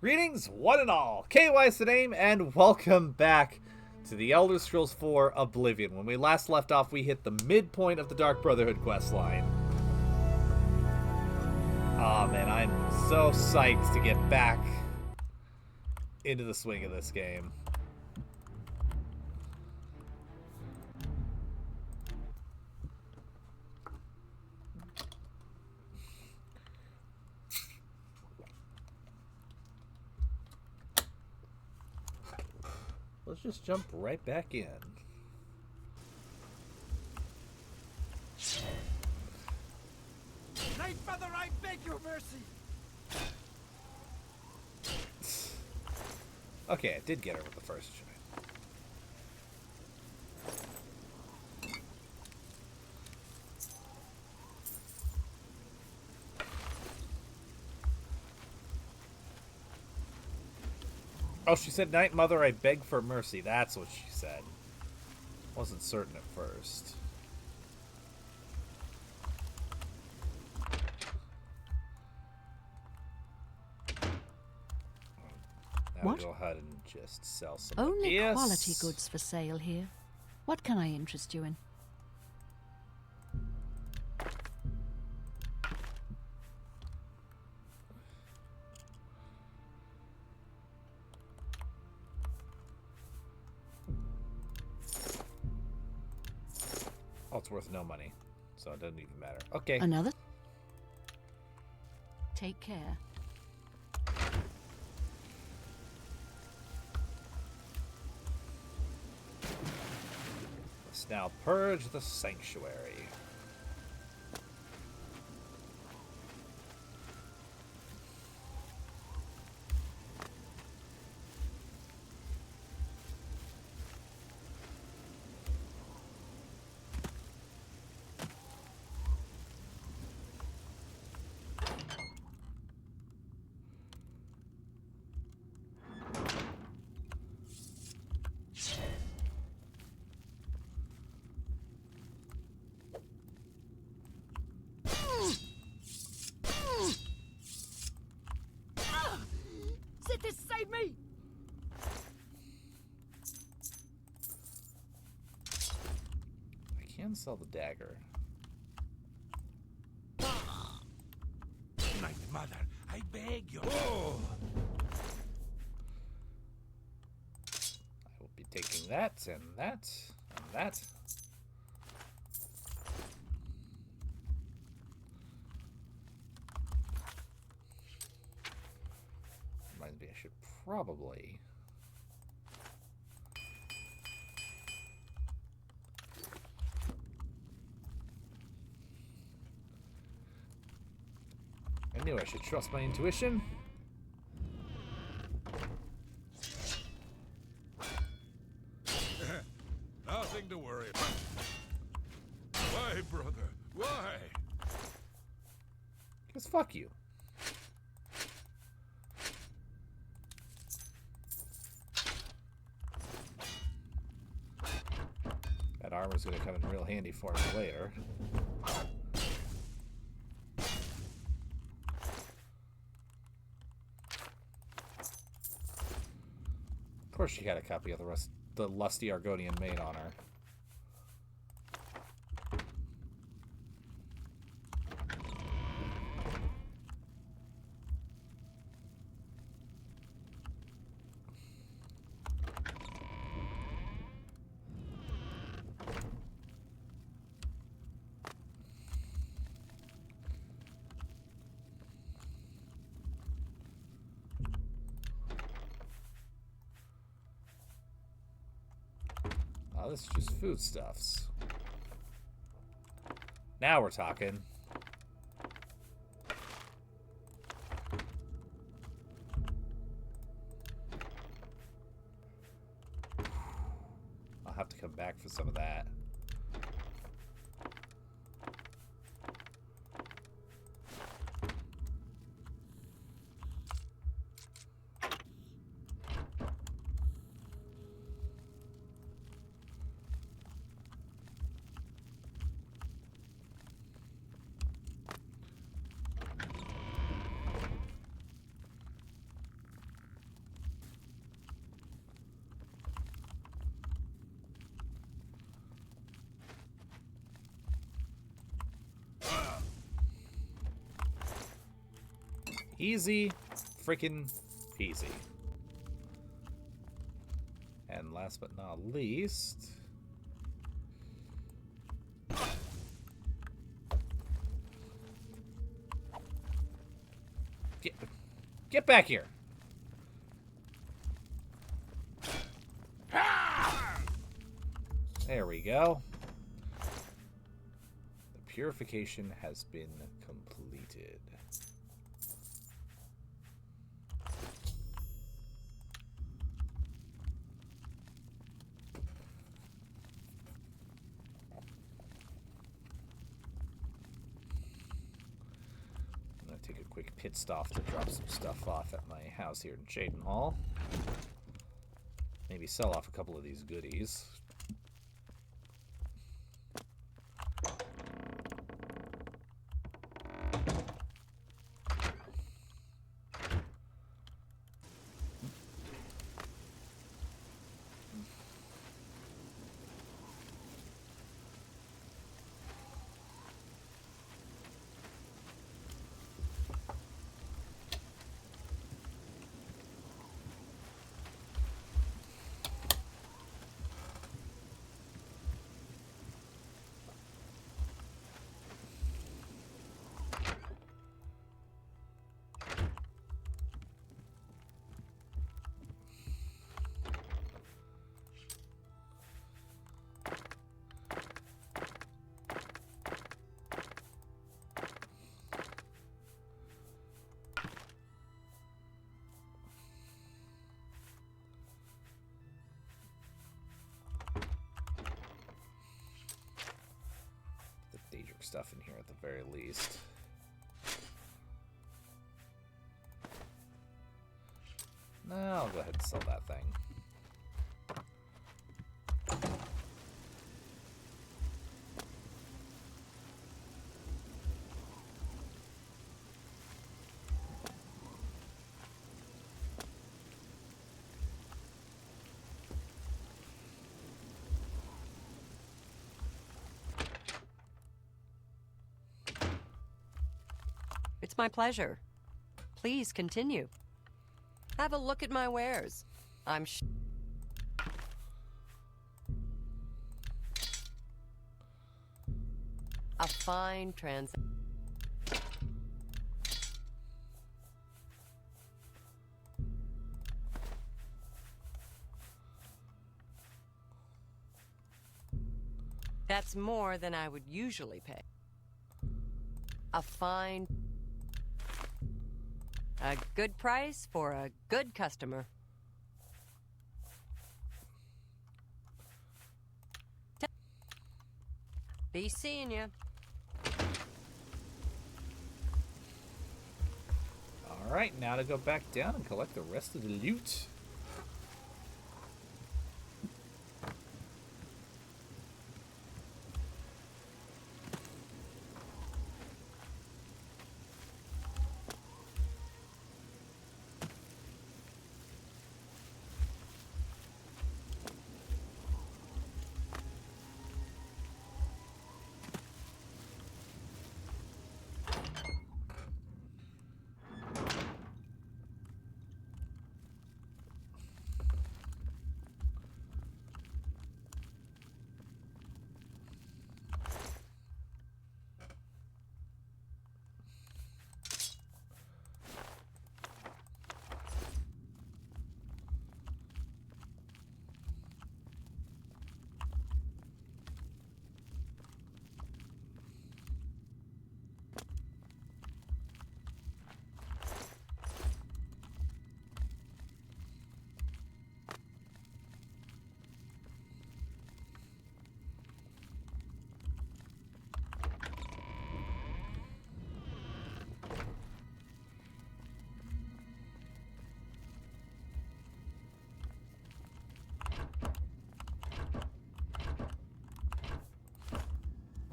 Greetings, one and all. KY is the name, and welcome back to the Elder Scrolls IV Oblivion. When we last left off, we hit the midpoint of the Dark Brotherhood questline. Aw, man, I'm so psyched to get back into the swing of this game. Let's just jump right back in. Night Mother, I beg your mercy! Okay, I did get her with the first try. Oh, she said, "Night Mother, I beg for mercy." That's what she said. Wasn't certain at first. Now What? we'll go ahead and just sell some. Only Yes. quality goods for sale here. What can I interest you in? Oh, it's worth no money, so it doesn't even matter. Okay. Another? Take care. Let's now purge the sanctuary. Citis, save me! I can sell the dagger. Night Mother, I beg you. Oh. I will be taking that and that and that. Reminds me, I should probably. I knew I should trust my intuition. Nothing to worry about. Why, brother? Why? Because fuck you. That armor's gonna come in real handy for me later. Of course she had a copy of the lusty Argonian maid on her. Oh, this is just foodstuffs. Now we're talking. I'll have to come back for some of that. Easy freaking peasy. And last but not least... Get back here! There we go. The purification has been completed. I'm going to take a quick pit stop to drop some stuff off at my house here in Shaden Hall. Maybe sell off a couple of these goodies. Stuff in here at the very least. No, I'll go ahead and sell that thing. It's my pleasure. Please continue. Have a look at my wares. I'm a fine transaction. That's more than I would usually pay. A fine... A good price for a good customer. Be seeing you. Alright, now to go back down and collect the rest of the loot.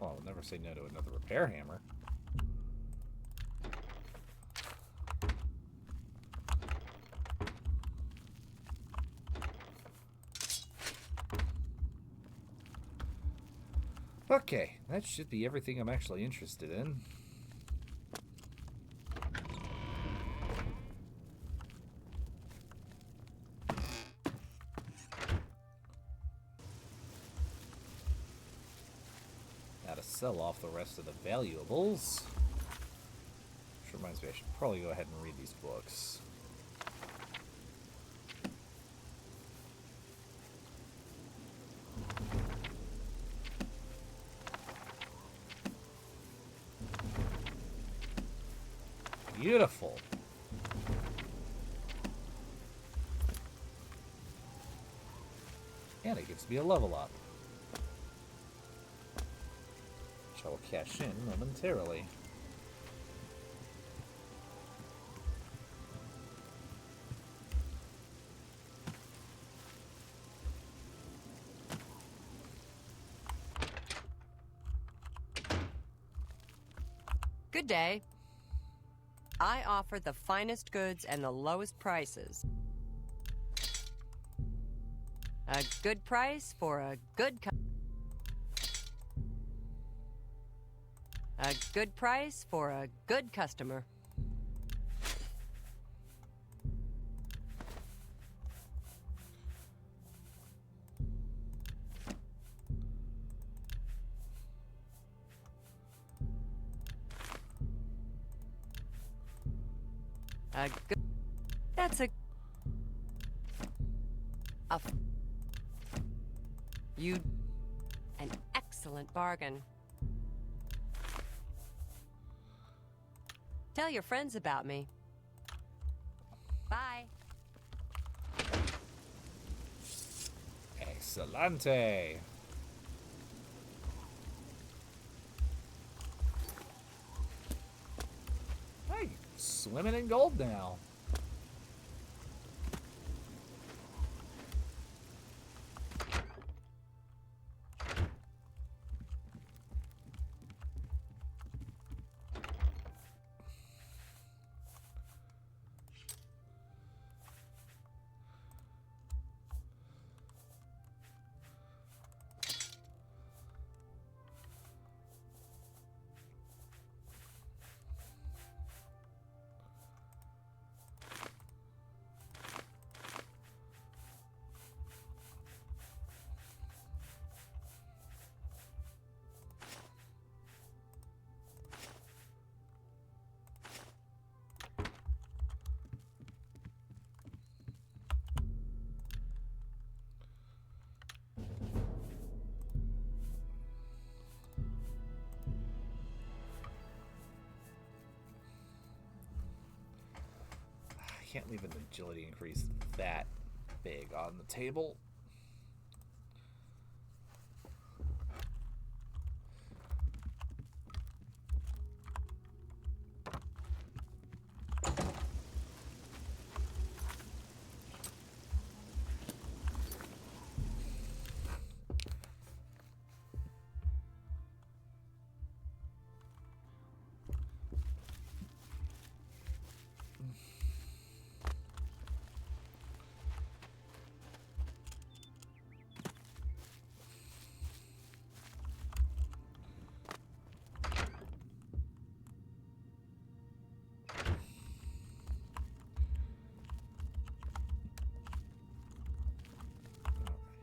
Well, I'll never say no to another repair hammer. Okay, that should be everything I'm actually interested in. sell off the rest of the valuables. Which reminds me, I should probably go ahead and read these books. Beautiful. And it gives me a level up, which I will cash in momentarily. Good day. I offer the finest goods and the lowest prices. A good price for a good A good price for a good customer. A good... That's a... You... An excellent bargain. Tell your friends about me. Bye. Excelente. Hey, swimming in gold now. Can't leave an agility increase that big on the table.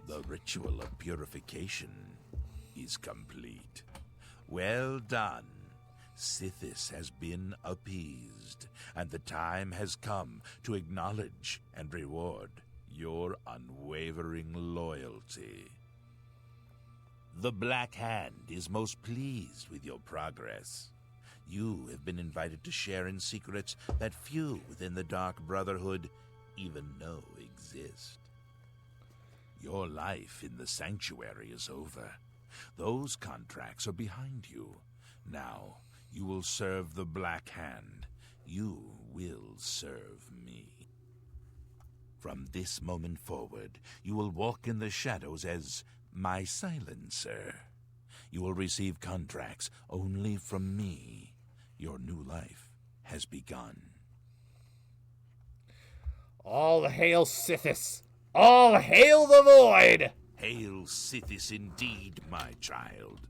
The ritual of purification is complete. Well done. Sithis has been appeased, and the time has come to acknowledge and reward your unwavering loyalty. The Black Hand is most pleased with your progress. You have been invited to share in secrets that few within the Dark Brotherhood even know exist. Your life in the sanctuary is over. Those contracts are behind you. Now, you will serve the Black Hand. You will serve me. From this moment forward, you will walk in the shadows as my silencer. You will receive contracts only from me. Your new life has begun. All hail Sithis! All hail the Void! Hail Sithis indeed, my child.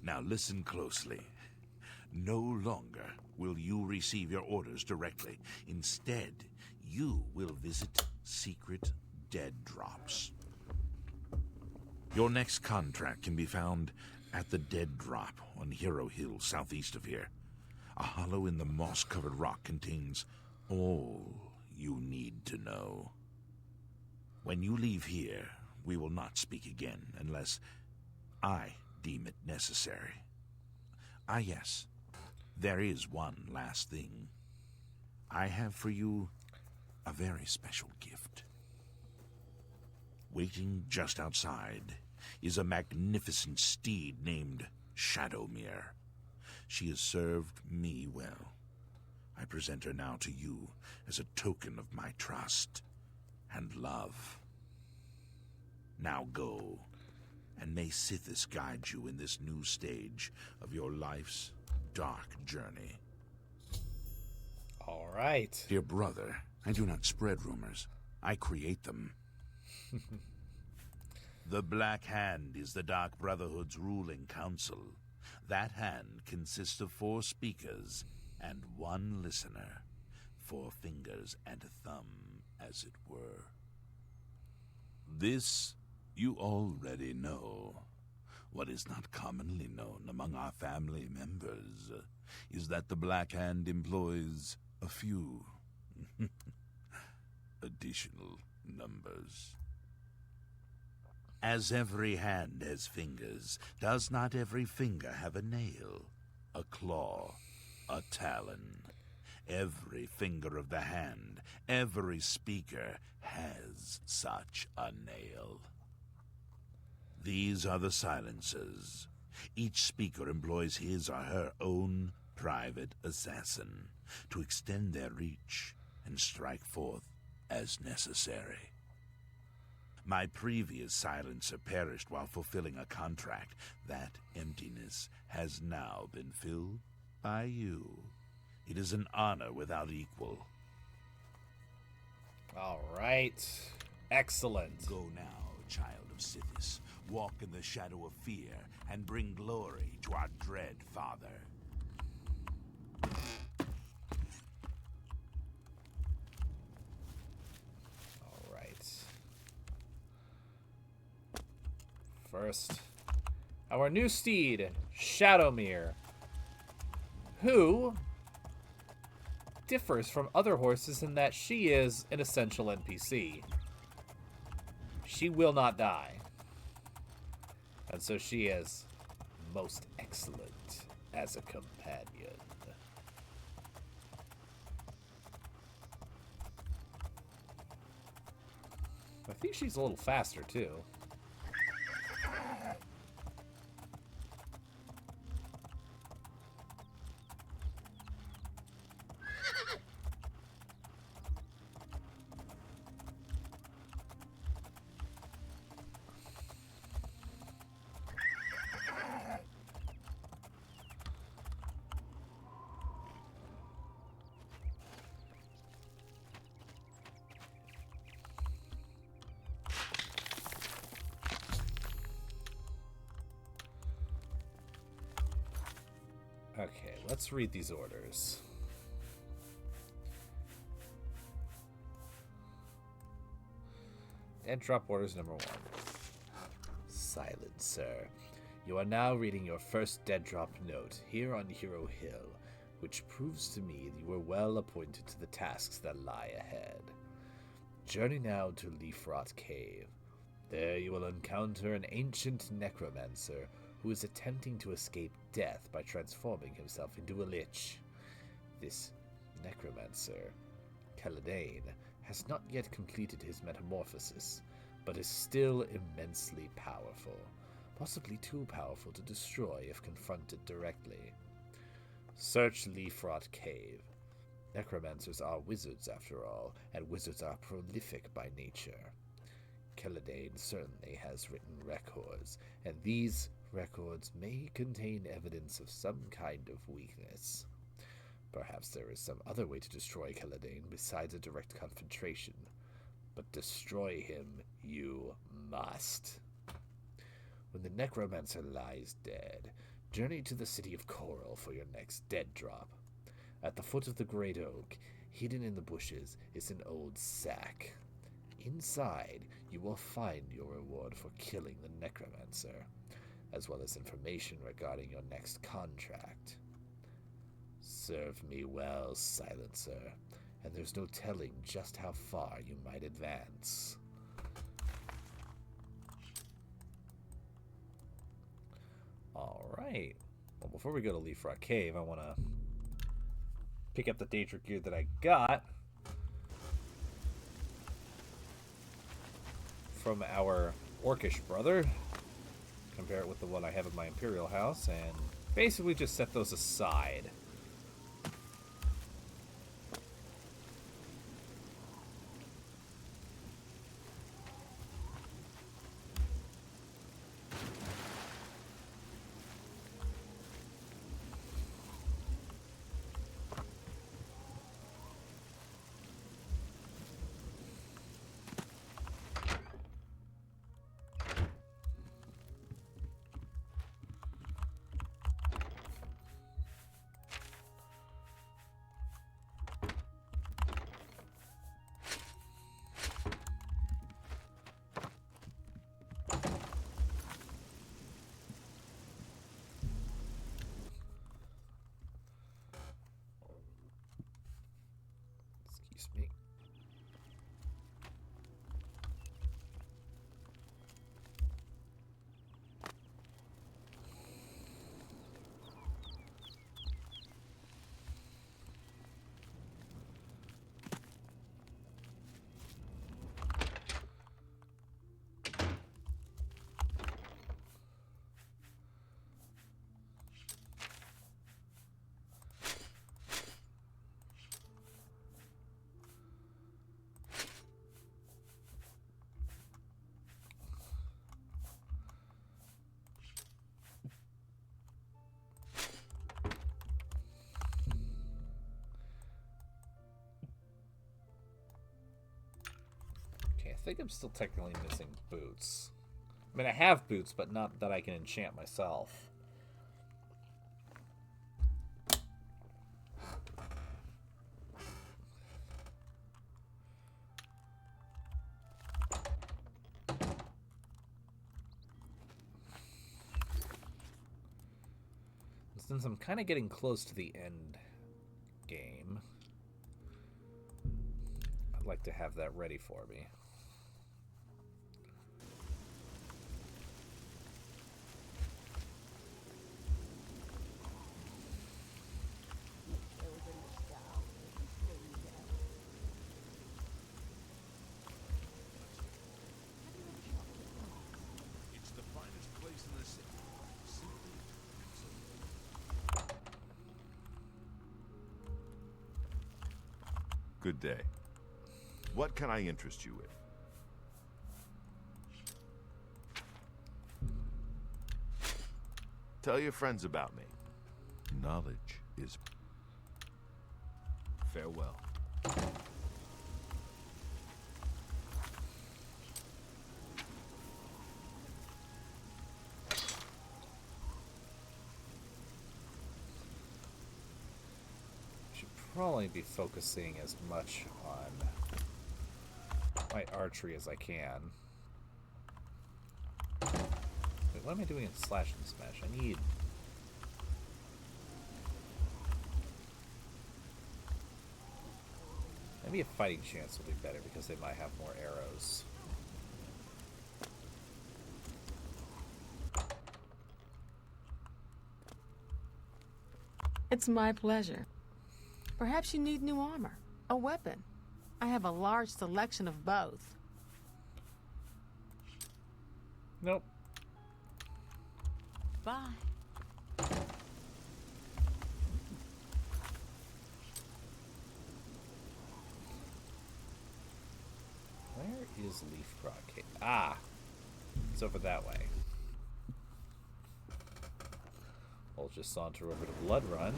Now listen closely. No longer will you receive your orders directly. Instead, you will visit secret dead drops. Your next contract can be found At the Dead Drop on Hero Hill, southeast of here, a hollow in the moss-covered rock contains all you need to know. When you leave here, we will not speak again unless I deem it necessary. Ah, yes. There is one last thing. I have for you a very special gift. Waiting just outside is a magnificent steed named Shadowmere. She has served me well. I present her now to you as a token of my trust and love. Now go, and may Sithis guide you in this new stage of your life's dark journey. All right. Dear brother, I do not spread rumors. I create them. The Black Hand is the Dark Brotherhood's ruling council. That hand consists of 4 speakers and 1 listener. 4 fingers and a thumb, as it were. This you already know. What is not commonly known among our family members is that the Black Hand employs a few additional numbers. As every hand has fingers, does not every finger have a nail, a claw, a talon? Every finger of the hand, every speaker has such a nail. These are the silencers. Each speaker employs his or her own private assassin to extend their reach and strike forth as necessary. My previous silencer perished while fulfilling a contract. That emptiness has now been filled by you. It is an honor without equal. All right. Excellent. Go now, child of Sithis. Walk in the shadow of fear and bring glory to our dread father. All right. First, our new steed, Shadowmere, who differs from other horses in that she is an essential NPC. She will not die. And so she is most excellent as a companion. I think she's a little faster, too. Okay, let's read these orders. And drop orders number 1. Silence, sir. You are now reading your first dead drop note here on Hero Hill, which proves to me that you were well appointed to the tasks that lie ahead. Journey now to Leafrot Cave. There you will encounter an ancient necromancer who is attempting to escape death by transforming himself into a lich. This necromancer, Callidane, has not yet completed his metamorphosis, but is still immensely powerful, possibly too powerful to destroy if confronted directly. Search Leafrot Cave. Necromancers are wizards, after all, and wizards are prolific by nature. Callidane certainly has written records, and these records may contain evidence of some kind of weakness. Perhaps there is some other way to destroy Callidane besides a direct confrontation, but destroy him you must. When the necromancer lies dead, journey to the city of Coral for your next dead drop. At the foot of the great oak, hidden in the bushes, is an old sack. Inside, you will find your reward for killing the necromancer. as well as information regarding your next contract. Serve me well, Silencer, and there's no telling just how far you might advance. Alright. Well, before we go to Leaf Rock Cave, I want to pick up the Daedric gear that I got from our Orcish brother. Compare it with the one I have in my Imperial house, and basically just set those aside. Excuse me. I think I'm still technically missing boots. I mean, I have boots, but not that I can enchant myself. Since I'm kind of getting close to the end game, I'd like to have that ready for me. Good day. What can I interest you with? Tell your friends about me. Knowledge is... Farewell. Probably be focusing as much on my archery as I can. Wait, what am I doing in Slash and Smash? I need... Maybe a fighting chance will be better because they might have more arrows. It's my pleasure. Perhaps you need new armor, a weapon. I have a large selection of both. Nope. Bye. Where is Leaf Rock Cave? Ah! It's over that way. We'll just saunter over to Blood Run.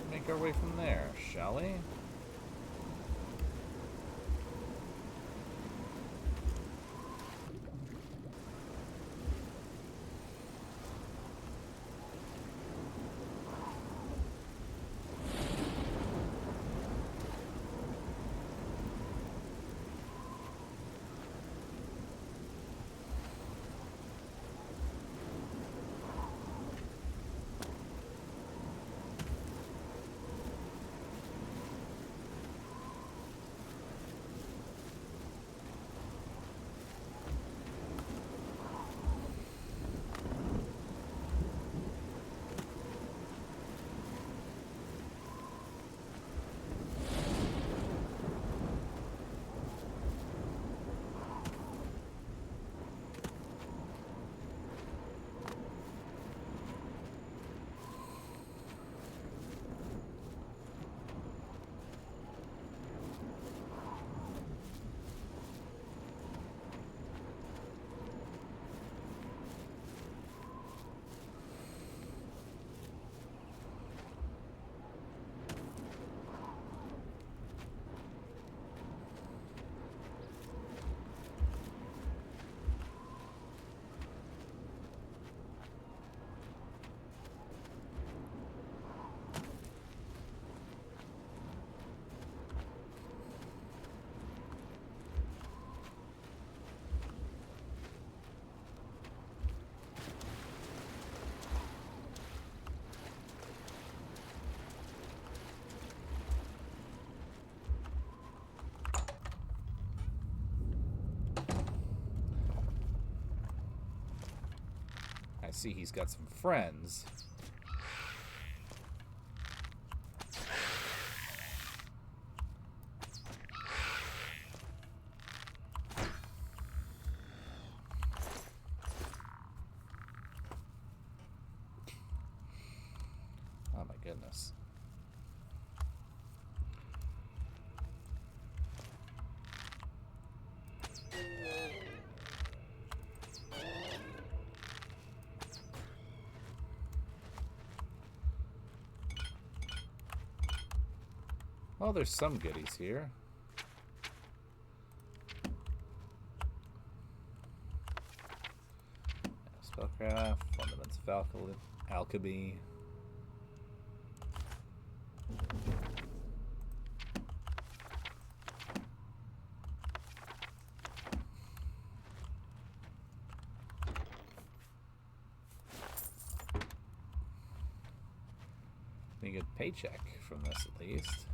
Make our way from there, shall we? I see he's got some friends. Oh my goodness. Well, there's some goodies here. Spellcraft, Fundaments of Alchemy. A good paycheck from this, at least.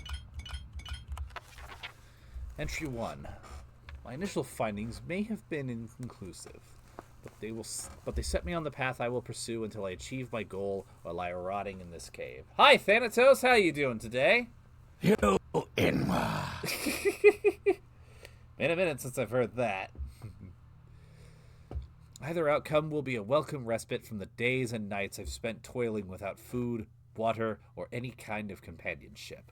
Entry 1. My initial findings may have been inconclusive, but they set me on the path I will pursue until I achieve my goal or lie rotting in this cave. Hi, Thanatos. How you doing today? You Inwa. Been a minute since I've heard that. Either outcome will be a welcome respite from the days and nights I've spent toiling without food, water, or any kind of companionship.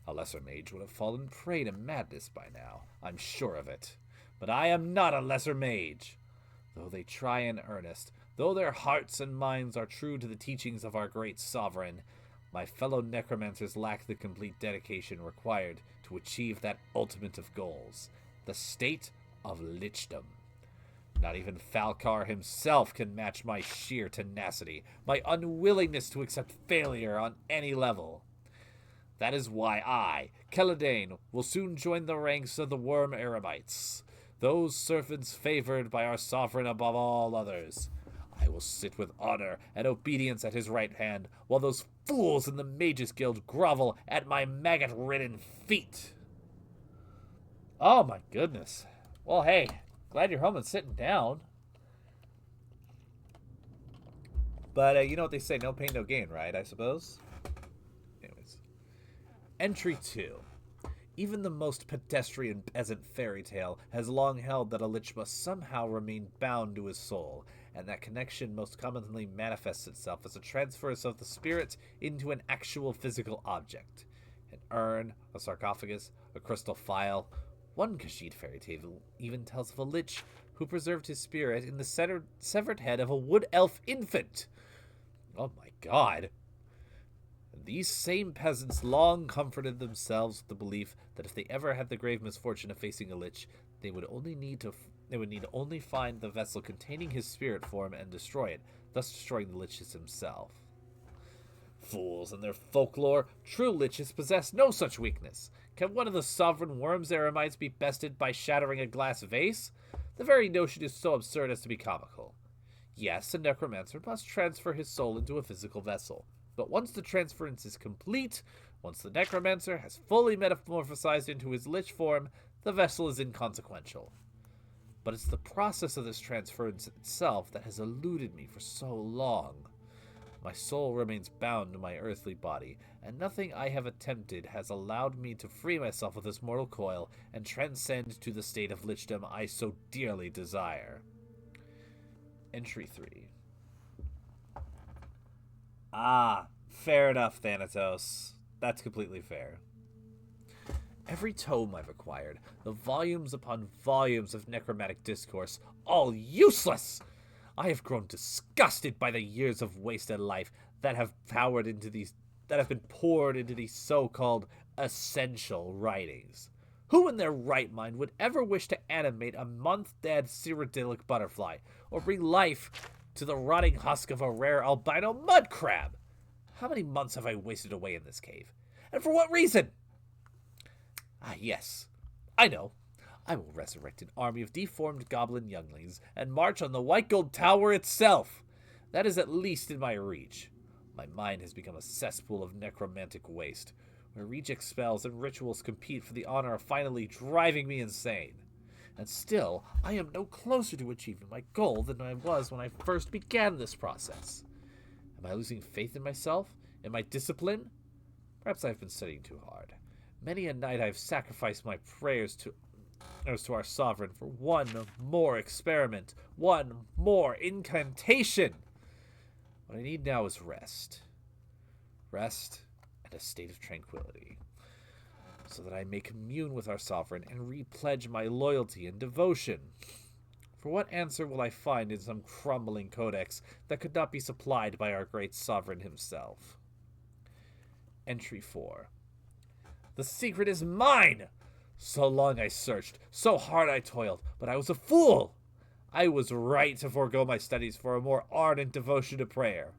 A lesser mage would have fallen prey to madness by now, I'm sure of it. But I am not a lesser mage. Though they try in earnest, though their hearts and minds are true to the teachings of our great sovereign, my fellow necromancers lack the complete dedication required to achieve that ultimate of goals, the state of lichdom. Not even Falcar himself can match my sheer tenacity, my unwillingness to accept failure on any level. That is why I, Keladane, will soon join the ranks of the Worm Eremites, those servants favored by our sovereign above all others. I will sit with honor and obedience at his right hand, while those fools in the Mages Guild grovel at my maggot-ridden feet. Oh my goodness. Well, hey, glad you're home and sitting down. But you know what they say, no pain, no gain, right, I suppose? Anyways. Entry 2. Even the most pedestrian peasant fairy tale has long held that a lich must somehow remain bound to his soul, and that connection most commonly manifests itself as a transfer of the spirit into an actual physical object. An urn, a sarcophagus, a crystal phial. One Khajiit fairy tale even tells of a lich who preserved his spirit in the severed head of a wood elf infant. Oh my god. These same peasants long comforted themselves with the belief that if they ever had the grave misfortune of facing a lich, they would need only find the vessel containing his spirit form and destroy it, thus destroying the liches himself. Fools and their folklore, true liches possess no such weakness. Can one of the sovereign worms eremites be bested by shattering a glass vase? The very notion is so absurd as to be comical. Yes, a necromancer must transfer his soul into a physical vessel. But once the transference is complete, once the necromancer has fully metamorphosized into his lich form, the vessel is inconsequential. But it's the process of this transference itself that has eluded me for so long. My soul remains bound to my earthly body, and nothing I have attempted has allowed me to free myself of this mortal coil and transcend to the state of lichdom I so dearly desire. Entry 3. Ah, fair enough, Thanatos. That's completely fair. Every tome I've acquired, the volumes upon volumes of necromantic discourse, all useless! I have grown disgusted by the years of wasted life that have been poured into these so-called essential writings. Who in their right mind would ever wish to animate a month-dead Cyrodiilic butterfly, or bring life to the rotting husk of a rare albino mud crab? How many months have I wasted away in this cave? And for what reason? Ah, yes. I know. I will resurrect an army of deformed goblin younglings and march on the White Gold Tower itself. That is at least in my reach. My mind has become a cesspool of necromantic waste, where reject spells and rituals compete for the honor of finally driving me insane. and still I am no closer to achieving my goal than I was when I first began this process. Am I losing faith in myself? In my discipline? Perhaps I've been studying too hard. Many a night I've sacrificed my prayers to our sovereign for one more experiment, one more incantation. What I need now is rest. Rest and a state of tranquility, so that I may commune with our sovereign and repledge my loyalty and devotion. For what answer will I find in some crumbling codex that could not be supplied by our great sovereign himself? Entry 4. The secret is mine! So long I searched, so hard I toiled, but I was a fool! I was right to forego my studies for a more ardent devotion to prayer.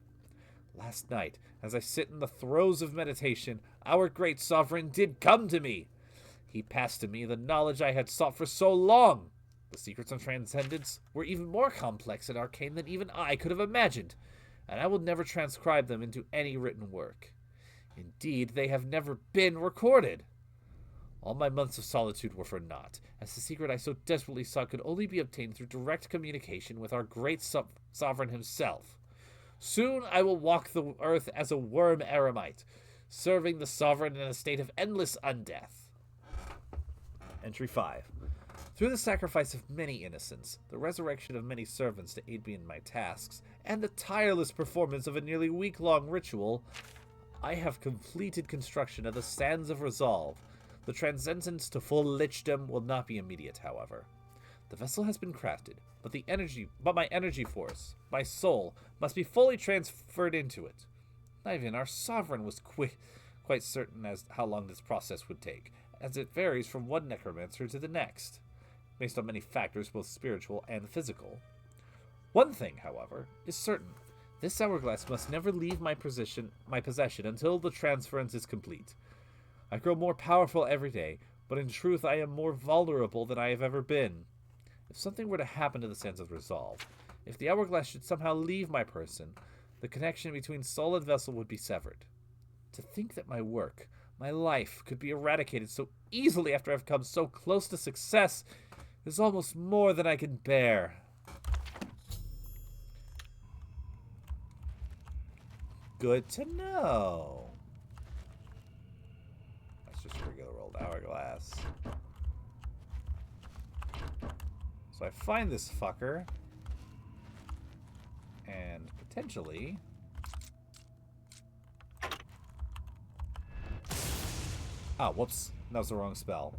Last night, as I sit in the throes of meditation, our great sovereign did come to me. He passed to me the knowledge I had sought for so long. The secrets of transcendence were even more complex and arcane than even I could have imagined, and I will never transcribe them into any written work. Indeed, they have never been recorded. All my months of solitude were for naught, as the secret I so desperately sought could only be obtained through direct communication with our great sovereign himself. Soon I will walk the earth as a worm eremite, serving the sovereign in a state of endless undeath. Entry 5. Through the sacrifice of many innocents, the resurrection of many servants to aid me in my tasks, and the tireless performance of a nearly week-long ritual, I have completed construction of the Sands of Resolve. The transcendence to full lichdom will not be immediate, however. The vessel has been crafted, but my energy force, my soul, must be fully transferred into it. Not even our sovereign was quite certain as how long this process would take, as it varies from one necromancer to the next, based on many factors, both spiritual and physical. One thing, however, is certain. This hourglass must never leave my possession until the transference is complete. I grow more powerful every day, but in truth I am more vulnerable than I have ever been. If something were to happen to the Sands of Resolve, if the hourglass should somehow leave my person, the connection between soul and vessel would be severed. To think that my work, my life, could be eradicated so easily after I've come so close to success is almost more than I can bear. Good to know. That's just a regular old hourglass. So I find this fucker, and potentially... Ah, whoops. That was the wrong spell.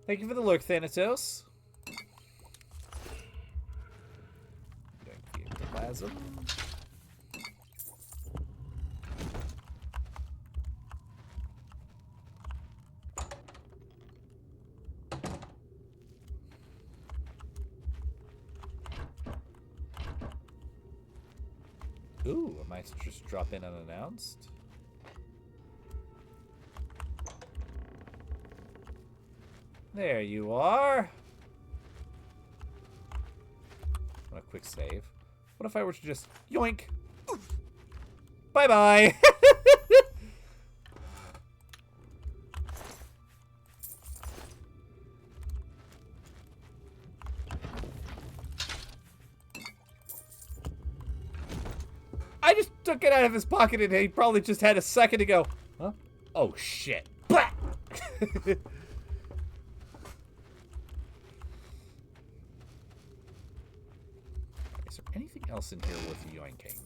Thank you for the lurk, Thanatos. Ectoplasm. Ooh, I might just drop in unannounced. There you are. A quick save. What if I were to just yoink? Bye-bye. I just took it out of his pocket and he probably just had a second to go, huh? Oh, shit. Blah! Is there anything else in here worth yoinking?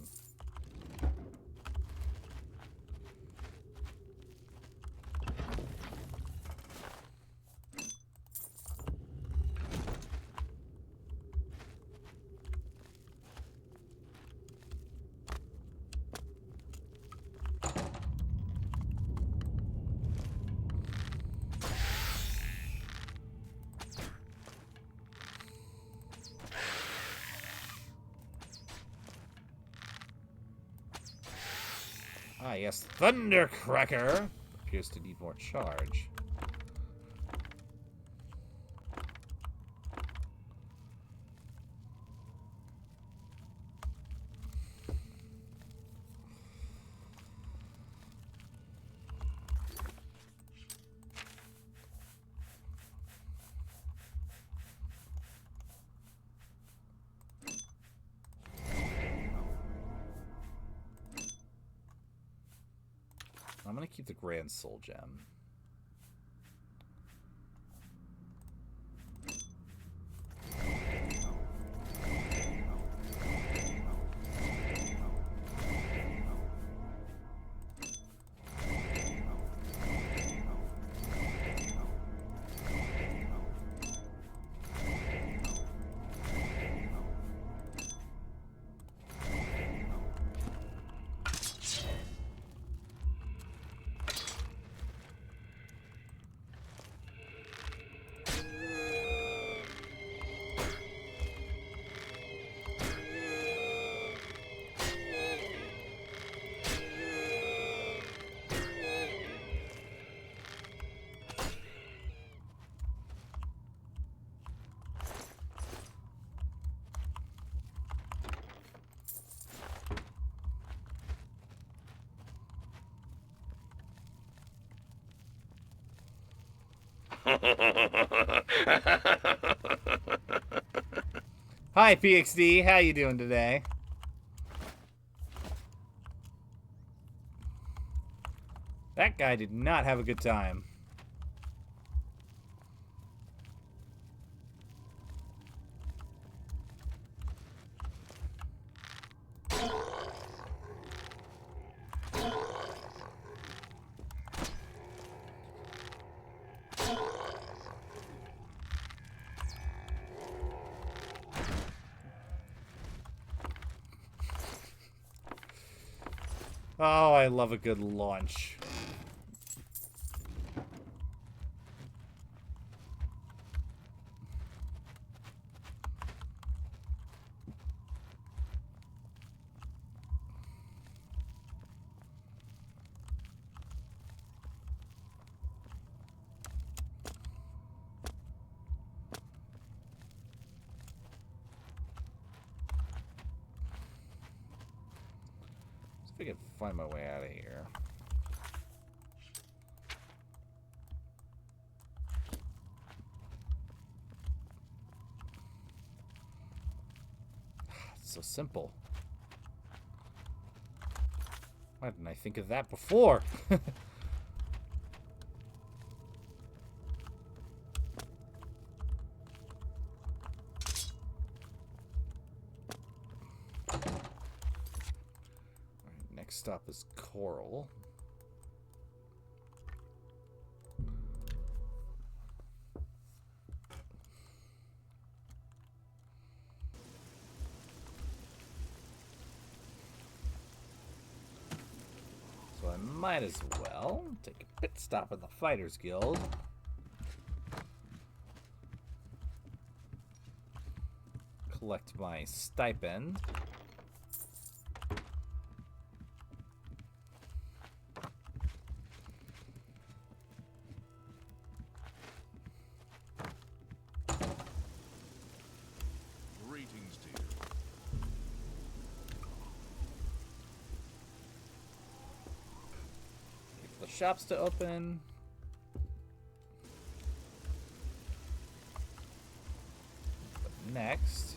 Ah, yes, Thundercracker appears to need more charge. I'm gonna keep the Grand Soul Gem. Hi, PXD. How you doing today? That guy did not have a good time. Oh, I love a good launch. See if I can find my way out of here. It's so simple. Why didn't I think of that before? Next stop is Coral. So I might as well take a pit stop in the Fighters Guild. Collect my stipend. Greetings to you. Wait for the shops to open. But next,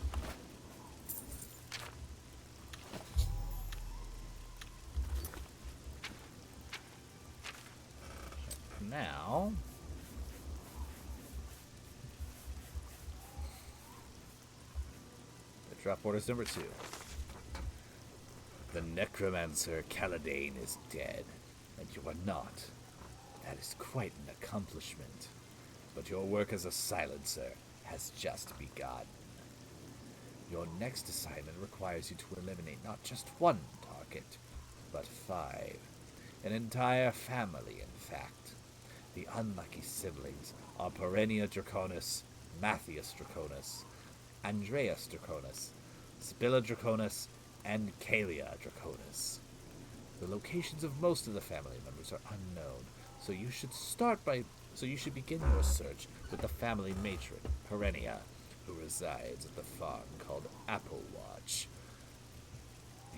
now, the drop orders number 2. The necromancer Caladane is dead, and you are not. That is quite an accomplishment. But your work as a silencer has just begun. Your next assignment requires you to eliminate not just one target, but 5. An entire family, in fact. The unlucky siblings are Perennia Draconis, Matthias Draconis, Andreas Draconis, Spilla Draconis, and Kalia Draconis. The locations of most of the family members are unknown, so you should begin your search with the family matron, Perenia, who resides at the farm called Applewatch.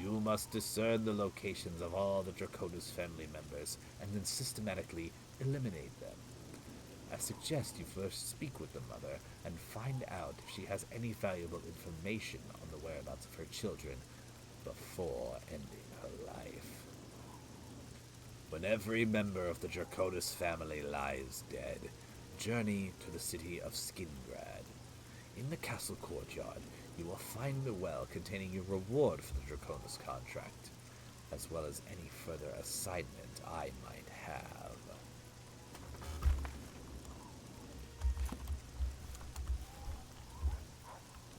You must discern the locations of all the Draconis family members and then systematically eliminate them. I suggest you first speak with the mother and find out if she has any valuable information on the whereabouts of her children before ending her life. When every member of the Draconis family lies dead, journey to the city of Skingrad. In the castle courtyard, you will find the well containing your reward for the Draconis contract, as well as any further assignment I might have.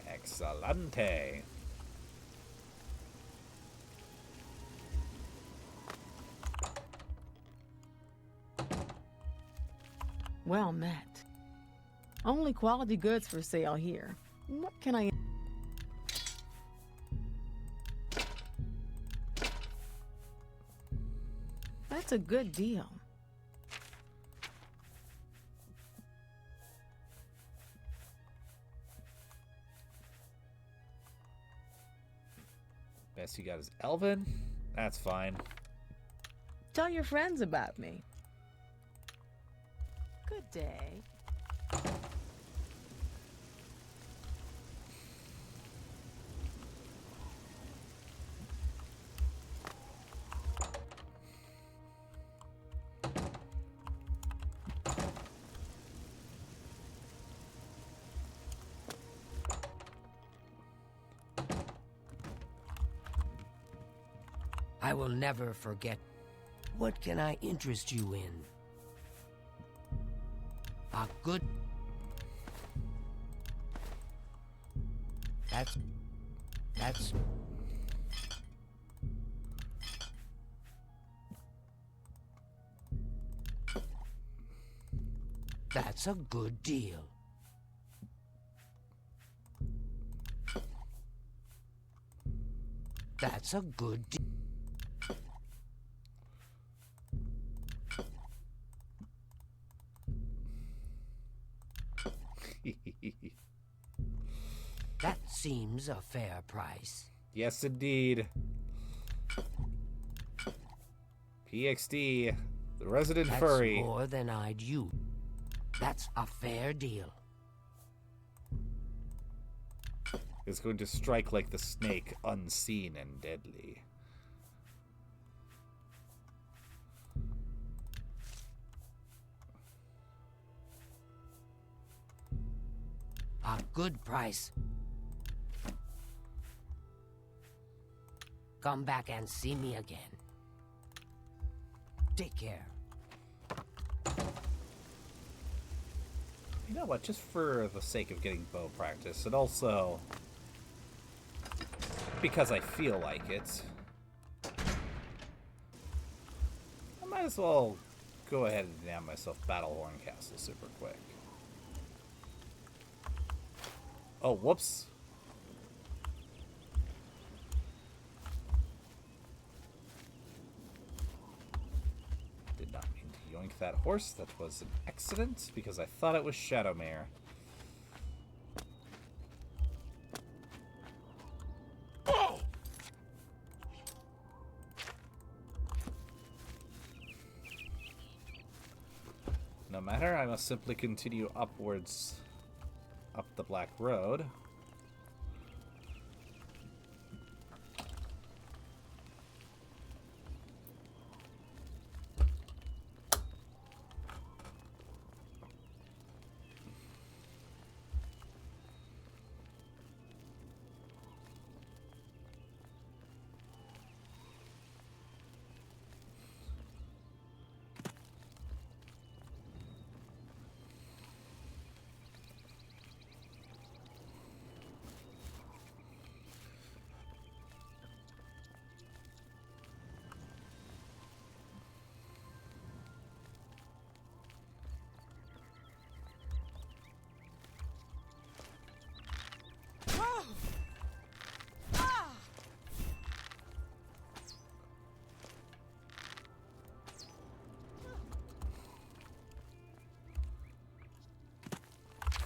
Excellente. Well met. Only quality goods for sale here. What can I... That's a good deal. Best you got is Elvin? That's fine. Tell your friends about me. Good day. I will never forget. What can I interest you in? A good... That's... That's a good deal. That's a good deal. That seems a fair price. Yes, indeed. PXD, the resident That's furry. more than I'd use. That's a fair deal. Is going to strike like the snake, unseen and deadly. A good price. Come back and see me again. Take care. You know what, just for the sake of getting bow practice, and also because I feel like it, I might as well go ahead and nab myself Battlehorn Castle super quick. Oh, whoops. Did not mean to yoink that horse. That was an accident, because I thought it was Shadowmere. No matter, I must simply continue upwards up the Black Road.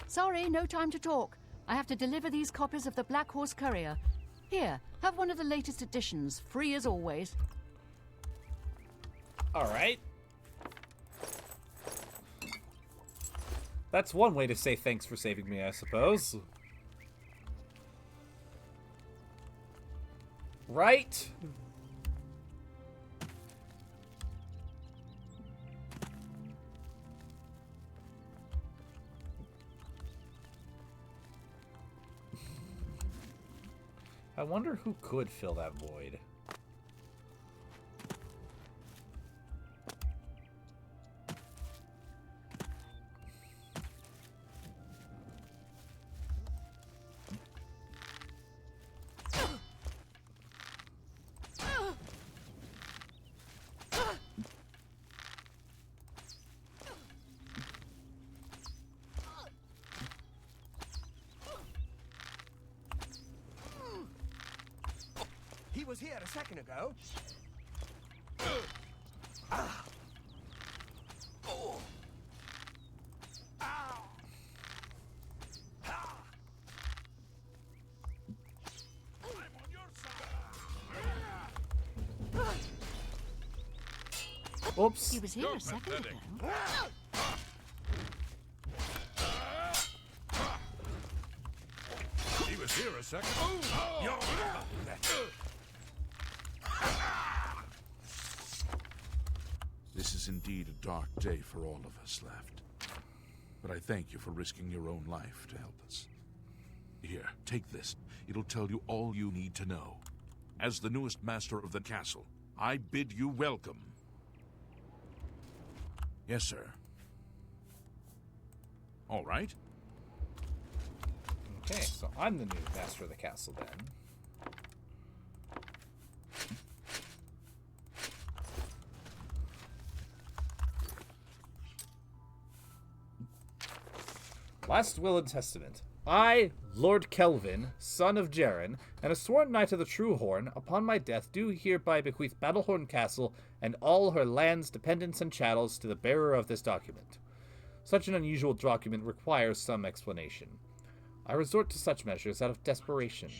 Sorry, no time to talk. I have to deliver these copies of the Black Horse Courier. Here, have one of the latest editions, free as always. Alright. That's one way to say thanks for saving me, I suppose. Right? I wonder who could fill that void. He was here a second ago. Oops. He was here a second ago. He was here a second. This is indeed a dark day for all of us left. But I thank you for risking your own life to help us. Here, take this. It'll tell you all you need to know. As the newest master of the castle, I bid you welcome. Yes, sir. All right. Okay, so I'm the new master of the castle then. Last will and testament. I, Lord Kelvin, son of Jaren, and a sworn knight of the True Horn, upon my death do hereby bequeath Battlehorn Castle and all her lands, dependents, and chattels to the bearer of this document. Such an unusual document requires some explanation. I resort to such measures out of desperation.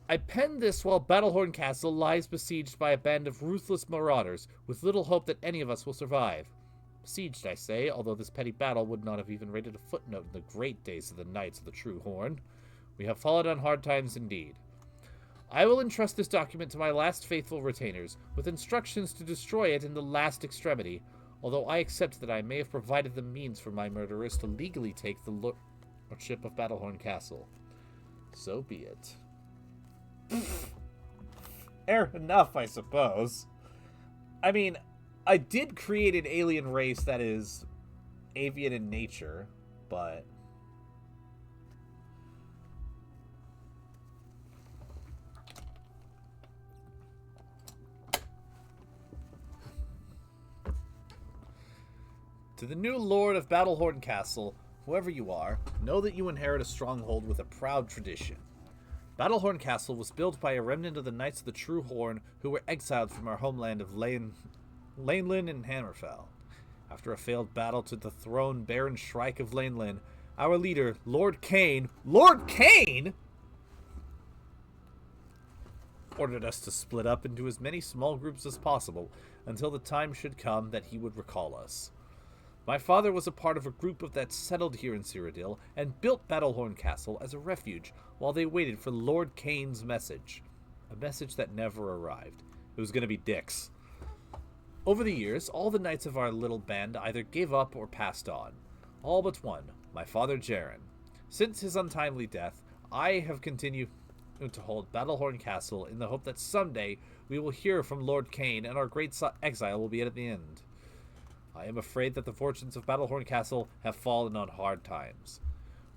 I pen this while Battlehorn Castle lies besieged by a band of ruthless marauders, with little hope that any of us will survive. Besieged, I say, although this petty battle would not have even rated a footnote in the great days of the Knights of the True Horn. We have fallen on hard times indeed. I will entrust this document to my last faithful retainers, with instructions to destroy it in the last extremity, although I accept that I may have provided the means for my murderers to legally take the lordship of Battlehorn Castle. So be it. Fair enough, I suppose. I mean, I did create an alien race that is avian in nature, but... To the new Lord of Battlehorn Castle, whoever you are, know that you inherit a stronghold with a proud tradition. Battlehorn Castle was built by a remnant of the Knights of the True Horn who were exiled from our homeland of Laneland and Hammerfell. After a failed battle to dethrone Baron Shrike of Laneland, our leader, Lord Cain, ordered us to split up into as many small groups as possible until the time should come that he would recall us. My father was a part of a group that settled here in Cyrodiil and built Battlehorn Castle as a refuge while they waited for Lord Cain's message. A message that never arrived. It was going to be dicks. Over the years, all the knights of our little band either gave up or passed on. All but one, my father Jaren. Since his untimely death, I have continued to hold Battlehorn Castle in the hope that someday we will hear from Lord Cain and our great exile will be at the end. I am afraid that the fortunes of Battlehorn Castle have fallen on hard times.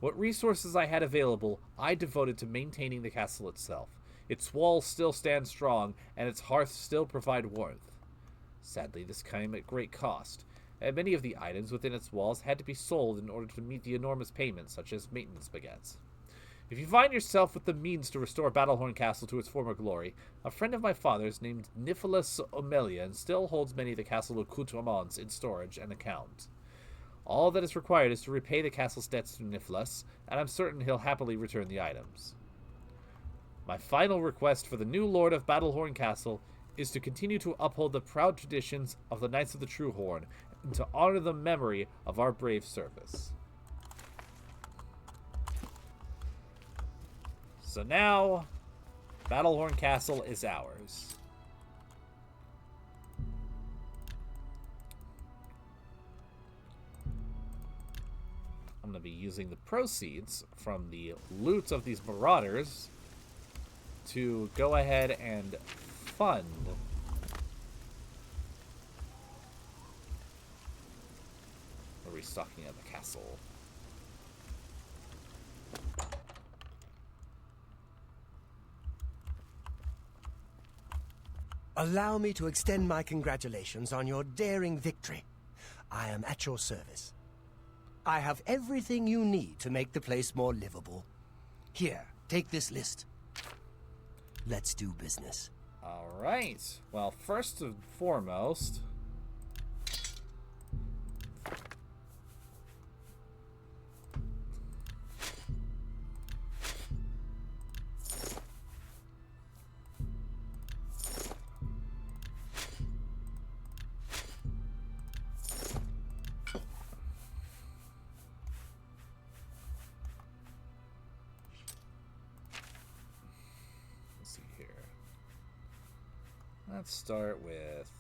What resources I had available, I devoted to maintaining the castle itself. Its walls still stand strong, and its hearths still provide warmth. Sadly, this came at great cost, and many of the items within its walls had to be sold in order to meet the enormous payments such as maintenance baguettes. If you find yourself with the means to restore Battlehorn Castle to its former glory, a friend of my father's named Nicholas O'Melian still holds many of the castle accoutrements in storage and account. All that is required is to repay the castle's debts to Niflus, and I'm certain he'll happily return the items. My final request for the new Lord of Battlehorn Castle is to continue to uphold the proud traditions of the Knights of the True Horn and to honor the memory of our brave service. So now, Battlehorn Castle is ours. I'm going to be using the proceeds from the loot of these marauders to go ahead and fund the restocking of the castle. Allow me to extend my congratulations on your daring victory. I am at your service. I have everything you need to make the place more livable. Here, take this list. Let's do business. All right. Well, first and foremost, let's start with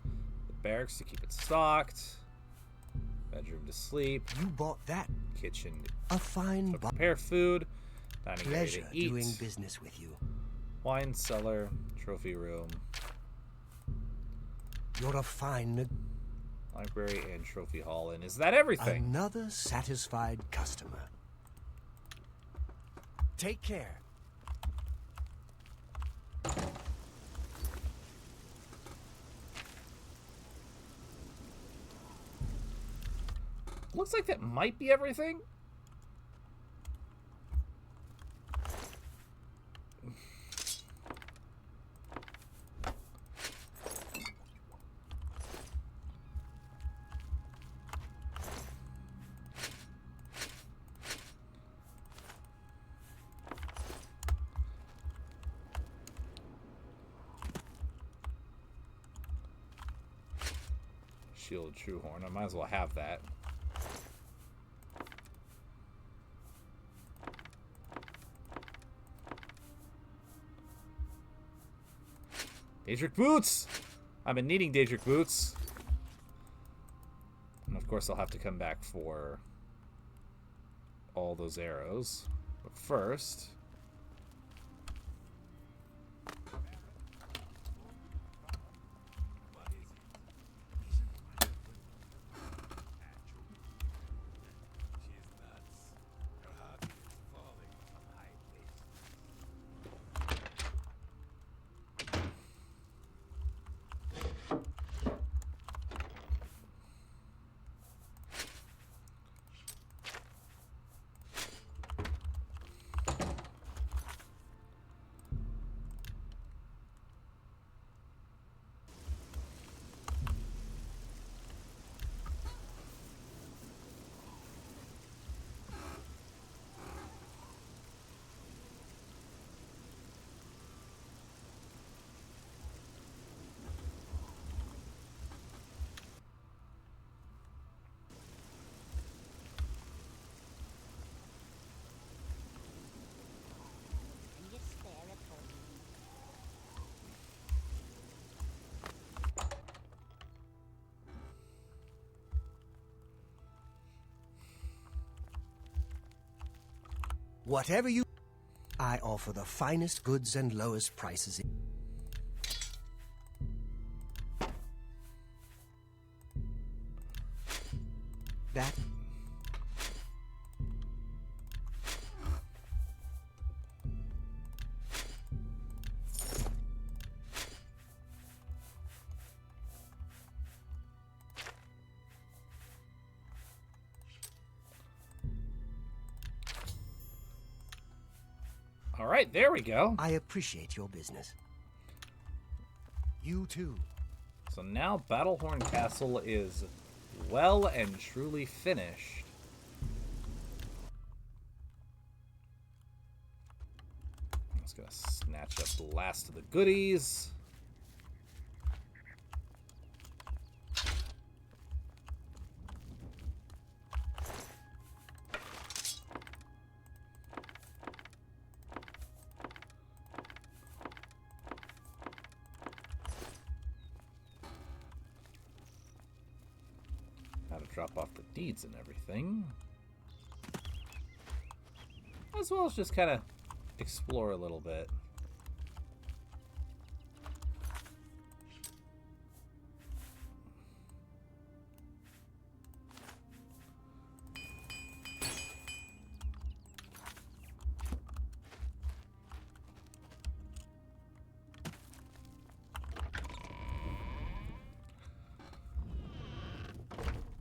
the barracks to keep it stocked, bedroom to sleep, You bought that. kitchen A fine to prepare food, dining area pleasure to eat, doing business with you. wine cellar, trophy room, You're a fine library, and trophy hall. And is that everything? Another satisfied customer. Take care. Looks like that might be everything. Shield of Truehorn. I might as well have that. Daedric Boots! I've been needing Daedric Boots. And of course I'll have to come back for all those arrows. But first... Whatever you... I offer the finest goods and lowest prices. That... All right, there we go. I appreciate your business. You too. So now Battlehorn Castle is well and truly finished. I'm just gonna snatch up the last of the goodies. Drop off the deeds and everything. As well as just kind of explore a little bit.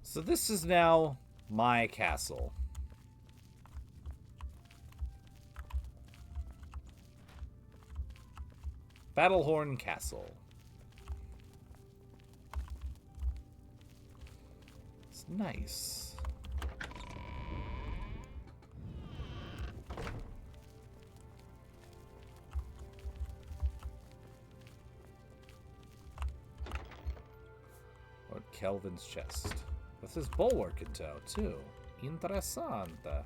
So this is now my castle. Battlehorn Castle. It's nice. Lord Kelvin's chest. With his bulwark in tow, too. Interessante.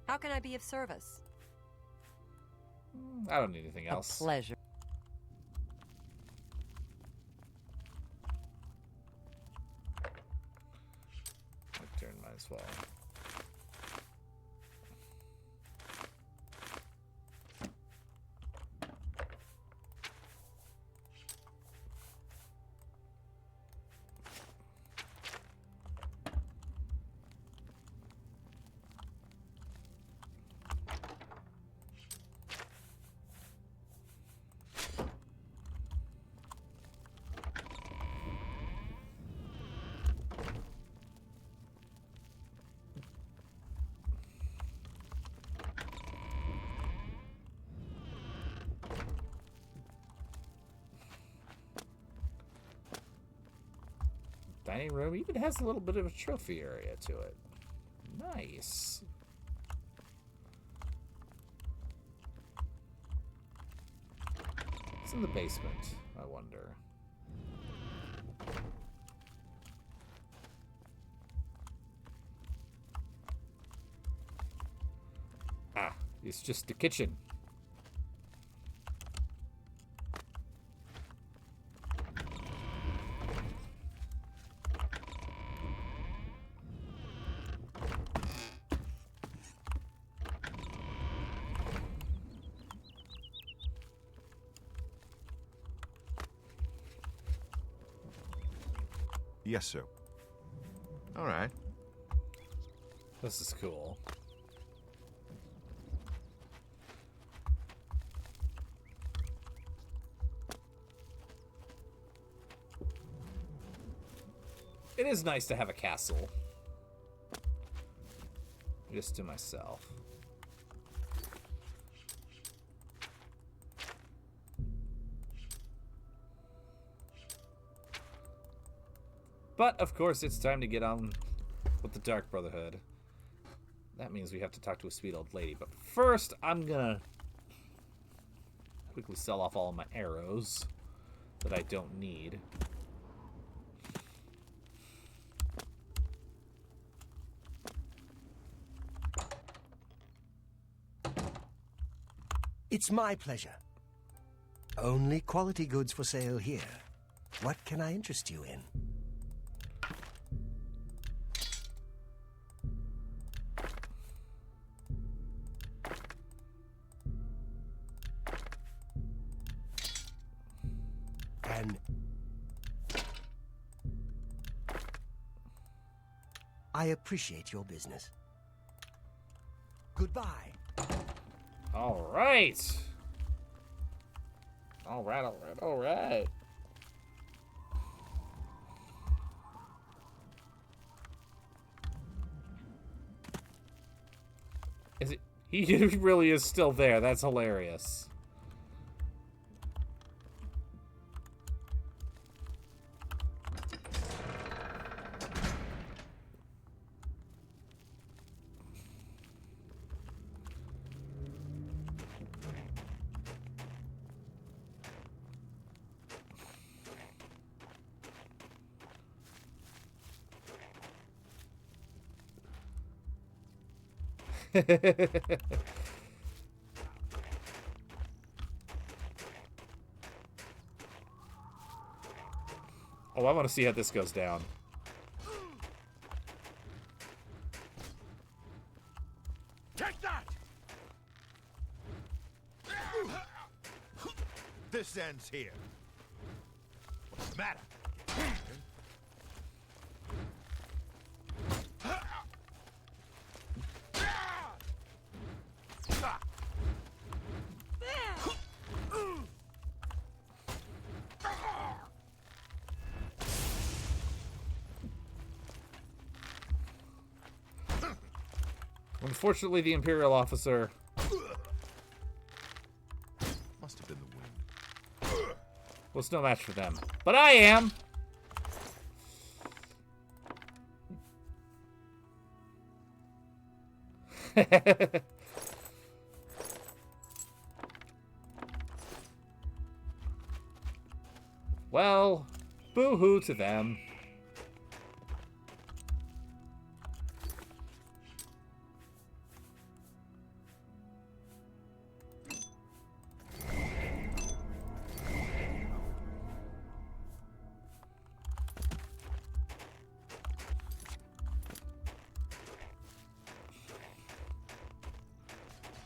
How can I be of service? I don't need anything else. A pleasure. My turn, might as well. Dining room even has a little bit of a trophy area to it. Nice. What's in the basement, I wonder? Ah, it's just the kitchen. Yes, sir. All right. This is cool. It is nice to have a castle. Just to myself. But, of course, it's time to get on with the Dark Brotherhood. That means we have to talk to a sweet old lady. But first, I'm gonna quickly sell off all of my arrows that I don't need. It's my pleasure. Only quality goods for sale here. What can I interest you in? I appreciate your business. Goodbye. All right. All right, all right, all right. Is it? He really is still there. That's hilarious. Oh, I want to see how this goes down. Take that! This ends here. What's the matter? Unfortunately, the Imperial officer Must have been the wind. was no match for them. But I am! Well, boo-hoo to them.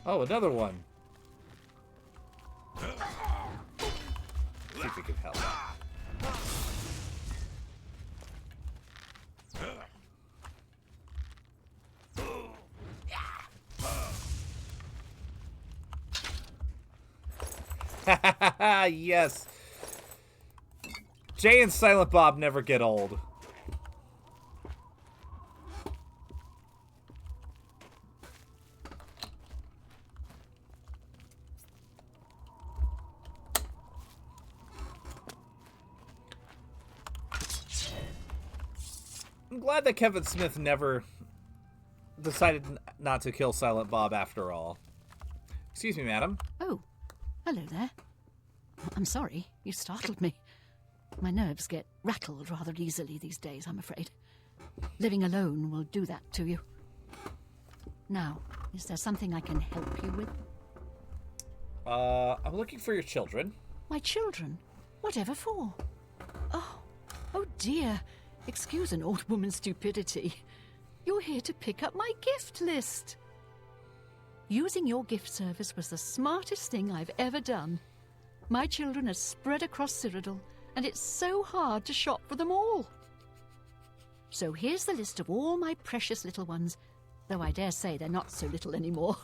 Oh, another one. See if we can help. Yes. Jay and Silent Bob never get old. I'm glad that Kevin Smith never decided not to kill Silent Bob after all. Excuse me, madam. Oh, hello there. I'm sorry, you startled me. My nerves get rattled rather easily these days, I'm afraid. Living alone will do that to you. Now, is there something I can help you with? I'm looking for your children. My children? Whatever for? Oh dear. Excuse an old woman's stupidity. You're here to pick up my gift list. Using your gift service was the smartest thing I've ever done. My children are spread across Cyrodiil, and it's so hard to shop for them all. So here's the list of all my precious little ones, though I dare say they're not so little anymore.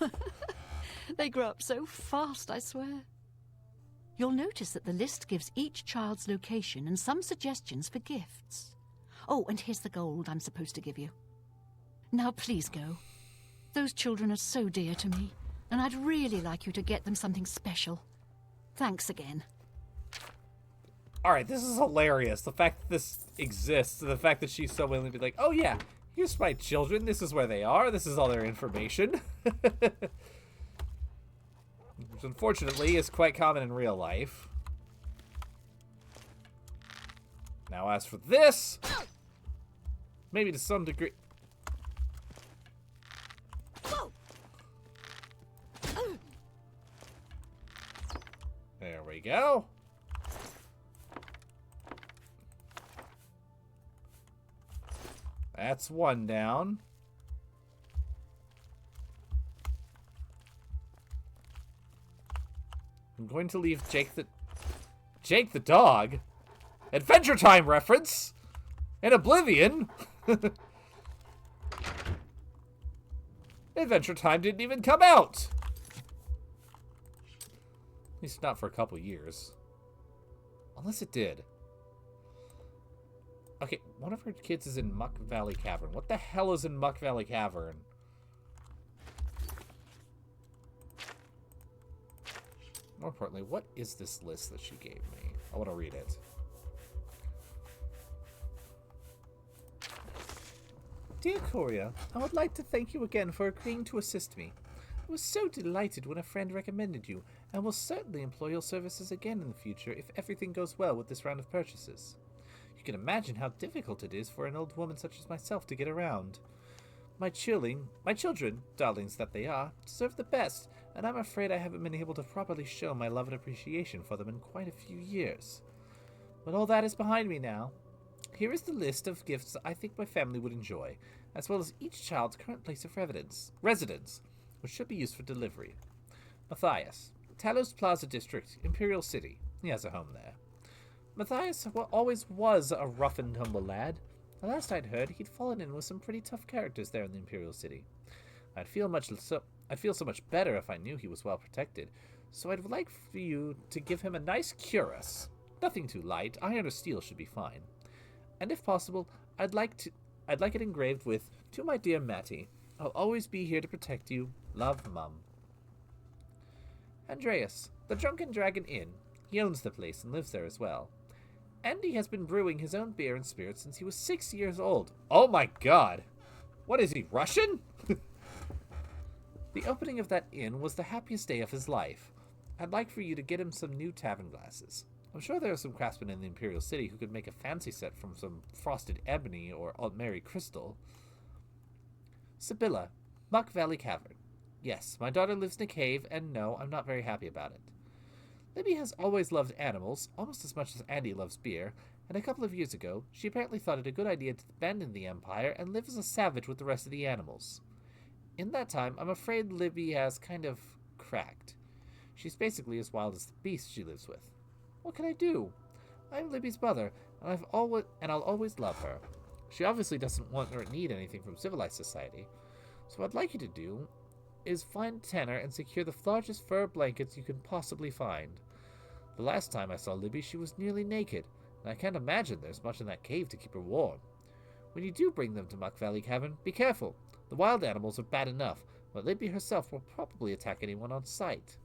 They grow up so fast, I swear. You'll notice that the list gives each child's location and some suggestions for gifts. Oh, and here's the gold I'm supposed to give you. Now please go. Those children are so dear to me, and I'd really like you to get them something special. Thanks again. Alright, this is hilarious. The fact that this exists, the fact that she's so willing to be like, oh yeah, here's my children, this is where they are, this is all their information. Which unfortunately is quite common in real life. Now as for this, maybe to some degree... There we go. That's one down. I'm going to leave Jake the dog? Adventure Time reference? In Oblivion? Adventure Time didn't even come out! At least not for a couple years. Unless it did. Okay, one of her kids is in Muck Valley Cavern. What the hell is in Muck Valley Cavern? More importantly, what is this list that she gave me? I want to read it. Dear Coria, I would like to thank you again for agreeing to assist me. I was so delighted when a friend recommended you, and will certainly employ your services again in the future if everything goes well with this round of purchases. You can imagine how difficult it is for an old woman such as myself to get around. My children, darlings that they are, deserve the best, and I'm afraid I haven't been able to properly show my love and appreciation for them in quite a few years. But all that is behind me now. Here is the list of gifts I think my family would enjoy, as well as each child's current place of residence, which should be used for delivery. Matthias, Talos Plaza District, Imperial City. He has a home there. Matthias always was a rough and tumble lad. The last I'd heard, he'd fallen in with some pretty tough characters there in the Imperial City. I'd feel so much better if I knew he was well protected, so I'd like for you to give him a nice cuirass. Nothing too light, iron or steel should be fine. And if possible, I'd like it engraved with, "To my dear Matty, I'll always be here to protect you. Love, Mum." Andreas, the Drunken Dragon Inn. He owns the place and lives there as well. Andy has been brewing his own beer and spirits since he was 6 years old. Oh my god! What is he, Russian? The opening of that inn was the happiest day of his life. I'd like for you to get him some new tavern glasses. I'm sure there are some craftsmen in the Imperial City who could make a fancy set from some frosted ebony or Aunt Mary crystal. Sibylla, Muck Valley Cavern. Yes, my daughter lives in a cave, and no, I'm not very happy about it. Libby has always loved animals, almost as much as Andy loves beer, and a couple of years ago, she apparently thought it a good idea to abandon the Empire and live as a savage with the rest of the animals. In that time, I'm afraid Libby has kind of cracked. She's basically as wild as the beasts she lives with. What can I do? I'm Libby's mother, and I'll always love her. She obviously doesn't want or need anything from civilized society, so what I'd like you to do is find Tanner and secure the largest fur blankets you can possibly find. The last time I saw Libby, she was nearly naked, and I can't imagine there's much in that cave to keep her warm. When you do bring them to Muck Valley Cavern, be careful. The wild animals are bad enough, but Libby herself will probably attack anyone on sight.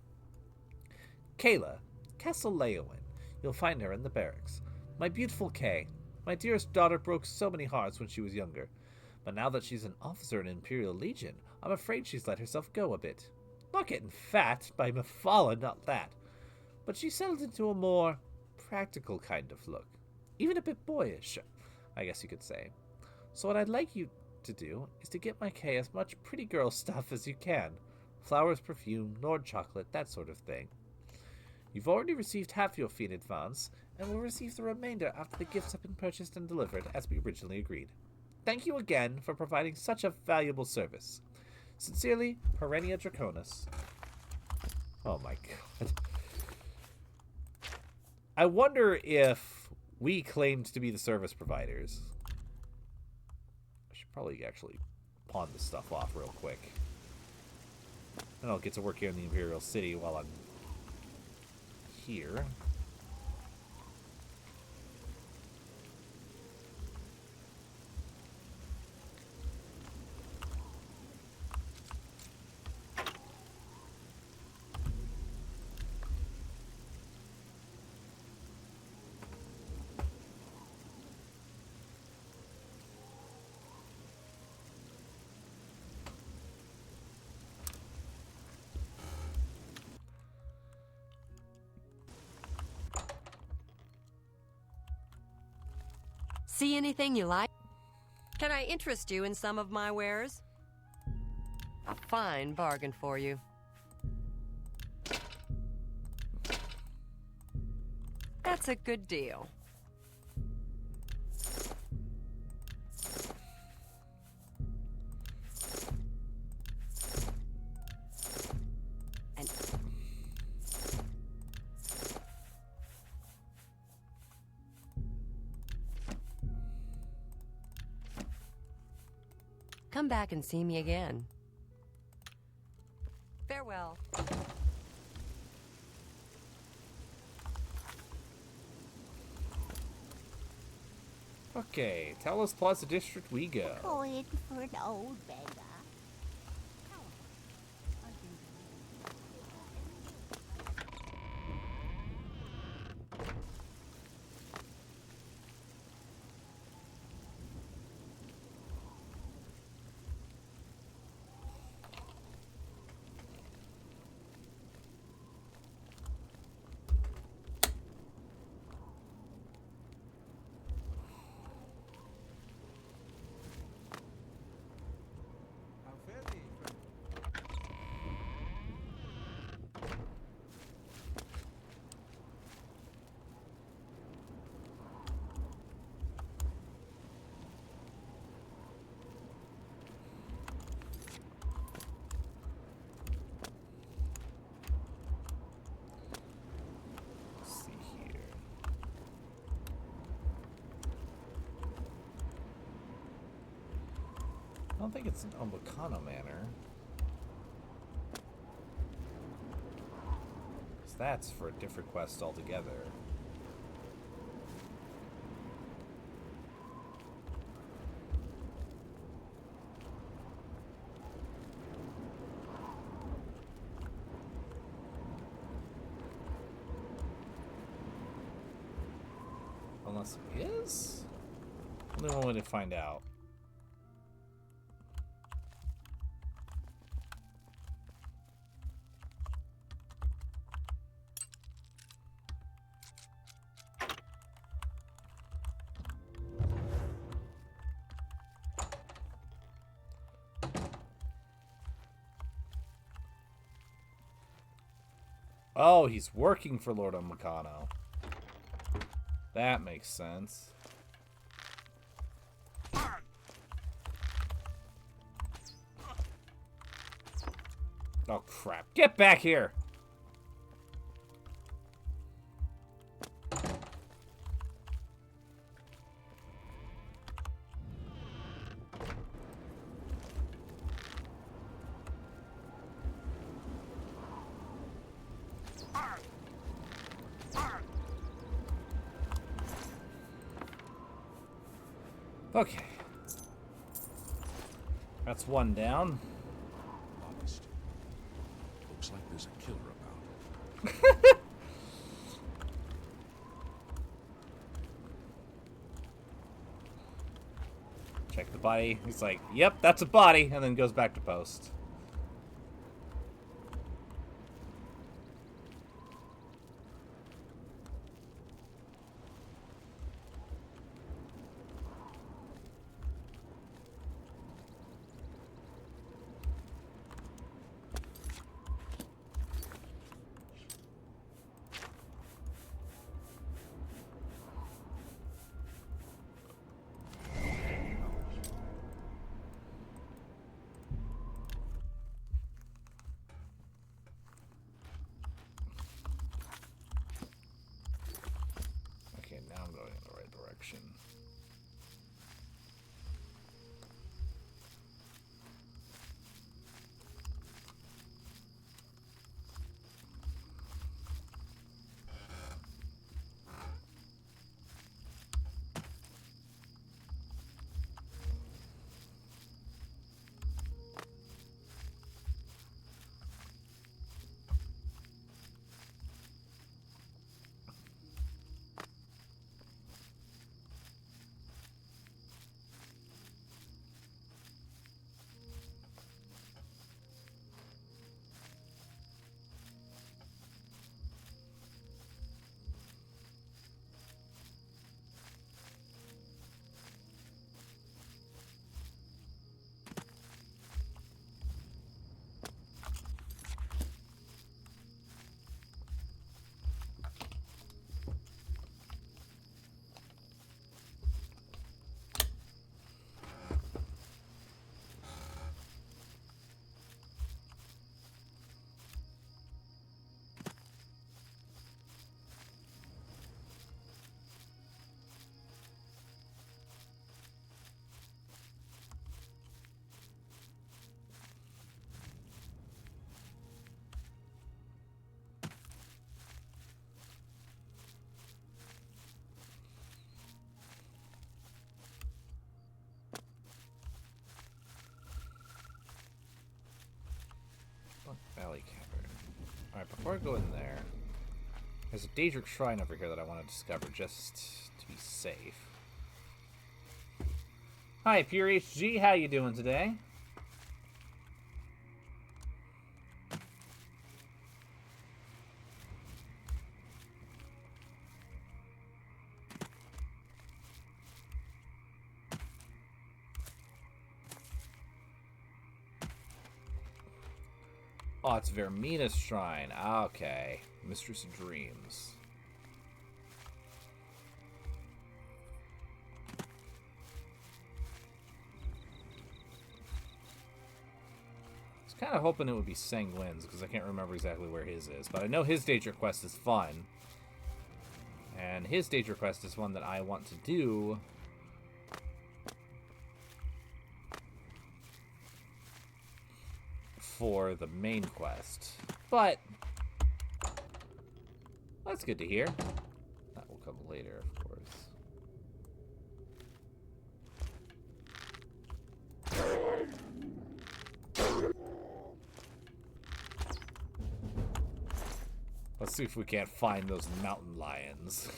Kayla, Castle Leowin. You'll find her in the barracks. My beautiful Kay. My dearest daughter broke so many hearts when she was younger, but now that she's an officer in Imperial Legion, I'm afraid she's let herself go a bit. Not getting fat by Mephala, not that. But she settled into a more practical kind of look. Even a bit boyish, I guess you could say. So what I'd like you to do is to get my Kay as much pretty girl stuff as you can. Flowers, perfume, Nord chocolate, that sort of thing. You've already received half your fee in advance, and will receive the remainder after the gifts have been purchased and delivered, as we originally agreed. Thank you again for providing such a valuable service. Sincerely, Perennia Draconis. Oh my god. I wonder if we claimed to be the service providers. I should probably actually pawn this stuff off real quick. And I'll get to work here in the Imperial City while I'm here. See anything you like? Can I interest you in some of my wares? A fine bargain for you. That's a good deal. And come back and see me again. Farewell. Okay, Talos Plaza District we go. Going for an old beggar. don't think it's an Ombakano Manor. So that's for a different quest altogether. Unless it is? Only one way to find out. Oh, he's working for Lord Omakano. That makes sense. Oh, crap. Get back here! Okay. That's one down. Honest. Looks like there's a killer about. Check the body. He's like, yep, that's a body, and then goes back to post. Okay, now I'm going in the right direction. Valley Cavern. Alright, before I go in there, there's a Daedric Shrine over here that I want to discover just to be safe. Hi, Pure HG, how you doing today? Oh, it's Vermina's Shrine. Okay. Mistress of Dreams. I was kind of hoping it would be Sanguin's, because I can't remember exactly where his is. But I know his Daedric quest is fun. And his Daedric quest is one that I want to do. for the main quest. But that's good to hear. That will come later, of course. Let's see if we can't find those mountain lions.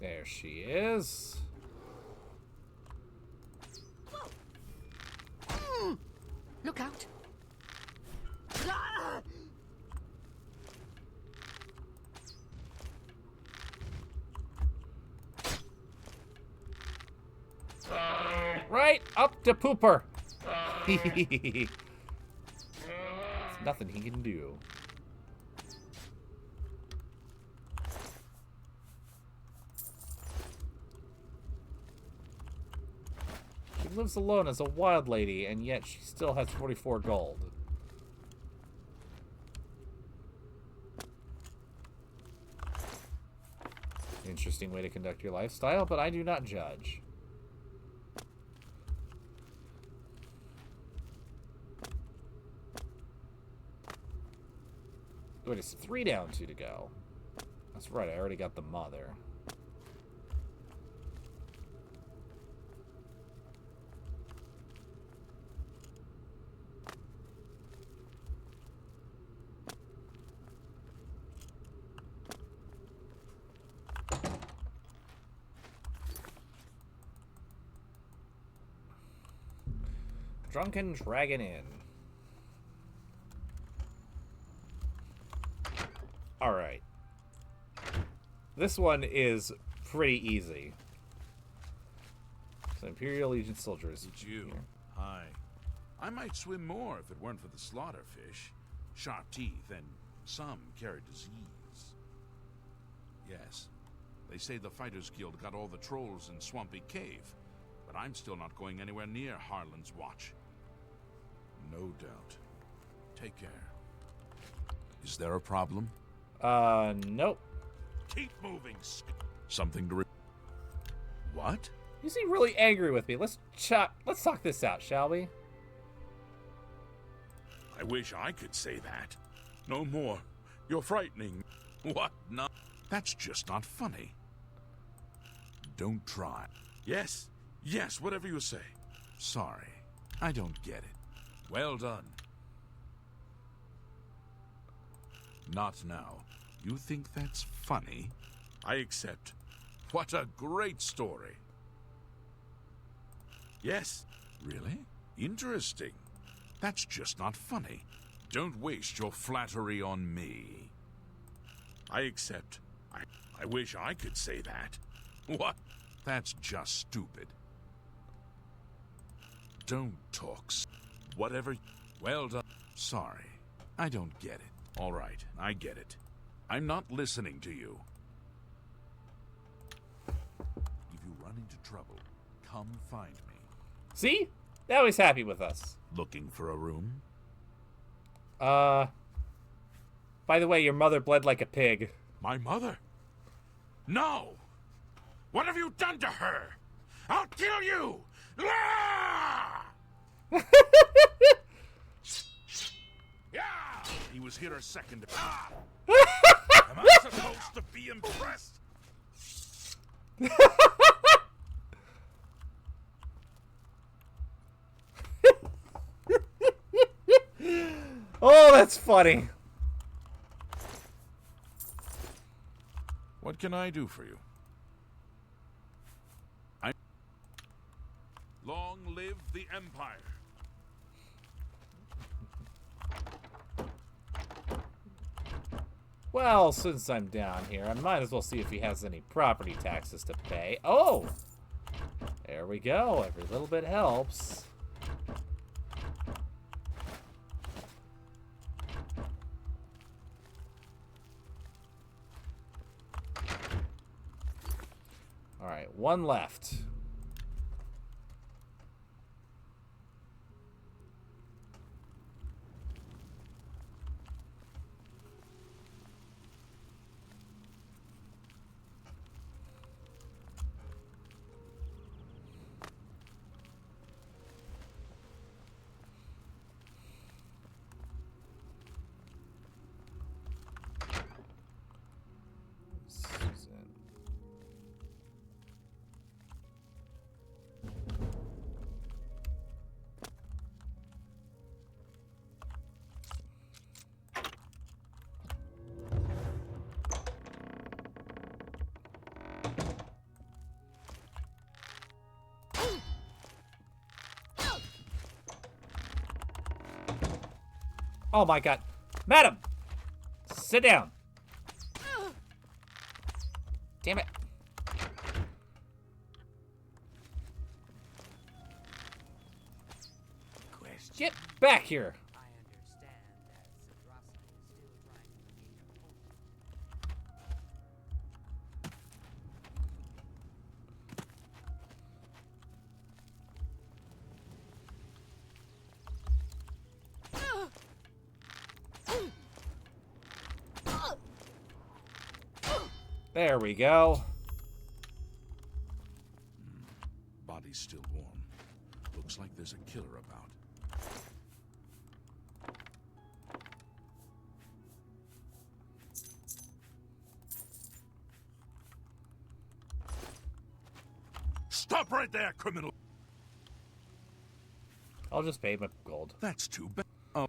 There she is. Look out. Right up to Pooper. There's nothing he can do. She lives alone as a wild lady, and yet she still has 44 gold. Interesting way to conduct your lifestyle, but I do not judge. Wait, it's 3 down, 2 to go. That's right, I already got the mother. Drunken Dragon Inn. Alright. This one is pretty easy. So Imperial Legion soldiers. It's you. Hi. I might swim more if it weren't for the slaughter fish. Sharp teeth, and some carry disease. Yes. They say the Fighters Guild got all the trolls in Swampy Cave, but I'm still not going anywhere near Harlan's Watch. No doubt. Take care. Is there a problem? Nope. Keep moving. Something to What? You seem really angry with me. Let's talk this out, shall we? I wish I could say that. No more. You're frightening. What? No. That's just not funny. Don't try. Yes. Yes, whatever you say. Sorry. I don't get it. Well done. Not now. You think that's funny? I accept. What a great story. Yes. Really? Interesting. That's just not funny. Don't waste your flattery on me. I accept. I wish I could say that. What? That's just stupid. Don't talk. Whatever. Well done. Sorry. I don't get it. All right, I get it. I'm not listening to you. If you run into trouble, come find me. See? Now he's happy with us. Looking for a room? By By the way, your mother bled like a pig. My mother? No! What have you done to her? I'll kill you! Ah! Yeah! He was here a second. Ah! Am I supposed to be impressed? Oh, that's funny. What can I do for you? Long live the Empire. Well, since I'm down here, I might as well see if he has any property taxes to pay. Oh! There we go. Every little bit helps. Alright, one left. Oh my god. Madam! Sit down. Damn it. Get back here. There we go. Body's still warm. Looks like there's a killer about. Stop right there, criminal! I'll just pay him a gold. That's too bad. Oh.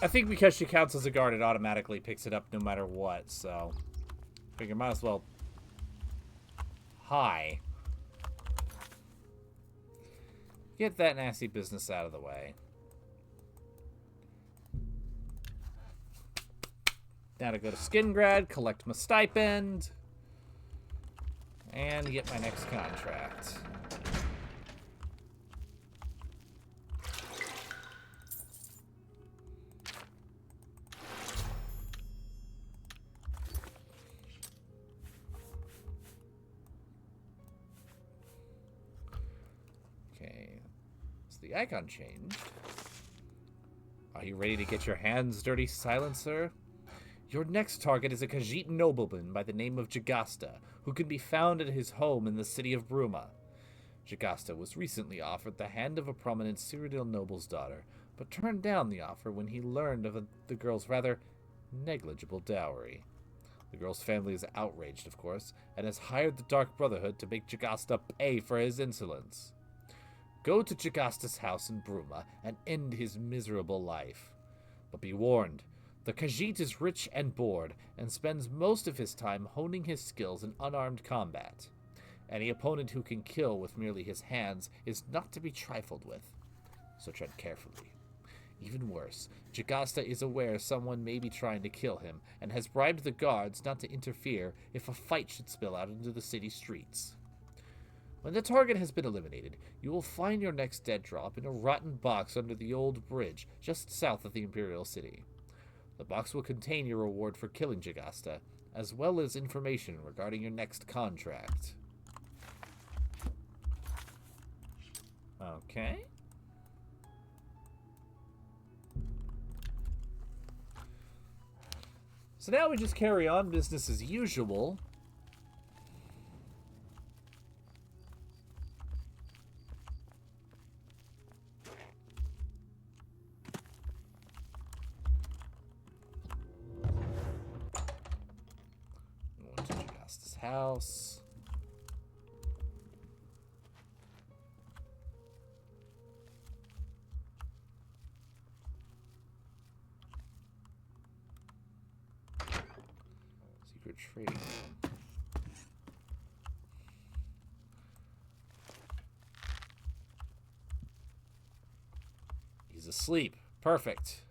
I think because she counts as a guard, it automatically picks it up no matter what, so... Figure might as well... Hi. Get that nasty business out of the way. Now to go to Skingrad, collect my stipend, and get my next contract. The icon changed. Are you ready to get your hands dirty, Silencer? Your next target is a Khajiit nobleman by the name of Jagasta, who can be found at his home in the city of Bruma. Jagasta was recently offered the hand of a prominent Cyrodiil noble's daughter, but turned down the offer when he learned of the girl's rather negligible dowry. The girl's family is outraged, of course, and has hired the Dark Brotherhood to make Jagasta pay for his insolence. Go to Jagasta's house in Bruma and end his miserable life. But be warned, the Khajiit is rich and bored, and spends most of his time honing his skills in unarmed combat. Any opponent who can kill with merely his hands is not to be trifled with, so tread carefully. Even worse, Jagasta is aware someone may be trying to kill him, and has bribed the guards not to interfere if a fight should spill out into the city streets. When the target has been eliminated, you will find your next dead drop in a rotten box under the old bridge just south of the Imperial City. The box will contain your reward for killing Jagasta, as well as information regarding your next contract. Okay. So now we just carry on business as usual. Going to Justice's house. Secret trading room. He's asleep. Perfect.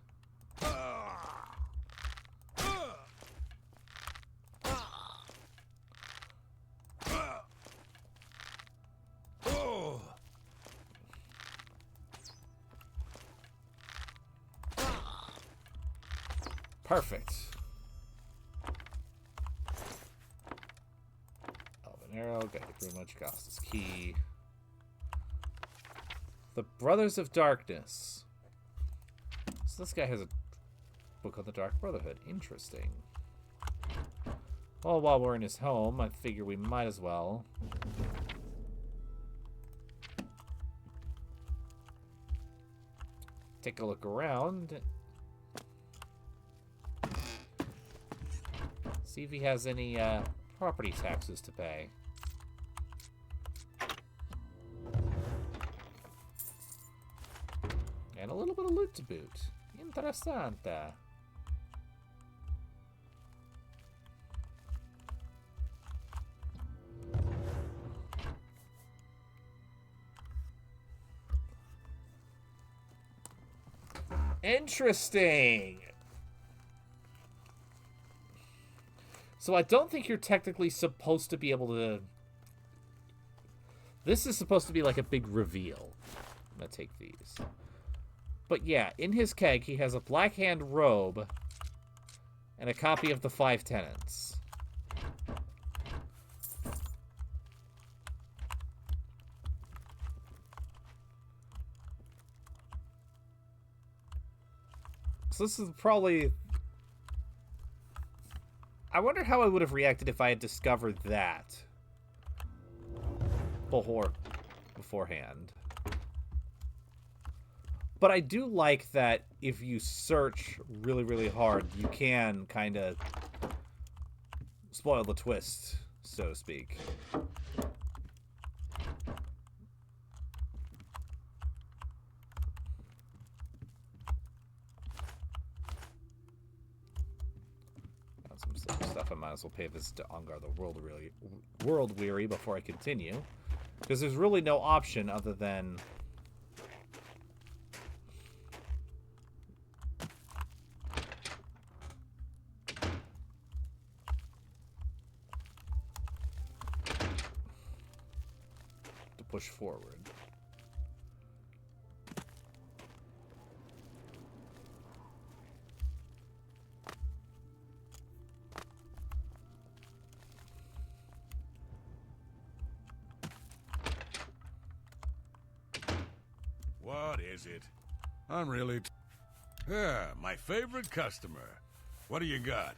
Perfect. Elven Arrow, got pretty much Costa's Key. The Brothers of Darkness. So this guy has a book on the Dark Brotherhood. Interesting. Well, while we're in his home, I figure we might as well. Take a look around. See if he has any property taxes to pay. And a little bit of loot to boot. Interessante. Interesting. So I don't think you're technically supposed to be able to... This is supposed to be like a big reveal. I'm going to take these. But yeah, in his keg, he has a Black Hand robe and a copy of the Five Tenets. So this is probably... I wonder how I would have reacted if I had discovered that beforehand. But I do like that if you search really, really hard, you can kind of spoil the twist, so to speak. Some stuff I might as well pay this to Ongar the World Weary before I continue, because there's really no option other than to push forward. What is it? I'm really... Yeah, my favorite customer. What do you got?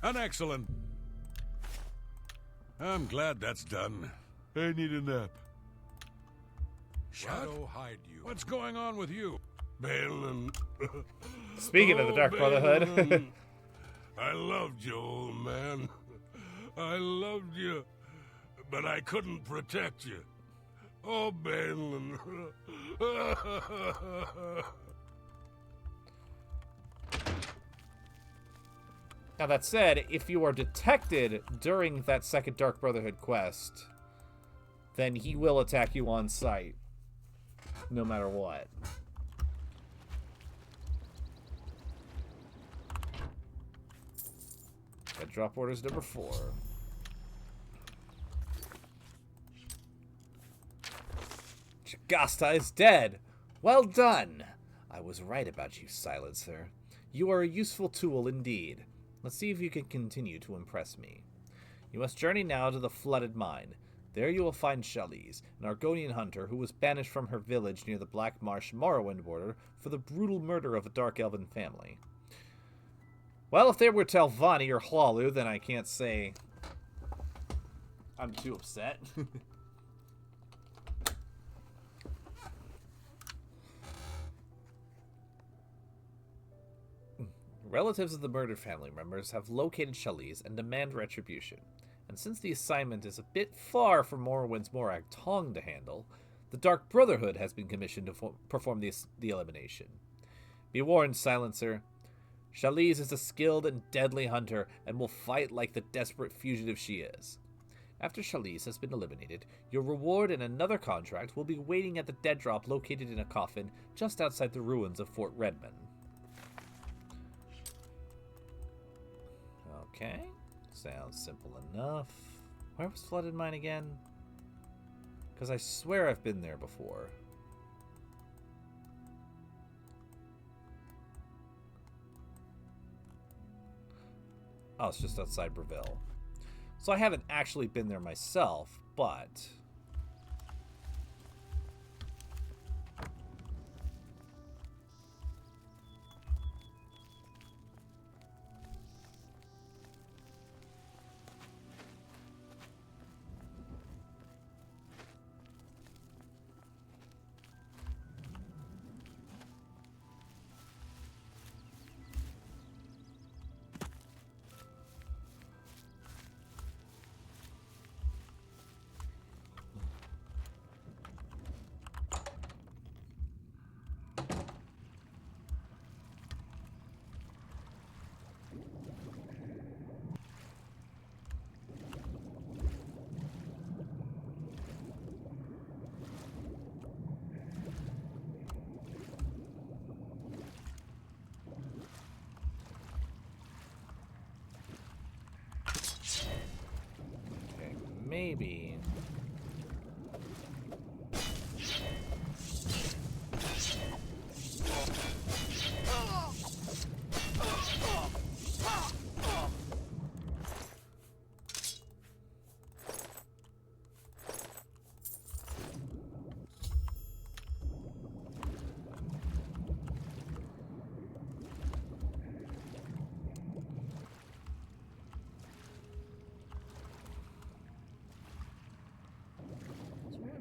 An excellent... I'm glad that's done. I need a nap. Shadow hide you. What's going on with you? Balin. Speaking of the Dark Brotherhood. I loved you, old man. I loved you, but I couldn't protect you. Oh, Balin. Now that said, if you are detected during that second Dark Brotherhood quest, then he will attack you on sight, no matter what. Got drop orders number 4. Chagasta is dead! Well done! I was right about you, Silencer. You are a useful tool indeed. Let's see if you can continue to impress me. You must journey now to the flooded mine. There you will find Chalice, an Argonian hunter who was banished from her village near the Black Marsh Morrowind border for the brutal murder of a dark elven family. Well, if they were Telvanni or Hlalu, then I can't say I'm too upset. Relatives of the murdered family members have located Chalice and demand retribution. And since the assignment is a bit far for Morrowind's Morag Tong to handle, the Dark Brotherhood has been commissioned to perform the elimination. Be warned, Silencer. Chalice is a skilled and deadly hunter and will fight like the desperate fugitive she is. After Chalice has been eliminated, your reward and another contract will be waiting at the dead drop located in a coffin just outside the ruins of Fort Redmond. Okay. Sounds simple enough. Where was Flooded Mine again? Because I swear I've been there before. Oh, it's just outside Breville. So I haven't actually been there myself, but... maybe.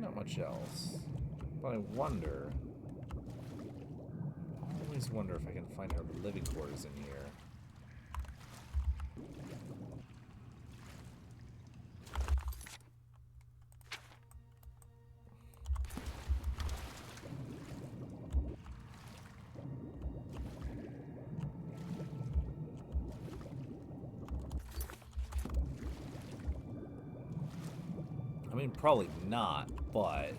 Not much else. But I wonder... I always wonder if I can find her living quarters in here. I mean, probably not, but...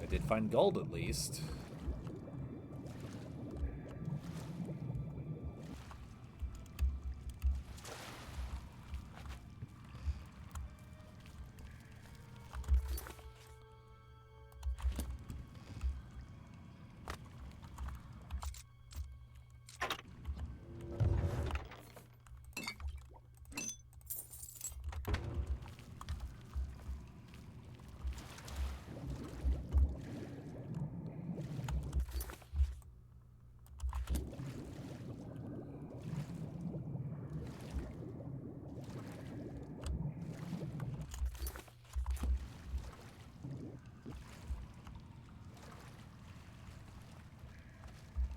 I did find gold, at least.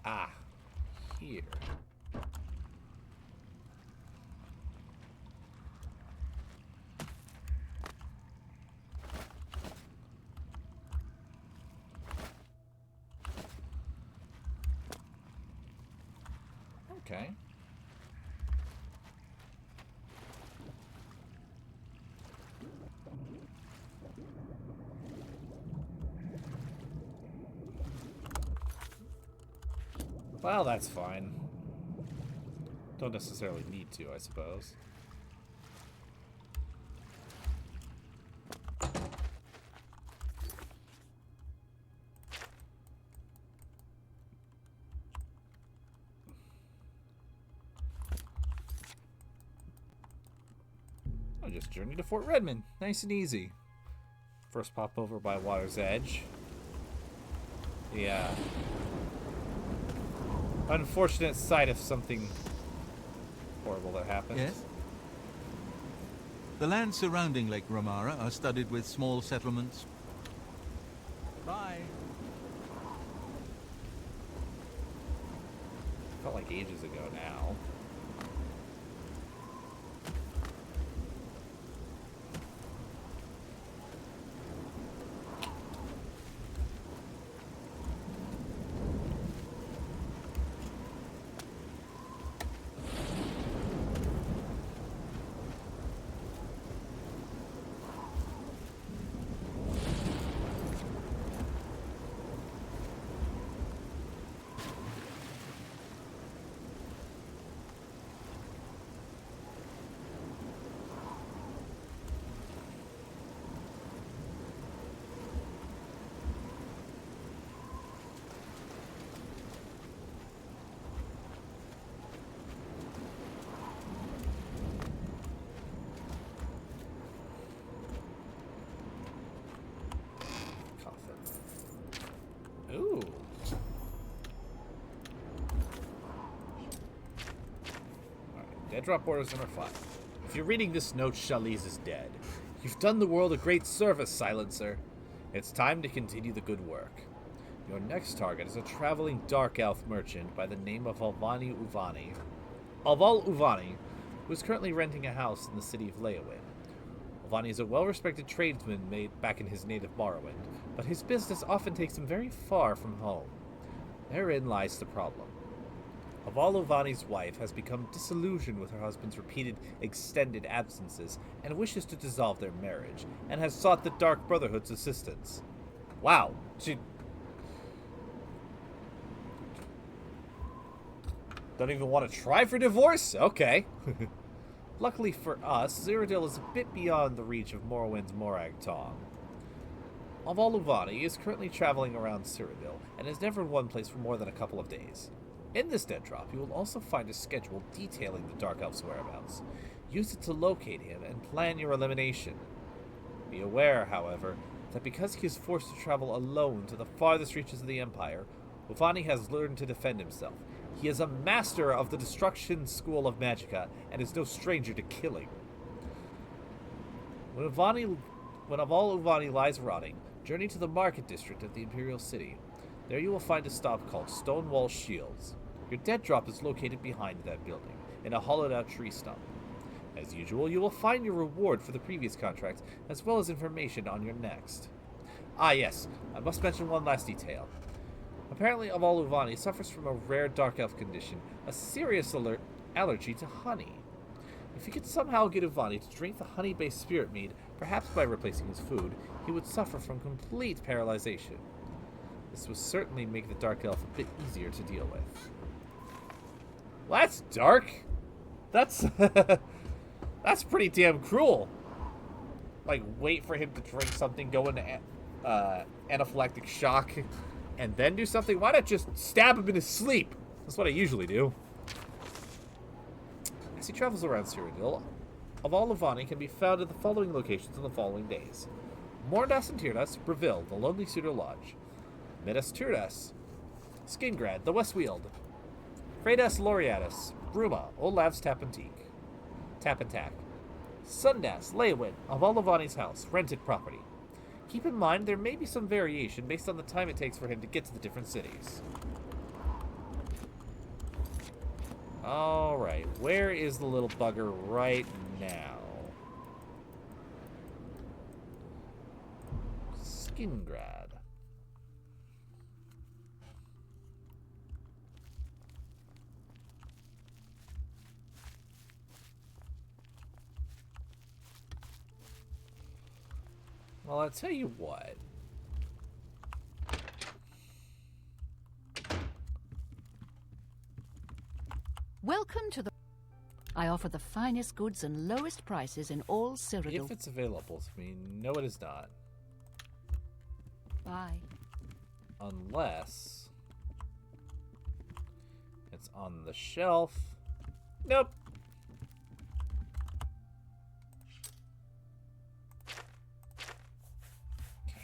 Ah, here. Okay. Well, that's fine. Don't necessarily need to, I suppose. just journey to Fort Redmond. Nice and easy. First pop over by Water's Edge. Yeah. Unfortunate sight of something horrible that happened. Yes? The lands surrounding Lake Ramara are studded with small settlements. Bye. Felt like ages ago now. Ooh. Alright, Dead Drop Orders number 5. If you're reading this note, Chalice is dead. You've done the world a great service, Silencer. It's time to continue the good work. Your next target is a traveling dark elf merchant by the name of Aval Uvani, who is currently renting a house in the city of Leowin. Uvani is a well-respected tradesman made back in his native Morrowind, but his business often takes him very far from home. Therein lies the problem. Aval Uvani's wife has become disillusioned with her husband's repeated extended absences and wishes to dissolve their marriage, and has sought the Dark Brotherhood's assistance. Wow, she... don't even want to try for divorce? Okay. Luckily for us, Cyrodiil is a bit beyond the reach of Morrowind's Morag Tong. Aval Uvani is currently traveling around Cyrodiil, and is never in one place for more than a couple of days. In this dead drop, you will also find a schedule detailing the Dark Elf's whereabouts. Use it to locate him and plan your elimination. Be aware, however, that because he is forced to travel alone to the farthest reaches of the Empire, Uvani has learned to defend himself. He is a master of the Destruction School of Magicka, and is no stranger to killing. When Aval Uvani lies rotting, journey to the market district of the Imperial City. There you will find a stop called Stonewall Shields. Your dead drop is located behind that building, in a hollowed-out tree stump. As usual, you will find your reward for the previous contract, as well as information on your next. Ah yes, I must mention one last detail. Apparently, Aval Uvani suffers from a rare dark elf condition, a serious allergy to honey. If you could somehow get Uvani to drink the honey-based spirit mead, perhaps by replacing his food, he would suffer from complete paralyzation. This would certainly make the dark elf a bit easier to deal with. Well, that's dark. That's that's pretty damn cruel. Like, wait for him to drink something, go into anaphylactic shock, and then do something? Why not just stab him in his sleep? That's what I usually do. As he travels around Cyrodiil, Aval Uvani can be found at the following locations on the following days: Mordas and Tirdas, Breville, the Lonely Suitor Lodge; Midas Tirdas, Skingrad, the West Weald; Fredas Laureatus, Bruma, Olav's Tap and Tack; Sundas, Leywin, Aval Uvani's house, rented property. Keep in mind there may be some variation based on the time it takes for him to get to the different cities. Alright, where is the little bugger right now? Skingrad. Well, I'll tell you what. Welcome to the... I offer the finest goods and lowest prices in all Cyrodiil. If it's available to me, no it is not. Bye. Unless it's on the shelf. Nope.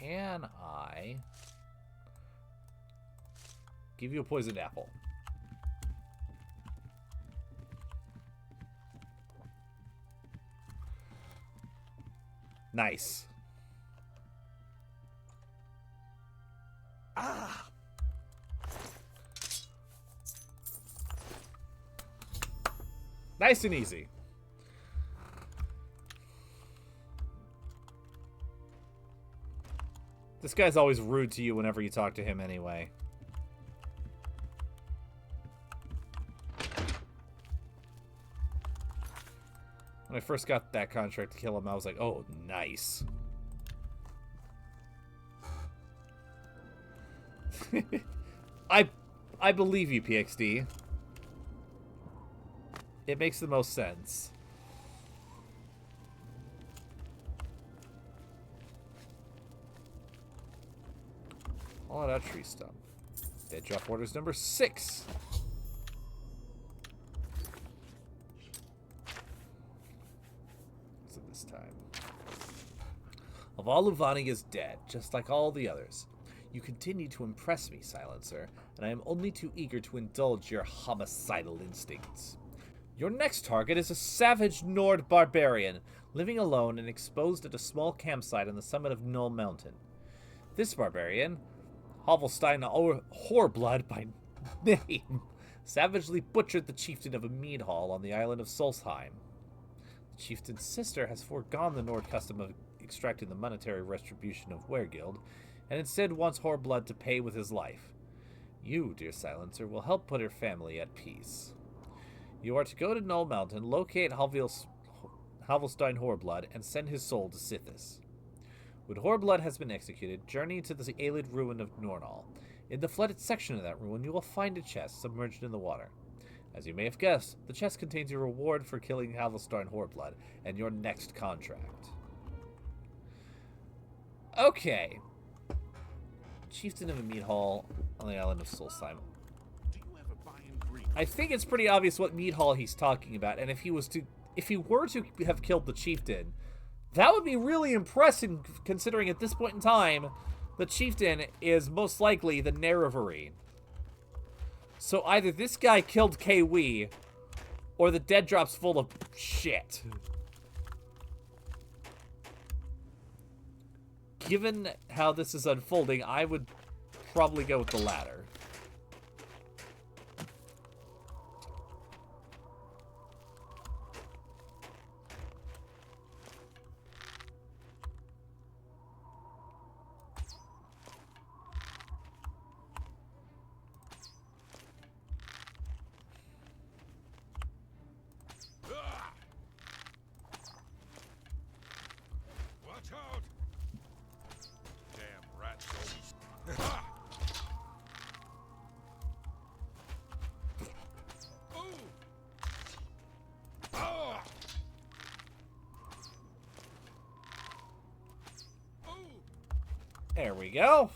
can I give you a poisoned apple? Nice. Ah! Nice and easy. This guy's always rude to you whenever you talk to him anyway. When I first got that contract to kill him, I was like, oh, nice. I believe you, PXD. It makes the most sense. All out tree stump. Dead drop orders number 6. So this time. Avaluvani is dead, just like all the others. You continue to impress me, Silencer, and I am only too eager to indulge your homicidal instincts. Your next target is a savage Nord barbarian, living alone and exposed at a small campsite on the summit of Null Mountain. This barbarian, Hovelstein Whoreblood by name, savagely butchered the chieftain of a mead hall on the island of Solstheim. The chieftain's sister has foregone the Nord custom of extracting the monetary retribution of Weregild, and instead wants Whoreblood to pay with his life. You, dear Silencer, will help put her family at peace. You are to go to Null Mountain, locate Halvelstein Whoreblood, and send his soul to Sithis. When Whoreblood has been executed, journey to the Aelid ruin of Nornall. In the flooded section of that ruin, you will find a chest submerged in the water. As you may have guessed, the chest contains your reward for killing Halvelstein Whoreblood and your next contract. Okay. Chieftain of a mead hall on the island of Solstheim. I think it's pretty obvious what mead hall he's talking about, and if he were to have killed the chieftain, that would be really impressive, considering at this point in time, the chieftain is most likely the Nerevarine. So either this guy killed Kwee, or the dead drop's full of shit. Given how this is unfolding, I would probably go with the latter. There we go.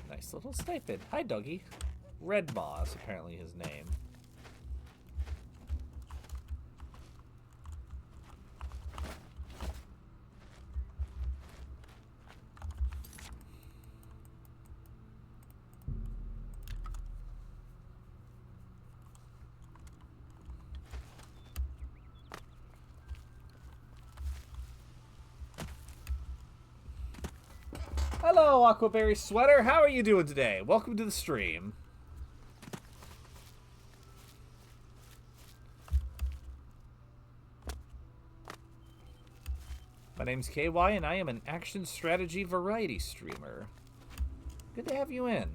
Nice little stipend. Hi, doggy. Red Maw is apparently his name. Hello, Aquaberry Sweater. How are you doing today? Welcome to the stream. My name's KY, and I am an action strategy variety streamer. Good to have you in.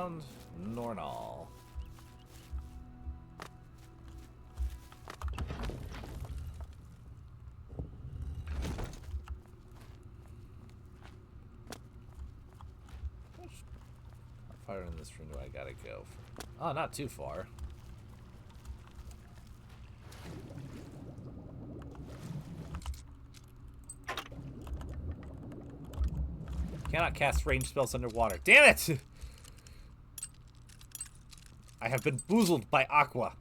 around? Nornal. How far in this room do I gotta go? Oh, not too far. Cannot cast range spells underwater. Damn it! I have been boozled by Aqua.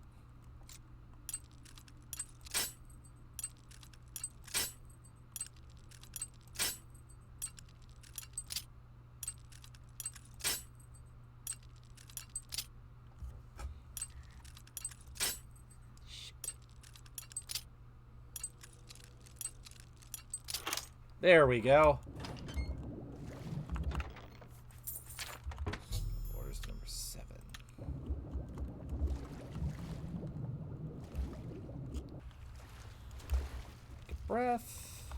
There we go. Orders number 7. Take a breath.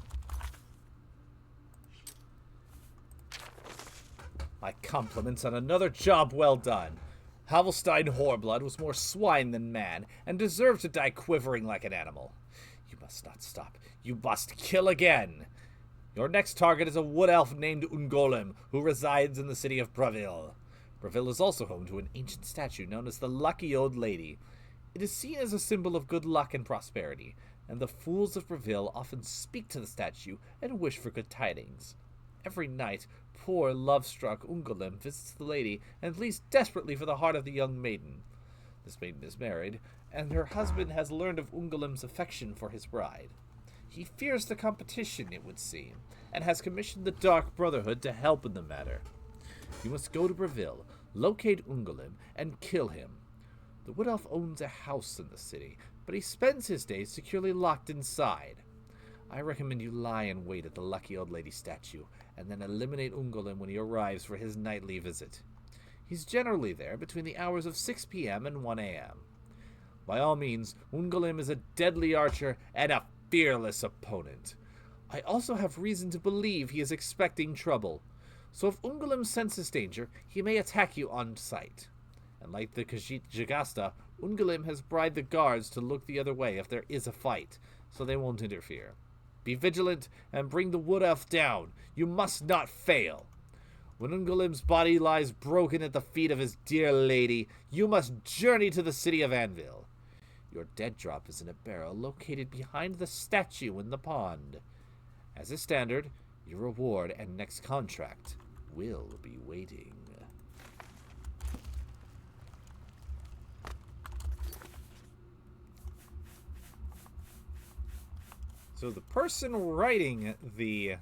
My compliments on another job well done. Havelstein Horblood was more swine than man, and deserved to die quivering like an animal. You must not stop. You must kill again. Your next target is a wood elf named Ungolem, who resides in the city of Bravil. Bravil is also home to an ancient statue known as the Lucky Old Lady. It is seen as a symbol of good luck and prosperity, and the fools of Bravil often speak to the statue and wish for good tidings. Every night, poor, love-struck Ungolem visits the lady and pleads desperately for the heart of the young maiden. This maiden is married, and her husband has learned of Ungolem's affection for his bride. He fears the competition, it would seem, and has commissioned the Dark Brotherhood to help in the matter. You must go to Bravil, locate Ungolem, and kill him. The Wood Elf owns a house in the city, but he spends his days securely locked inside. I recommend you lie in wait at the Lucky Old Lady statue, and then eliminate Ungolem when he arrives for his nightly visit. He's generally there between the hours of 6 p.m. and 1 a.m. By all means, Ungolem is a deadly archer and a fearless opponent. I also have reason to believe he is expecting trouble, so if Ungolem senses danger, he may attack you on sight. And like the Khajiit Jagasta, Ungolem has bribed the guards to look the other way if there is a fight, so they won't interfere. Be vigilant and bring the Wood Elf down. You must not fail. When Ungolem's body lies broken at the feet of his dear lady, you must journey to the city of Anvil. Your dead drop is in a barrel located behind the statue in the pond. As a standard, your reward and next contract will be waiting. So the person writing the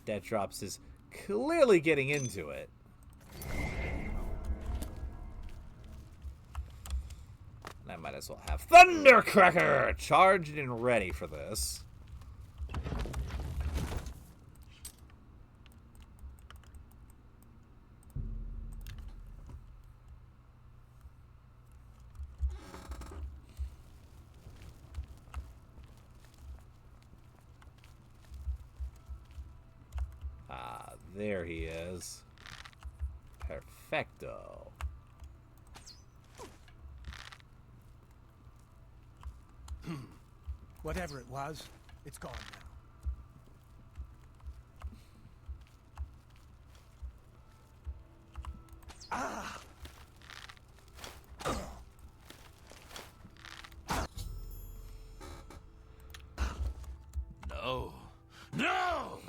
dead drops is clearly getting into it. I might as well have Thundercracker charged and ready for this. Ah, there he is. Perfecto. Whatever it was, it's gone now. Ah! No. No!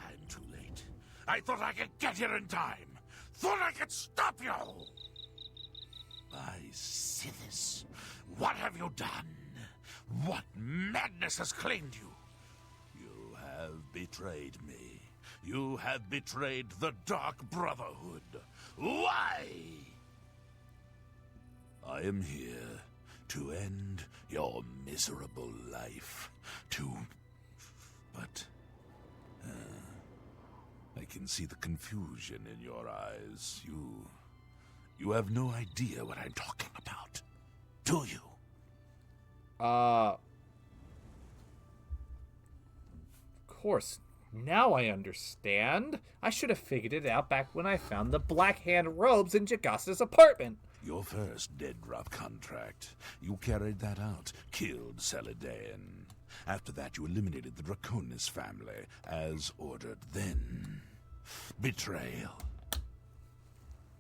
I'm too late. I thought I could get here in time. Thought I could stop you. By Sithis, what have you done? What madness has claimed you? You have betrayed me. You have betrayed the Dark Brotherhood. Why? I am here to end your miserable life. But I can see the confusion in your eyes. You have no idea what I'm talking about, do you? Of course Now I understand. I should have figured it out back when I found the Black Hand robes in Jagasta's apartment. Your first dead drop contract. You carried that out, killed Cyrodiil. After that, you eliminated the Draconis family, as ordered. Then, betrayal.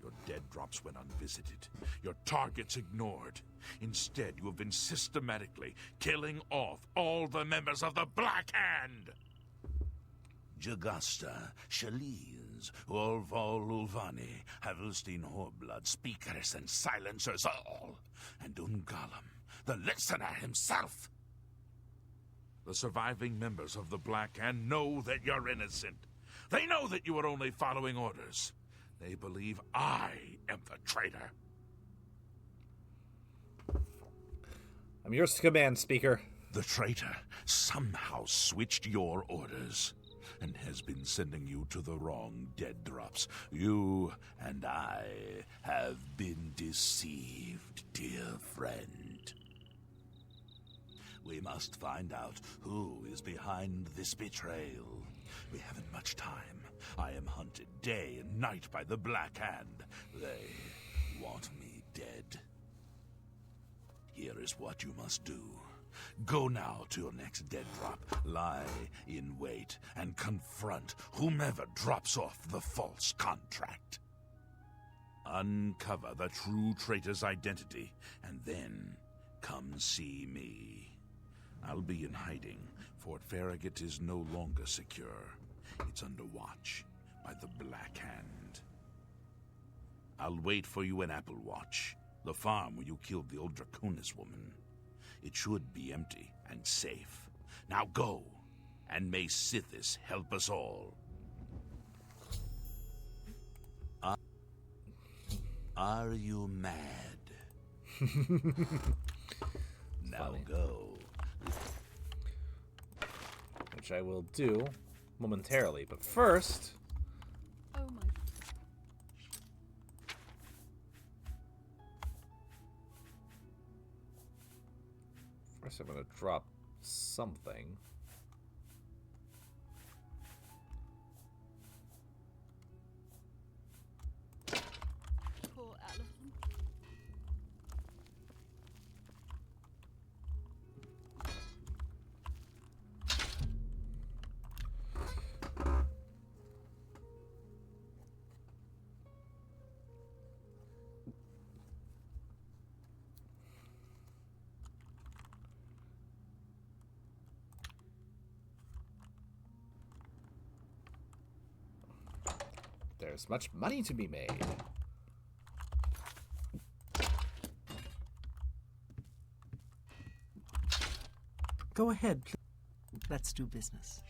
Your dead drops went unvisited. Your targets ignored. Instead, you have been systematically killing off all the members of the Black Hand. Jagasta, Shaliz, Ulval Ulvani, Havelstein Horblood, speakers and silencers all, and Ungalam, the listener himself. The surviving members of the Black Hand know that you're innocent. They know that you are only following orders. They believe I am the traitor. I'm yours to command, Speaker. The traitor somehow switched your orders and has been sending you to the wrong dead drops. You and I have been deceived, dear friend. We must find out who is behind this betrayal. We haven't much time. I am hunted day and night by the Black Hand. They want me dead. Here is what you must do. Go now to your next dead drop, lie in wait, and confront whomever drops off the false contract. Uncover the true traitor's identity, and then come see me. I'll be in hiding. Fort Farragut is no longer secure. It's under watch by the Black Hand. I'll wait for you in Applewatch, the farm where you killed the old Draconis woman. It should be empty and safe. Now go, and may Sithis help us all. Are you mad? Now Funny. go. Which I will do momentarily, but first... Oh my... First I'm going to drop something. Poor elephant. There's much money to be made. Go ahead, please. Let's do business.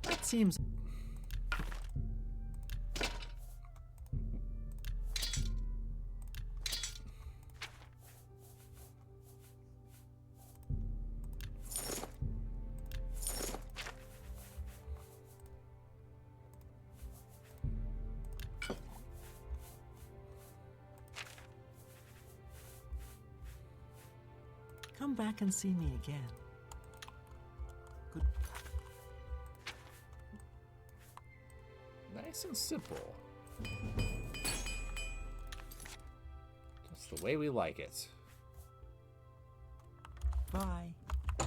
It seems... Come back and see me again. Good. Nice and simple. Just the way we like it. Bye. I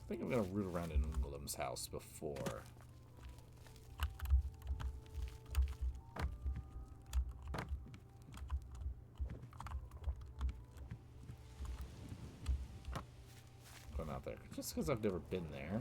think I'm gonna root around in Willem's house before. Going out there, just because I've never been there.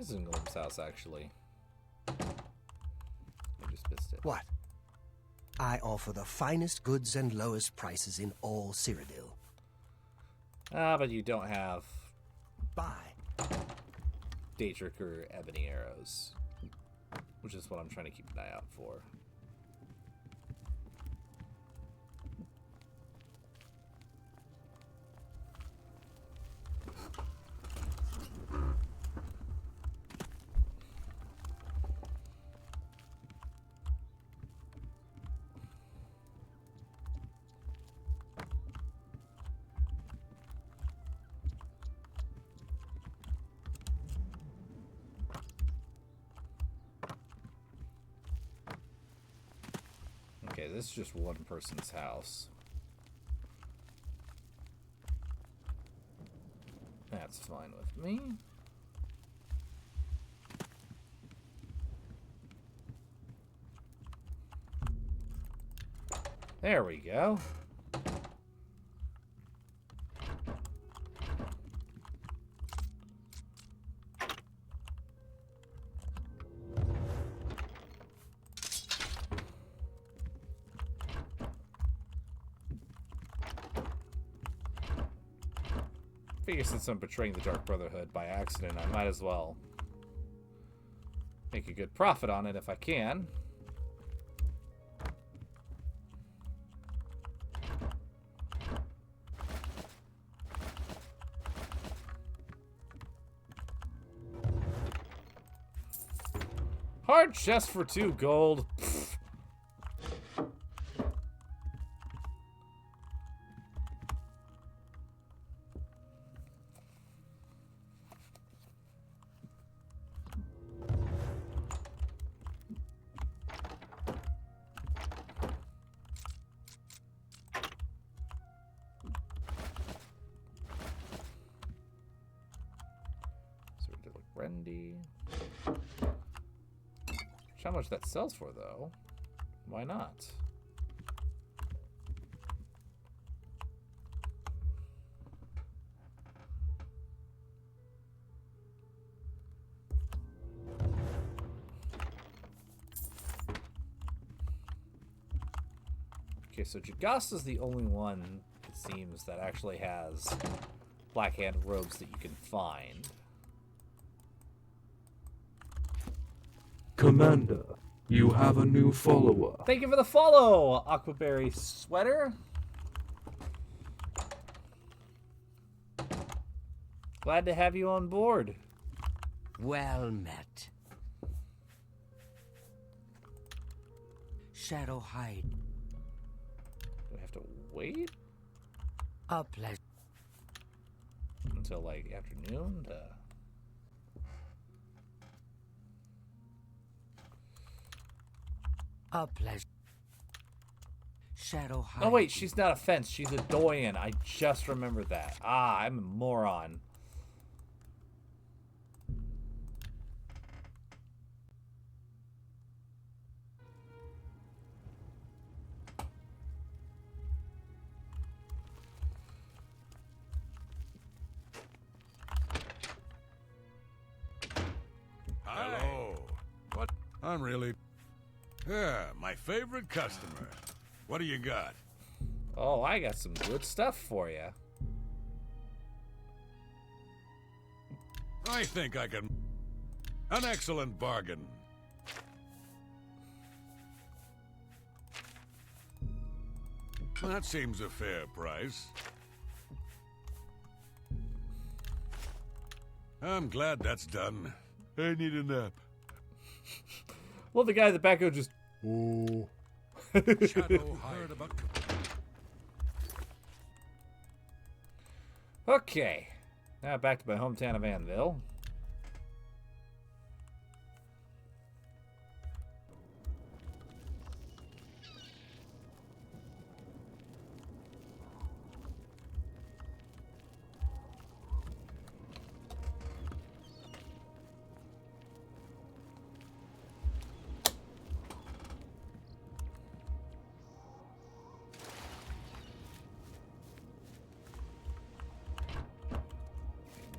is in Gloom's house, actually? I just missed it. What? I offer the finest goods and lowest prices in all Cyrodiil. Ah, but you don't have Buy. Daedric or Ebony arrows, which is what I'm trying to keep an eye out for. Okay, this is just one person's house. That's fine with me. There we go. Figure since I'm betraying the Dark Brotherhood by accident, I might as well make a good profit on it if I can. Hard chest for 2 gold. Pfft. Rendy. How much that sells for, though? Why not? Okay, so Jagasta's the only one, it seems, that actually has Black Hand robes that you can find. Commander, you have a new follower. Thank you for the follow, Aquaberry Sweater. Glad to have you on board. Well met. Shadow hide. Do we have to wait A pleasure. until, like, afternoon to... A pleasure. Shadow hide. Oh, wait, she's not a fence. She's a doyen. I just remembered that. Ah, I'm a moron. Hello. What? I'm really... Yeah, my favorite customer. What do you got? Oh, I got some good stuff for you. I think I can... An excellent bargain. That seems a fair price. I'm glad that's done. I need a nap. Well, the guy in the back go just... Ooh. Shadow heard about... Okay. Now back to my hometown of Anvil.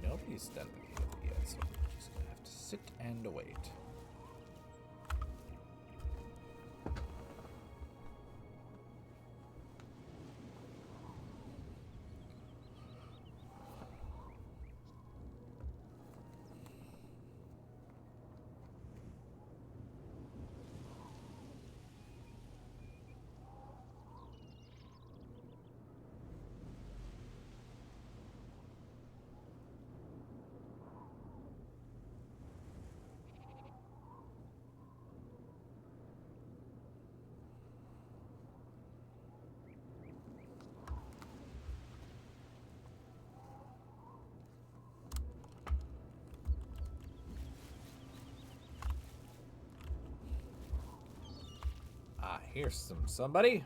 Nobody's done it yet. to wait. Here's somebody.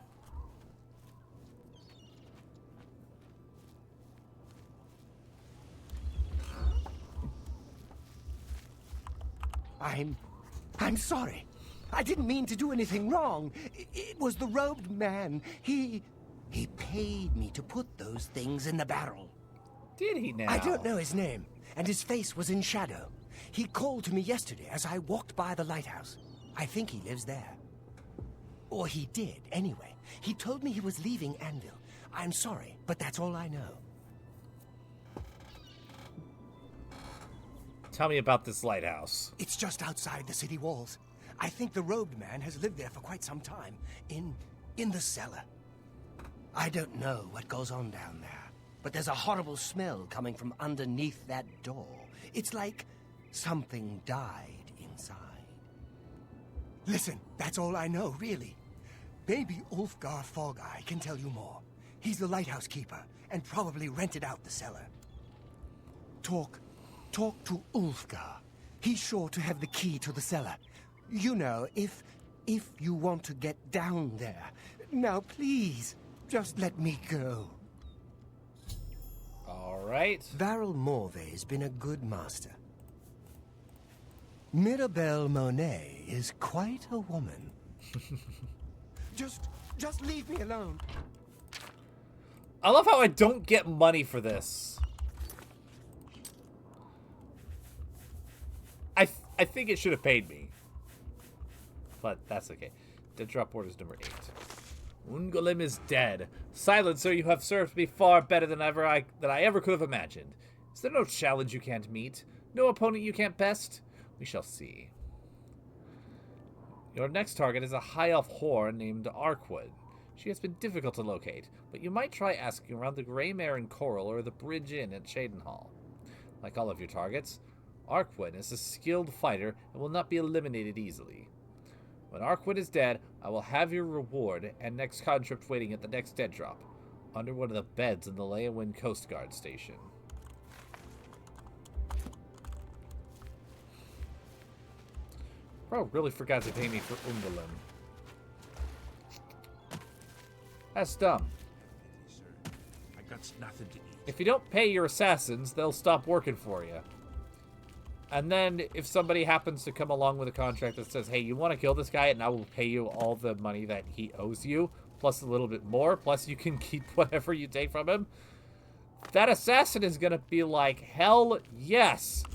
I'm sorry. I didn't mean to do anything wrong. It was the robed man. He paid me to put those things in the barrel. Did he now? I don't know his name, and his face was in shadow. He called to me yesterday as I walked by the lighthouse. I think he lives there. Or he did, anyway. He told me he was leaving Anvil. I'm sorry, but that's all I know. Tell me about this lighthouse. It's just outside the city walls. I think the robed man has lived there for quite some time. In the cellar. I don't know what goes on down there, but there's a horrible smell coming from underneath that door. It's like something died inside. Listen, that's all I know, really. Maybe Ulfgar Fogeye can tell you more. He's the lighthouse keeper, and probably rented out the cellar. Talk to Ulfgar. He's sure to have the key to the cellar. You know, if you want to get down there. Now, please, just let me go. All right. Varel Morvay's been a good master. Mirabelle Monet is quite a woman. Just leave me alone. I love how I don't get money for this. I think it should have paid me. But that's okay. Dead drop orders number 8. Ungolym is dead. Silencer, you have served me far better than I ever could have imagined. Is there no challenge you can't meet? No opponent you can't best? We shall see. Your next target is a high elf whore named Arkwood. She has been difficult to locate, but you might try asking around the Grey Mare in Coral or the Bridge Inn at Shadenhall. Like all of your targets, Arkwood is a skilled fighter and will not be eliminated easily. When Arkwood is dead, I will have your reward and next conscript waiting at the next dead drop, under one of the beds in the Leyawind Coast Guard station. Bro really forgot to pay me for Ungolym. That's dumb. I got nothing to eat. If you don't pay your assassins, they'll stop working for you. And then if somebody happens to come along with a contract that says, hey, you want to kill this guy and I will pay you all the money that he owes you, plus a little bit more, plus you can keep whatever you take from him, that assassin is going to be like, hell yes.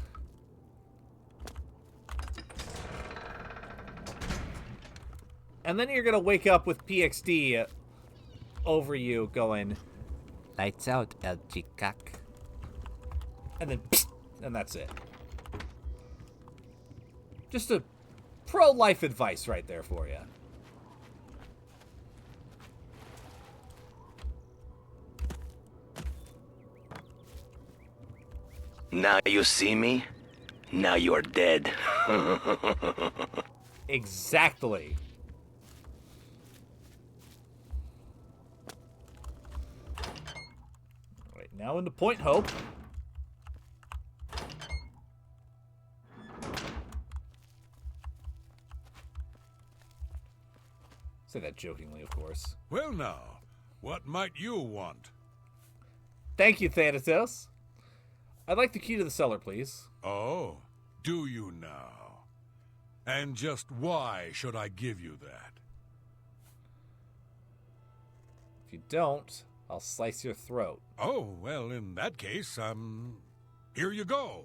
And then you're going to wake up with PXD over you going, lights out, El Chicac. And then, and that's it. Just a pro-life advice right there for you. Now you see me? Now you are dead. Exactly. Right, now into Point Hope. Say that jokingly, of course. Well now, what might you want? Thank you, Thanatos. I'd like the key to the cellar, please. Oh, do you now? And just why should I give you that? If you don't, I'll slice your throat. Oh, well, in that case, here you go.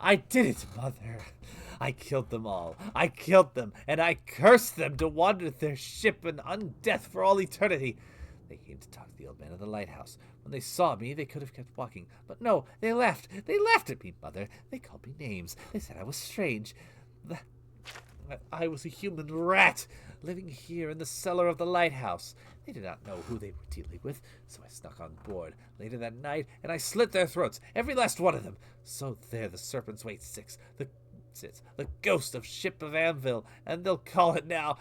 I did it, Mother. I killed them all. I killed them, and I cursed them to wander their ship in undeath for all eternity. They came to talk to the old man in the lighthouse. When they saw me, they could have kept walking. But no, they laughed. They laughed at me, Mother. They called me names. They said I was strange. That I was a human rat, living here in the cellar of the lighthouse. They did not know who they were dealing with, so I snuck on board later that night, and I slit their throats, every last one of them. So there the serpents wait sits, the ghost of Ship of Anvil, and they'll call it now.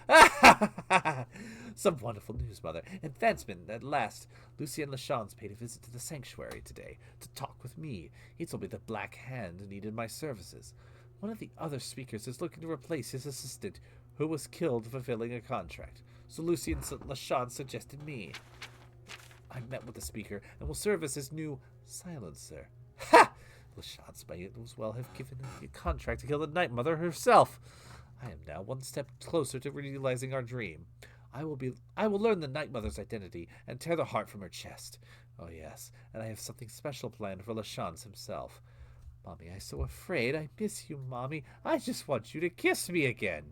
Some wonderful news, Mother. Advancement at last. Lucien Lachance paid a visit to the sanctuary today to talk with me. He told me the Black Hand needed my services. One of the other speakers is looking to replace his assistant, who was killed fulfilling a contract. So Lucien Lachance suggested me. I met with the speaker and will serve as his new silencer. Ha! Lachance might as well have given me a contract to kill the Night Mother herself. I am now one step closer to realizing our dream. I will learn the Night Mother's identity and tear the heart from her chest. Oh yes, and I have something special planned for Lachance himself. Mommy, I'm so afraid. I miss you, Mommy. I just want you to kiss me again.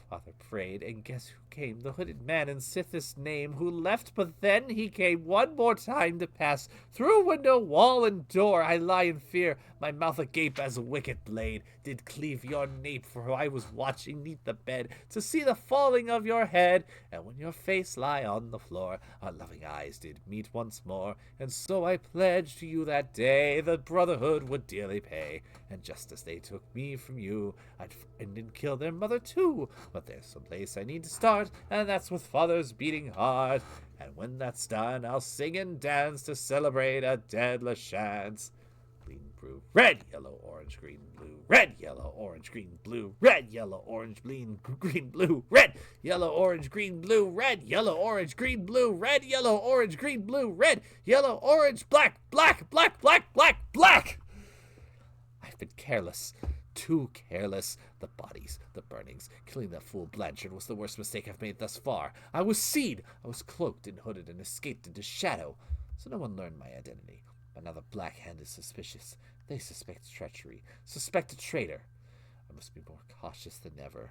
Father prayed, and guess who came? The hooded man in Sithis' name who left, but then he came one more time to pass through window, wall, and door. I lie in fear, my mouth agape as a wicked blade did cleave your nape, for I was watching neath the bed to see the falling of your head, and when your face lie on the floor, our loving eyes did meet once more, and so I pledged to you that day the brotherhood would dearly pay, and just as they took me from you, I'd find and kill their mother too. But there's some place I need to start, and that's with Father's beating heart. And when that's done, I'll sing and dance to celebrate a dead Lachance. Green, blue, red, yellow, orange, green, blue, red, yellow, orange, green, blue, red, yellow, orange, green, blue, red, yellow, orange, green, blue, red, yellow, orange, green, blue, red, yellow, orange, green, blue, red, yellow, orange, black, black, black, black, black, black. I've been careless. Too careless. The bodies, the burnings, killing that fool Blanchard was the worst mistake I've made thus far. I was seen. I was cloaked and hooded and escaped into shadow, so no one learned my identity. But now the Black Hand is suspicious. They suspect treachery, suspect a traitor. I must be more cautious than ever.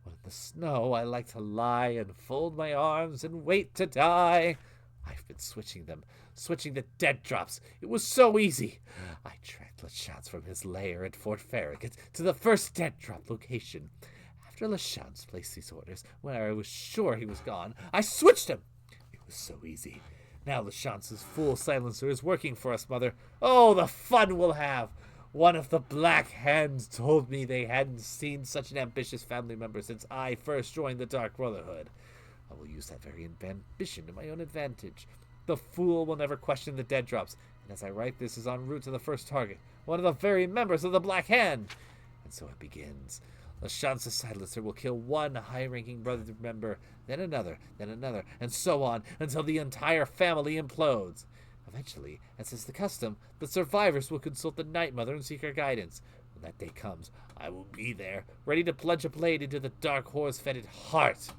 When in the snow I like to lie and fold my arms and wait to die. I've been switching them, switching the dead drops. It was so easy. I tracked Lachance from his lair at Fort Farragut to the first dead drop location. After Lachance placed these orders, when I was sure he was gone, I switched him. It was so easy. Now Lachance's fool silencer is working for us, Mother. Oh, the fun we'll have! One of the Black Hands told me they hadn't seen such an ambitious family member since I first joined the Dark Brotherhood. I will use that very ambition to my own advantage. The fool will never question the dead drops, and as I write this is en route to the first target, one of the very members of the Black Hand. And so it begins. Lachance's silencer will kill one high-ranking brother member, then another, and so on, until the entire family implodes. Eventually, as is the custom, the survivors will consult the Night Mother and seek her guidance. When that day comes, I will be there, ready to plunge a blade into the dark horse-fetid heart.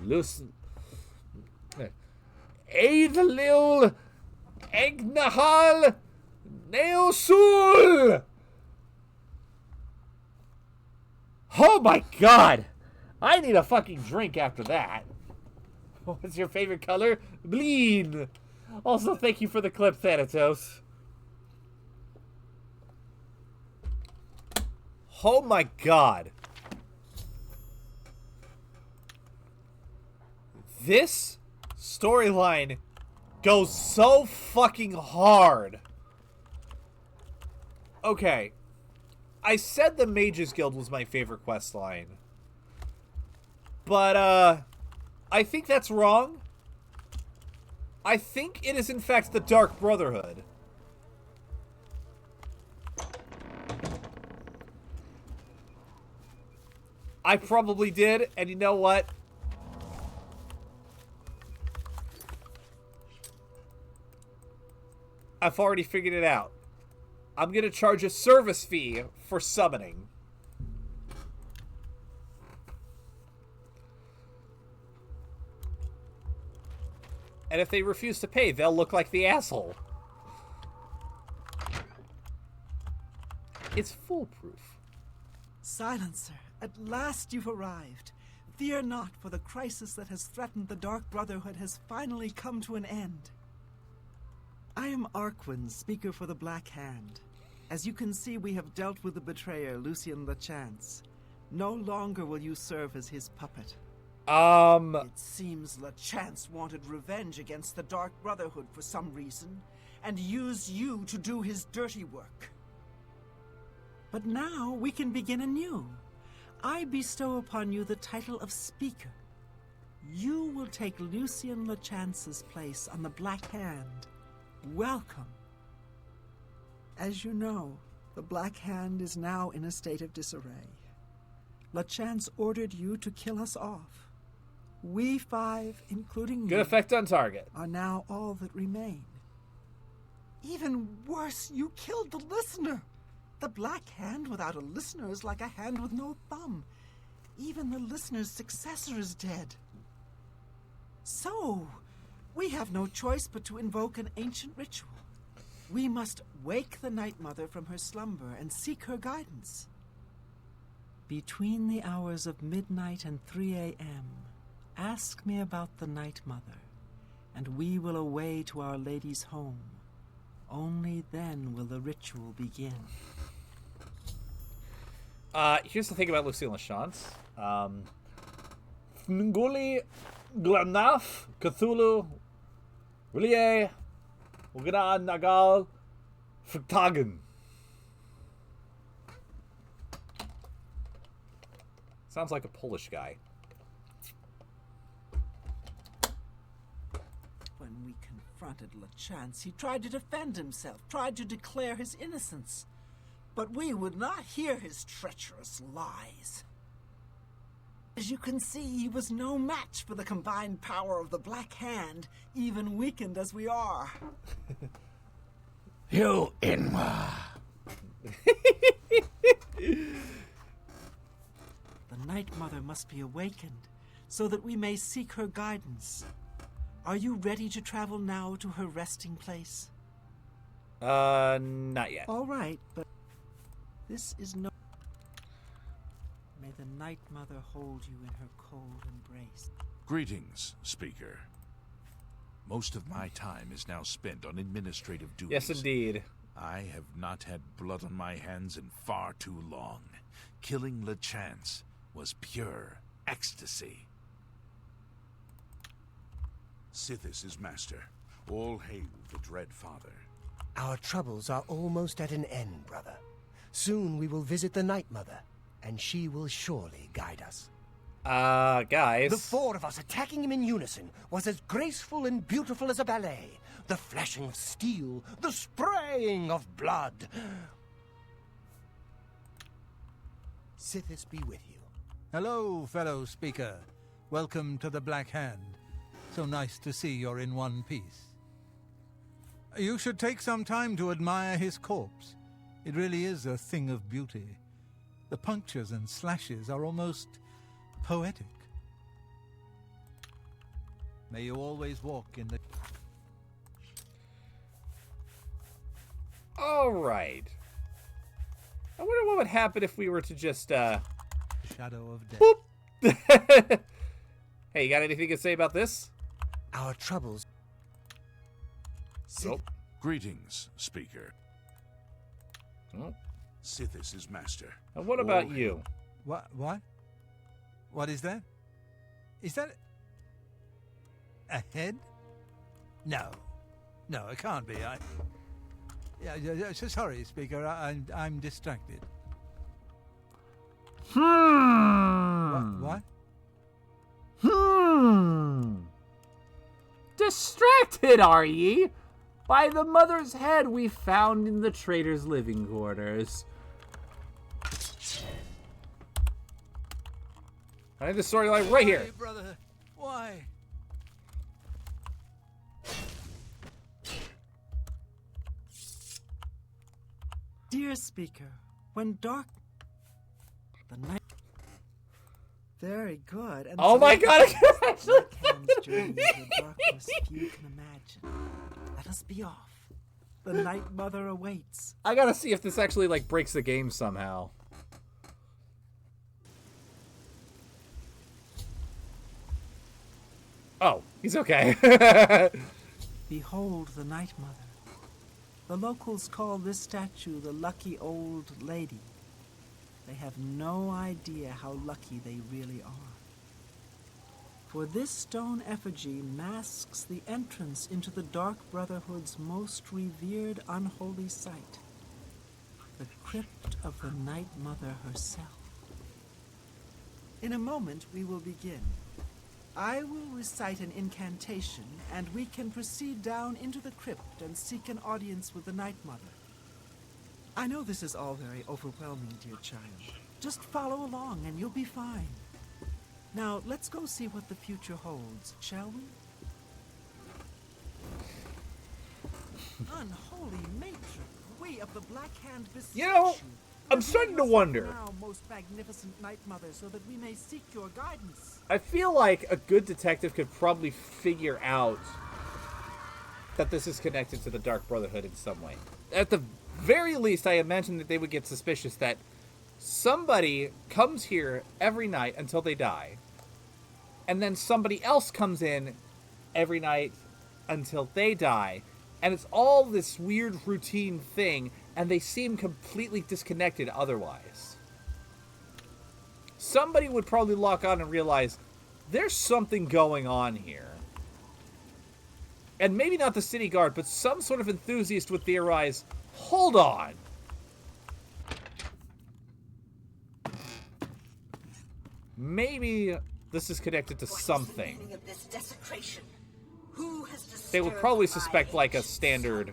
Listen. Eidlil Egnahal Neosul! Oh my god! I need a fucking drink after that. What's your favorite color? Bleed! Also, thank you for the clip, Thanatos. Oh my god. This storyline goes so fucking hard. Okay. I said the Mages Guild was my favorite quest line. But, I think that's wrong. I think it is in fact the Dark Brotherhood. I probably did, and you know what? I've already figured it out. I'm gonna charge a service fee for summoning. And if they refuse to pay, they'll look like the asshole. It's foolproof. Silencer, at last you've arrived. Fear not, for the crisis that has threatened the Dark Brotherhood has finally come to an end. I am Arquin, speaker for the Black Hand. As you can see, we have dealt with the betrayer, Lucien LeChance. No longer will you serve as his puppet. It seems LeChance wanted revenge against the Dark Brotherhood for some reason, and used you to do his dirty work. But now we can begin anew. I bestow upon you the title of Speaker. You will take Lucien LeChance's place on the Black Hand. Welcome. As you know, the Black Hand is now in a state of disarray. LeChance ordered you to kill us off. We five, including Good you, effect on target. are now all that remain. Even worse, you killed the listener. The Black Hand without a listener is like a hand with no thumb. Even the listener's successor is dead. So, we have no choice but to invoke an ancient ritual. We must wake the Night Mother from her slumber and seek her guidance. Between the hours of midnight and 3 a.m., ask me about the Night Mother, and we will away to Our Lady's home. Only then will the ritual begin. Here's the thing about Lucien LeChance. Fnguli, Glanaf, Cthulhu, Rillier, Ugana Nagal, Frtagen. Sounds like a Polish guy. When we confronted LeChance, he tried to defend himself, tried to declare his innocence. But we would not hear his treacherous lies. As you can see, he was no match for the combined power of the Black Hand, even weakened as we are. You Inwa! The Night Mother must be awakened, so that we may seek her guidance. Are you ready to travel now to her resting place? Not yet. All right, but this is no... May the Night Mother hold you in her cold embrace. Greetings, Speaker. Most of my time is now spent on administrative duties. Yes, indeed. I have not had blood on my hands in far too long. Killing LeChance was pure ecstasy. Sithis is master. All hail the Dread Father. Our troubles are almost at an end, brother. Soon we will visit the Night Mother, and she will surely guide us. Guys. The four of us attacking him in unison was as graceful and beautiful as a ballet. The flashing of steel, the spraying of blood. Sithis be with you. Hello, fellow speaker. Welcome to the Black Hand. So nice to see you're in one piece. You should take some time to admire his corpse. It really is a thing of beauty. The punctures and slashes are almost poetic. May you always walk in the... All right. I wonder what would happen if we were to just, Shadow of death. Boop! Hey, you got anything to say about this? Our troubles... Nope. Greetings, Speaker. Oh. Sithis is master. And what about you? What? What is that? Is that a head? No, it can't be. Sorry, Speaker. I'm distracted. What? Distracted, are ye? By the mother's head we found in the traitor's living quarters. I need the storyline right here. Why, brother? Why? Dear Speaker, when dark... The night... Very good. And Oh so my God! I can actually... Black Hand's journey into a darkness few can imagine. Let us be off. The Night Mother awaits. I gotta see if this actually, like, breaks the game somehow. Oh, he's okay. Behold the Night Mother. The locals call this statue the Lucky Old Lady. They have no idea how lucky they really are. For this stone effigy masks the entrance into the Dark Brotherhood's most revered unholy site, the crypt of the Night Mother herself. In a moment, we will begin. I will recite an incantation, and we can proceed down into the crypt and seek an audience with the Night Mother. I know this is all very overwhelming, dear child. Just follow along, and you'll be fine. Now, let's go see what the future holds, shall we? Unholy matron, we of the Black Hand beseech You know, you. I'm starting to wonder. Now, most magnificent Night Mother, so that we may seek your guidance. I feel like a good detective could probably figure out that this is connected to the Dark Brotherhood in some way. At the very least, I imagine that they would get suspicious that somebody comes here every night until they die, and then somebody else comes in every night until they die, and it's all this weird routine thing, and they seem completely disconnected otherwise. Somebody would probably lock on and realize there's something going on here. And maybe not the city guard, but some sort of enthusiast would theorize, hold on. Maybe this is connected to something. They would probably suspect like a standard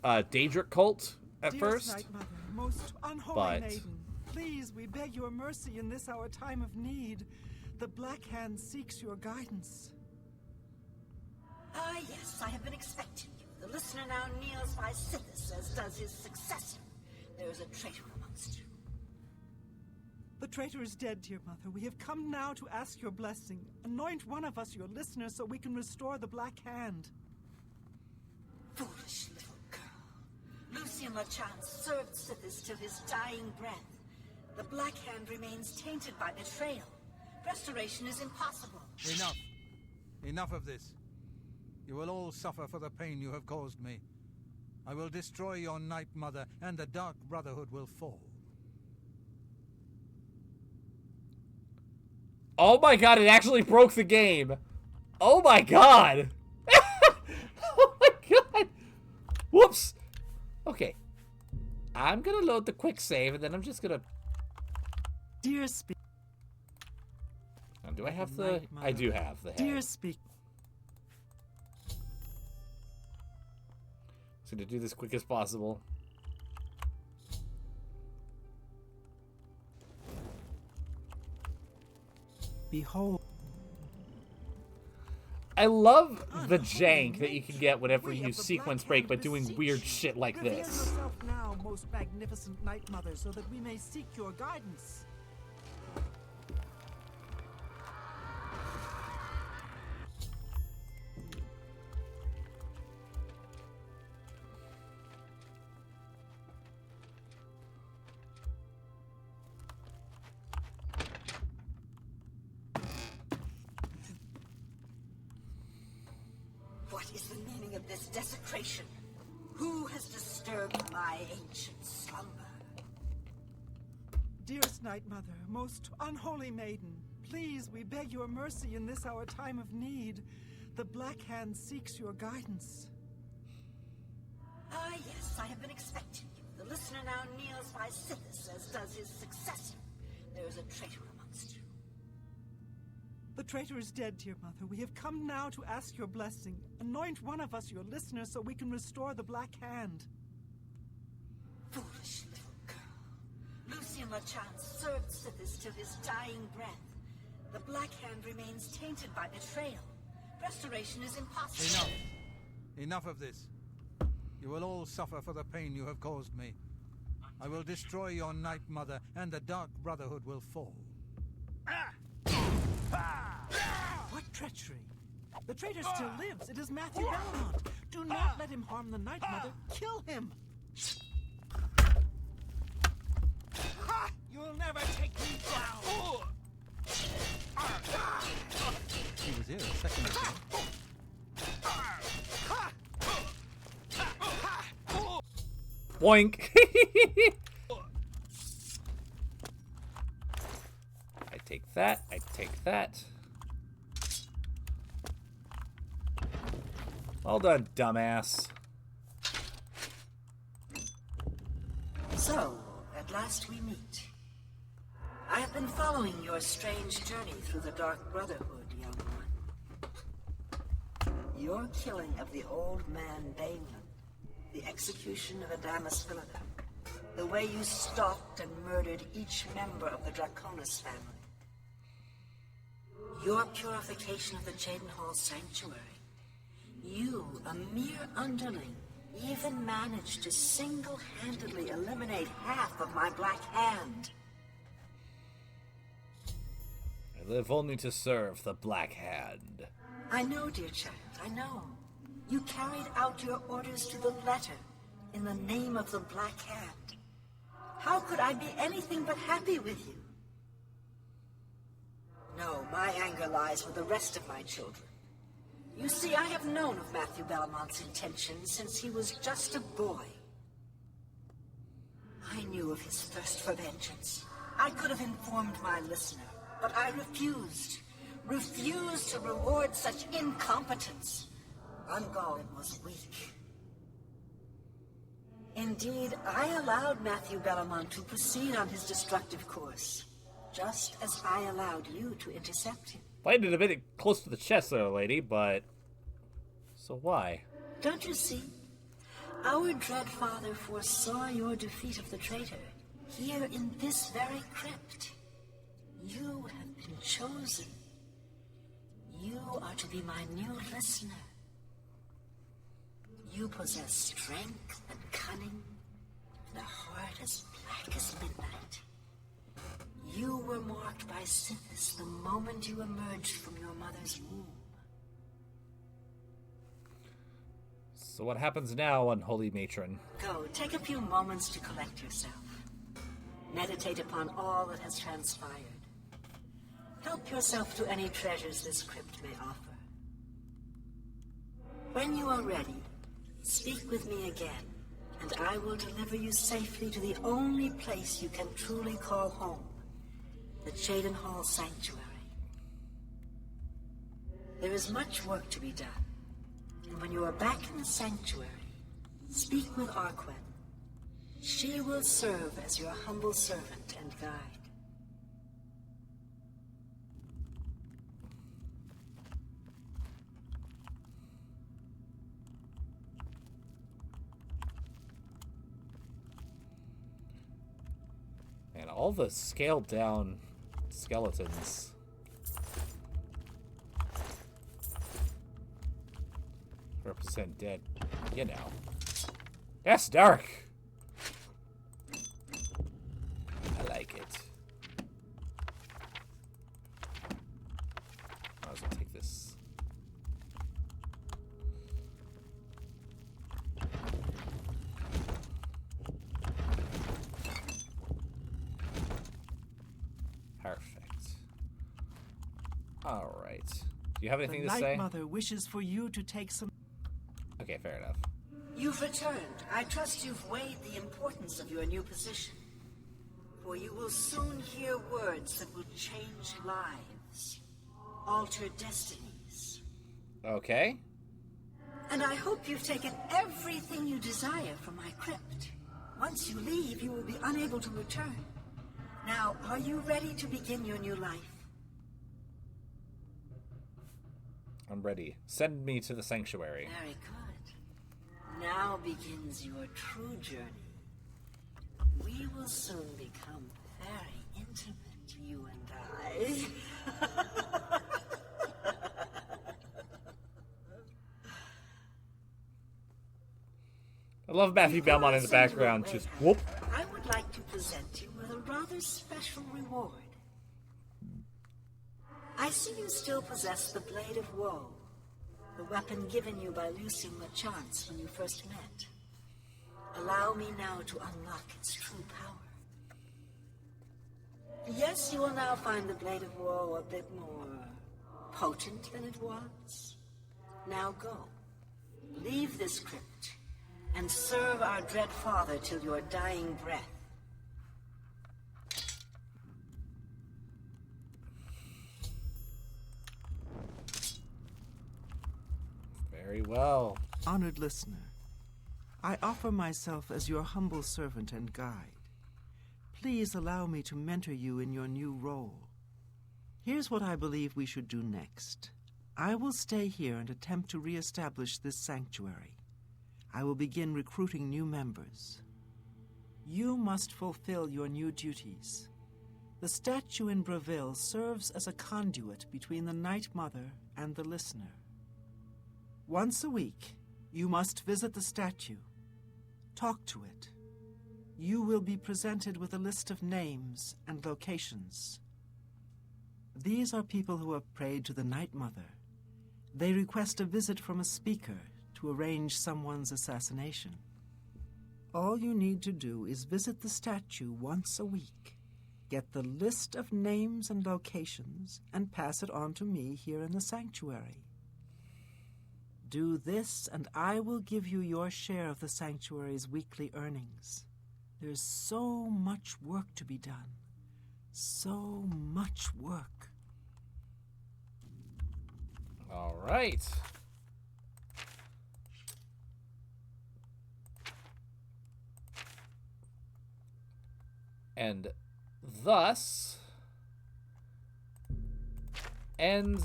Daedric cult at first. Night Mother, most unholy maiden, please, we beg your mercy in this our time of need. The Black Hand seeks your guidance. Ah, yes, I have been expecting you. The listener now kneels by Sithis, as does his successor. There is a traitor amongst you. The traitor is dead, dear mother. We have come now to ask your blessing. Anoint one of us your listener so we can restore the Black Hand. Foolish little girl. Lucian LeChance served Sithis till his dying breath. The Black Hand remains tainted by betrayal. Restoration is impossible. Enough. Enough of this. You will all suffer for the pain you have caused me. I will destroy your Night Mother, and the Dark Brotherhood will fall. Oh my god, it actually broke the game. Oh my god. Oh my god. Whoops. Okay. I'm gonna load the quick save, and then I'm just gonna... Dear Speak. Do I have the... I do have the head. Dear Speak. So to do this quick as possible. Behold. I love the jank that you can get whenever you sequence break by doing weird shit like Reveal this. yourself now, most magnificent Night Mother, so that we may seek your guidance. What is the meaning of this desecration? Who has disturbed my ancient slumber? Dearest Night Mother, most unholy maiden, please, we beg your mercy in this our time of need. The Black Hand seeks your guidance. Ah, yes, I have been expecting you. The listener now kneels by Sithis, as does his successor. There is a traitor amongst you. The traitor is dead, dear mother. We have come now to ask your blessing. Anoint one of us your listener so we can restore the Black Hand. Foolish little girl. Lucian LeChance served Sithis till his dying breath. The Black Hand remains tainted by betrayal. Restoration is impossible. Enough. Enough of this. You will all suffer for the pain you have caused me. I will destroy your Night Mother, and the Dark Brotherhood will fall. What treachery? The traitor still lives. It is Matthew Belmont. Do not let him harm the Night Mother. Kill him. Ha! You'll never take me down. He was here a second ago. Boink! I take that, I take that. Well done, dumbass. So, at last we meet. I have been following your strange journey through the Dark Brotherhood, young one. Your killing of the old man Bainland, the execution of Adamus Philida, the way you stalked and murdered each member of the Draconis family. Your purification of the Jadenhall Sanctuary. You, a mere underling, even managed to single-handedly eliminate half of my Black Hand. I live only to serve the Black Hand. I know, dear child, I know. You carried out your orders to the letter in the name of the Black Hand. How could I be anything but happy with you? No, my anger lies with the rest of my children. You see, I have known of Matthew Belmont's intentions since he was just a boy. I knew of his thirst for vengeance. I could have informed my listener, but I refused. Refused to reward such incompetence. Ungoliant was weak. Indeed, I allowed Matthew Belmont to proceed on his destructive course, just as I allowed you to intercept him. Played it a bit close to the chest there, lady, but... So why? Don't you see? Our dread father foresaw your defeat of the traitor, here in this very crypt. You have been chosen. You are to be my new listener. You possess strength and cunning, and a heart as black as midnight. You were marked by Sithis the moment you emerged from your mother's womb. So what happens now, unholy matron? Go, take a few moments to collect yourself. Meditate upon all that has transpired. Help yourself to any treasures this crypt may offer. When you are ready, speak with me again, and I will deliver you safely to the only place you can truly call home, the Jadenhall Sanctuary. There is much work to be done, and when you are back in the sanctuary, speak with Arquen. She will serve as your humble servant and guide. And all the scaled down skeletons. Represent dead, you know. That's dark. I like it. Might as well take this. Perfect. All right. Do you have anything to say? The Night Mother wishes for you to take some... Okay, fair enough. You've returned. I trust you've weighed the importance of your new position. For you will soon hear words that will change lives, alter destinies. Okay. And I hope you've taken everything you desire from my crypt. Once you leave, you will be unable to return. Now, are you ready to begin your new life? I'm ready. Send me to the sanctuary. Very good. Now begins your true journey. We will soon become very intimate, you and I. I love Matthew Belmont in the background. Just whoop. I would like to present you with a rather special reward. I see you still possess the Blade of Woe, the weapon given you by Lucian LeChance when you first met. Allow me now to unlock its true power. Yes, you will now find the Blade of Woe a bit more potent than it was. Now go. Leave this crypt, and serve our dread father till your dying breath. Very well. Honored listener, I offer myself as your humble servant and guide. Please allow me to mentor you in your new role. Here's what I believe we should do next. I will stay here and attempt to re-establish this sanctuary. I will begin recruiting new members. You must fulfill your new duties. The statue in Bravil serves as a conduit between the Night Mother and the listener. Once a week, you must visit the statue. Talk to it. You will be presented with a list of names and locations. These are people who have prayed to the Night Mother. They request a visit from a speaker to arrange someone's assassination. All you need to do is visit the statue once a week, get the list of names and locations, and pass it on to me here in the sanctuary. Do this, and I will give you your share of the sanctuary's weekly earnings. There's so much work to be done. So much work. All right. And thus ends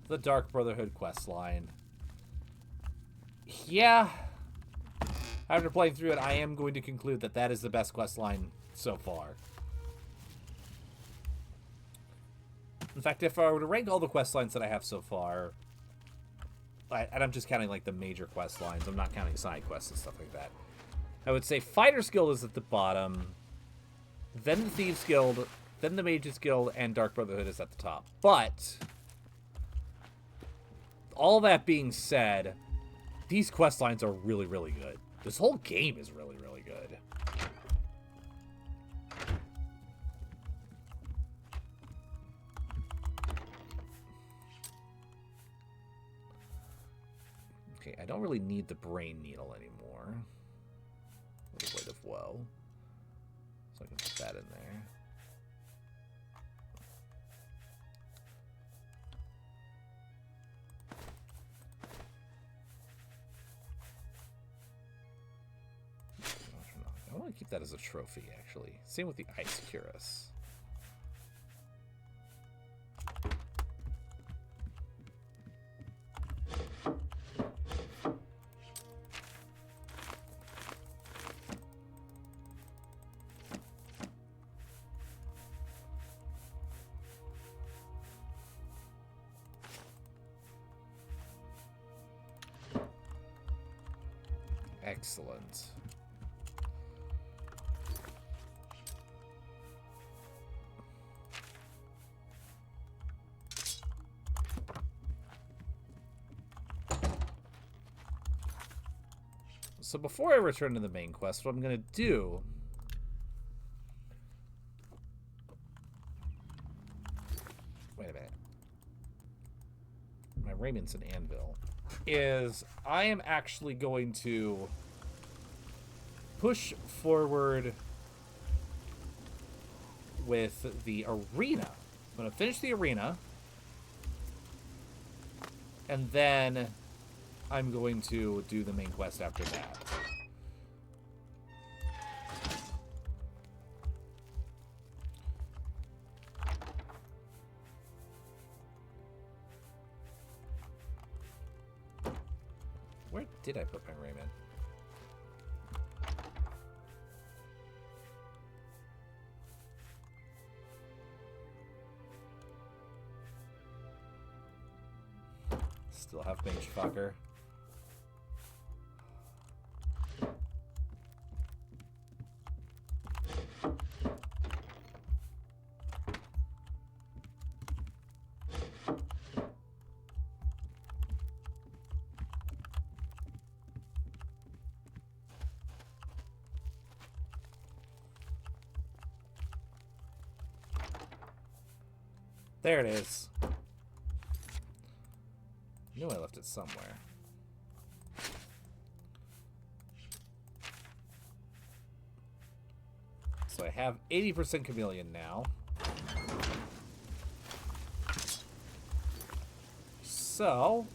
the Dark Brotherhood questline. Yeah. After playing through it, I am going to conclude that that is the best questline so far. In fact, if I were to rank all the questlines that I have so far, and I'm just counting like the major quest lines, I'm not counting side quests and stuff like that, I would say Fighter's Guild is at the bottom, then the Thieves Guild, then the Mages Guild, and Dark Brotherhood is at the top. But all that being said, these quest lines are really, really good. This whole game is really, really good. Okay, I don't really need the Brain Needle anymore. The Blade of Woe. So I can put that in there. I want to keep that as a trophy, actually. Same with the Ice Cuirass. Excellent. So before I return to the main quest, what I'm going to do... Wait a minute. My Raymond's an anvil. Is I am actually going to push forward with the arena. I'm going to finish the arena. And then I'm going to do the main quest after that. Where did I put my Raymond? Still have Mage Fucker. There it is. Knew I left it somewhere. So I have 80% chameleon now. So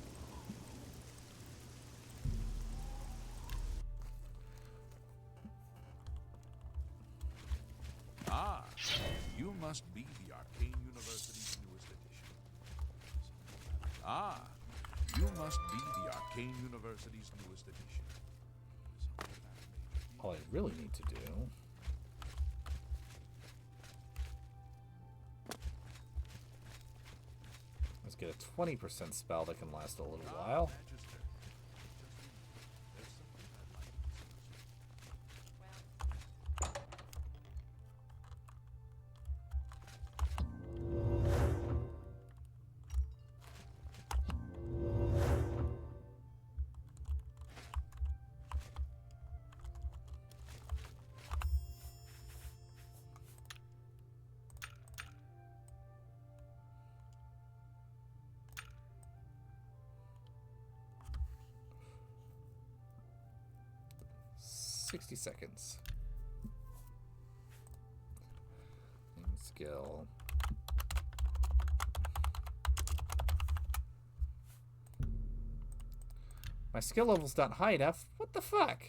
You must be the Arcane University's newest edition. You must be the Arcane University's newest edition. all I really need to do is get a 20% spell that can last a little while. Seconds. Skill. My skill level's not high enough. What the fuck?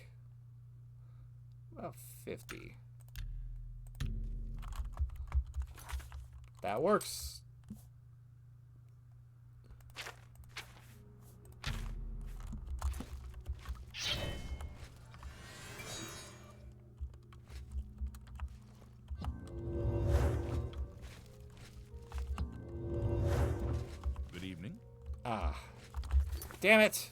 About 50. That works. Damn it!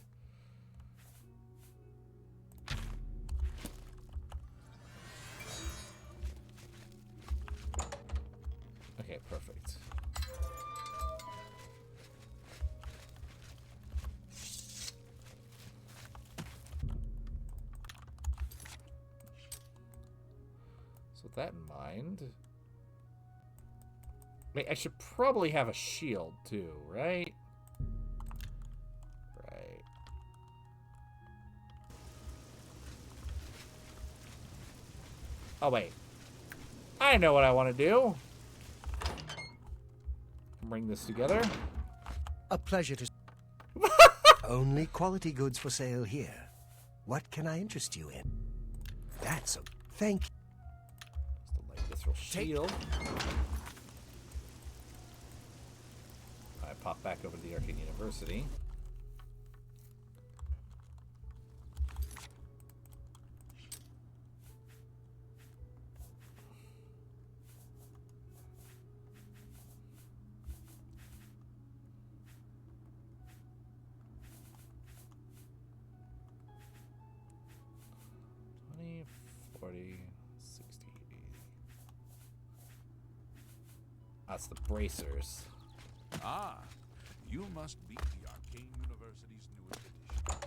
Okay, perfect. So with that in mind, wait, I should probably have a shield too, right? Oh, wait. I know what I want to do. Bring this together. A pleasure to... Only quality goods for sale here. What can I interest you in? That's a... Thank you. Just the light visceral shield. I pop back over to the Arcane University. That's the bracers. You must be the Arcane University's newest edition.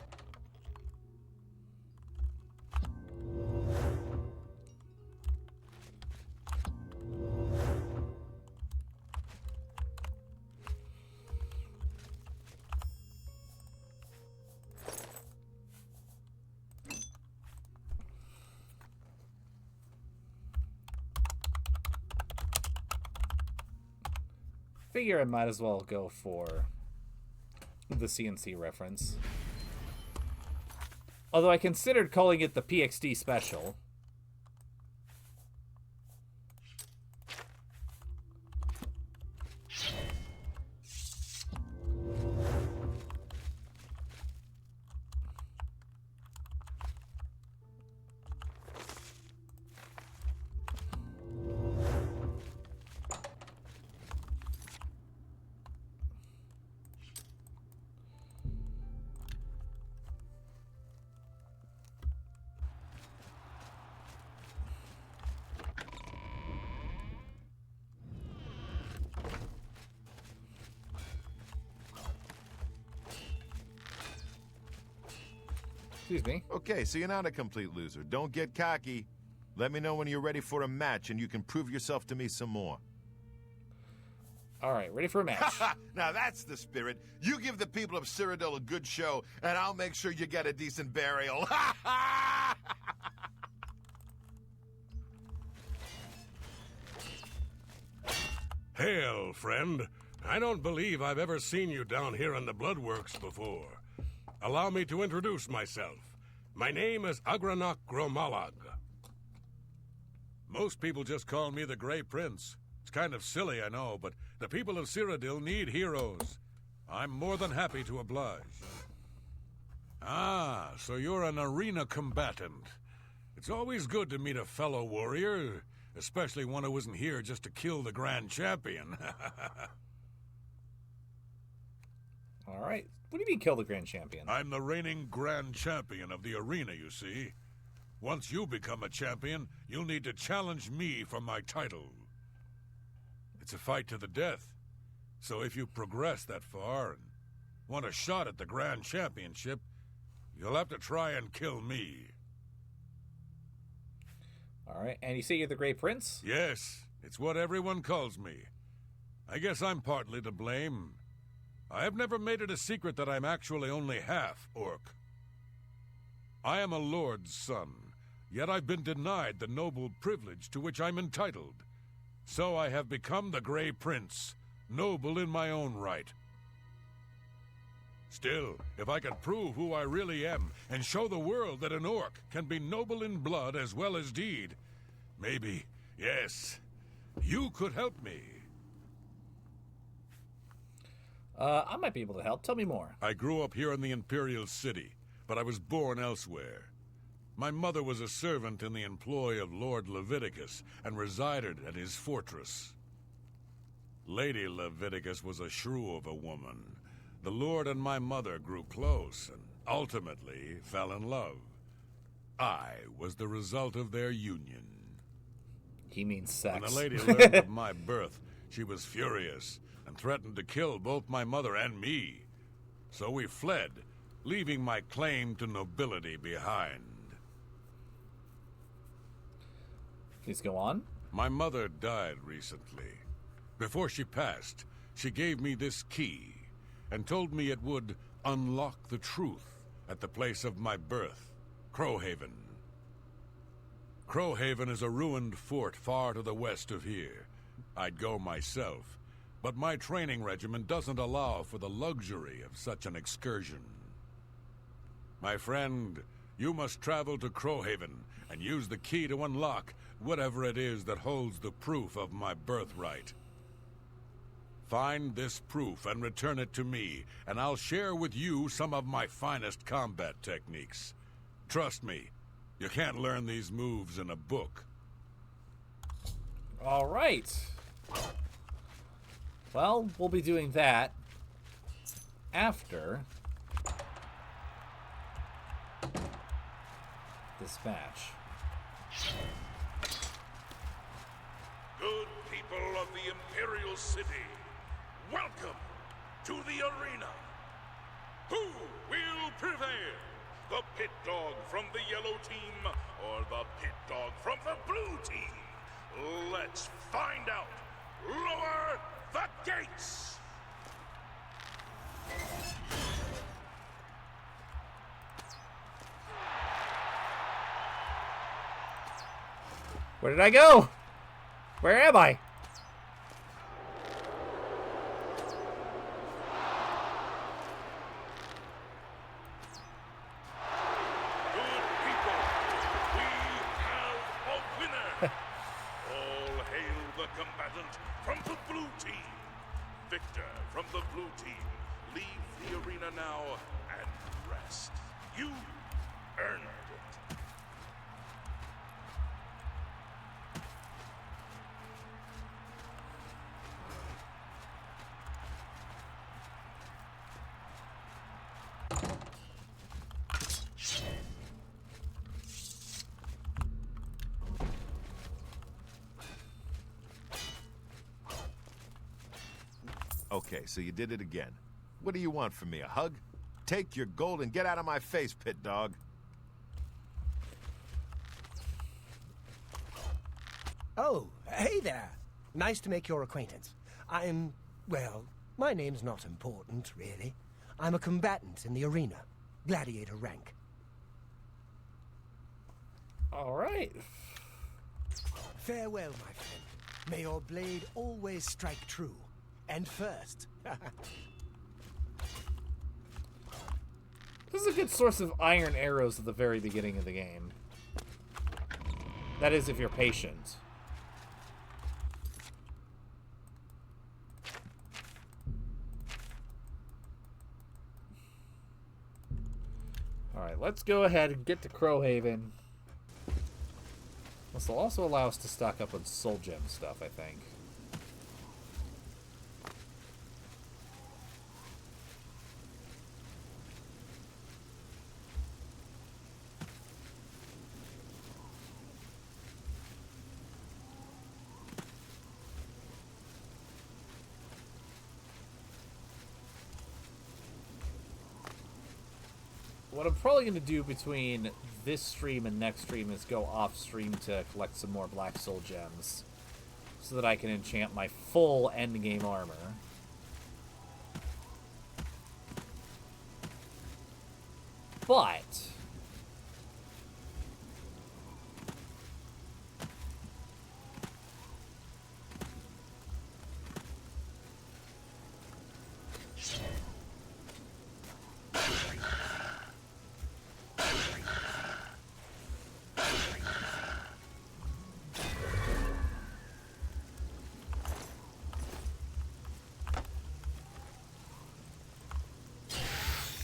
Figure I might as well go for the CNC reference. Although I considered calling it the PXD special. Excuse me. Okay, so you're not a complete loser. Don't get cocky. Let me know when you're ready for a match and you can prove yourself to me some more. All right, ready for a match. Now that's the spirit. You give the people of Cyrodiil a good show, and I'll make sure you get a decent burial. Hail, friend. I don't believe I've ever seen you down here in the Bloodworks before. Allow me to introduce myself. My name is Agranok Gromalag. Most people just call me the Grey Prince. It's kind of silly, I know, but the people of Cyrodiil need heroes. I'm more than happy to oblige. Ah, so you're an arena combatant. It's always good to meet a fellow warrior, especially one who isn't here just to kill the Grand Champion. All right. What do you mean kill the Grand Champion? I'm the reigning Grand Champion of the arena, you see. Once you become a champion, you'll need to challenge me for my title. It's a fight to the death. So if you progress that far and want a shot at the Grand Championship, you'll have to try and kill me. All right. And you say you're the Grey Prince? Yes, it's what everyone calls me. I guess I'm partly to blame. I have never made it a secret that I'm actually only half orc. I am a lord's son, yet I've been denied the noble privilege to which I'm entitled. So I have become the Grey Prince, noble in my own right. Still, if I could prove who I really am and show the world that an orc can be noble in blood as well as deed, maybe, yes, you could help me. I might be able to help. Tell me more. I grew up here in the Imperial City, but I was born elsewhere. My mother was a servant in the employ of Lord Leviticus and resided at his fortress. Lady Leviticus was a shrew of a woman. The Lord and my mother grew close and ultimately fell in love. I was the result of their union. He means sex. When the lady learned of my birth, she was furious and threatened to kill both my mother and me. So we fled, leaving my claim to nobility behind. Please go on. My mother died recently. Before she passed, she gave me this key and told me it would unlock the truth at the place of my birth, Crowhaven. Crowhaven is a ruined fort far to the west of here. I'd go myself, but my training regimen doesn't allow for the luxury of such an excursion. My friend, you must travel to Crowhaven and use the key to unlock whatever it is that holds the proof of my birthright. Find this proof and return it to me, and I'll share with you some of my finest combat techniques. Trust me, you can't learn these moves in a book. All right. Well, we'll be doing that after this match. Good people of the Imperial City, welcome to the arena. Who will prevail? The pit dog from the yellow team or the pit dog from the blue team? Let's find out. Lower the gates! Where did I go? Where am I? Good people, we have a winner. All hail the combatant from the blue team. Victor from the blue team, leave the arena now and rest. You earned it. Okay, so you did it again. What do you want from me, a hug? Take your gold and get out of my face, pit dog. Oh, hey there. Nice to make your acquaintance. I'm Well, my name's not important, really. I'm a combatant in the arena. Gladiator rank. All right. Farewell, my friend. May your blade always strike true. And first. This is a good source of iron arrows at the very beginning of the game. That is, if you're patient. Alright, let's go ahead and get to Crowhaven. This will also allow us to stock up on soul gem stuff, I think. What I'm probably going to do between this stream and next stream is go off stream to collect some more black soul gems so that I can enchant my full endgame armor. But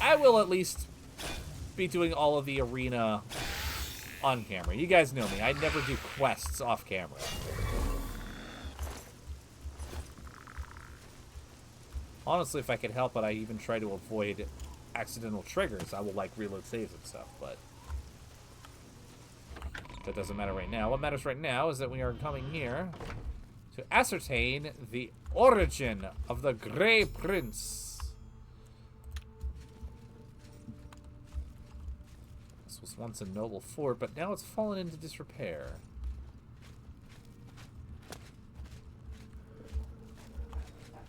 I will at least be doing all of the arena on camera. You guys know me. I never do quests off camera. Honestly, if I could help it, I even try to avoid accidental triggers. I will, like, reload saves and stuff, but that doesn't matter right now. What matters right now is that we are coming here to ascertain the origin of the Grey Prince. This was once a noble fort, but now it's fallen into disrepair.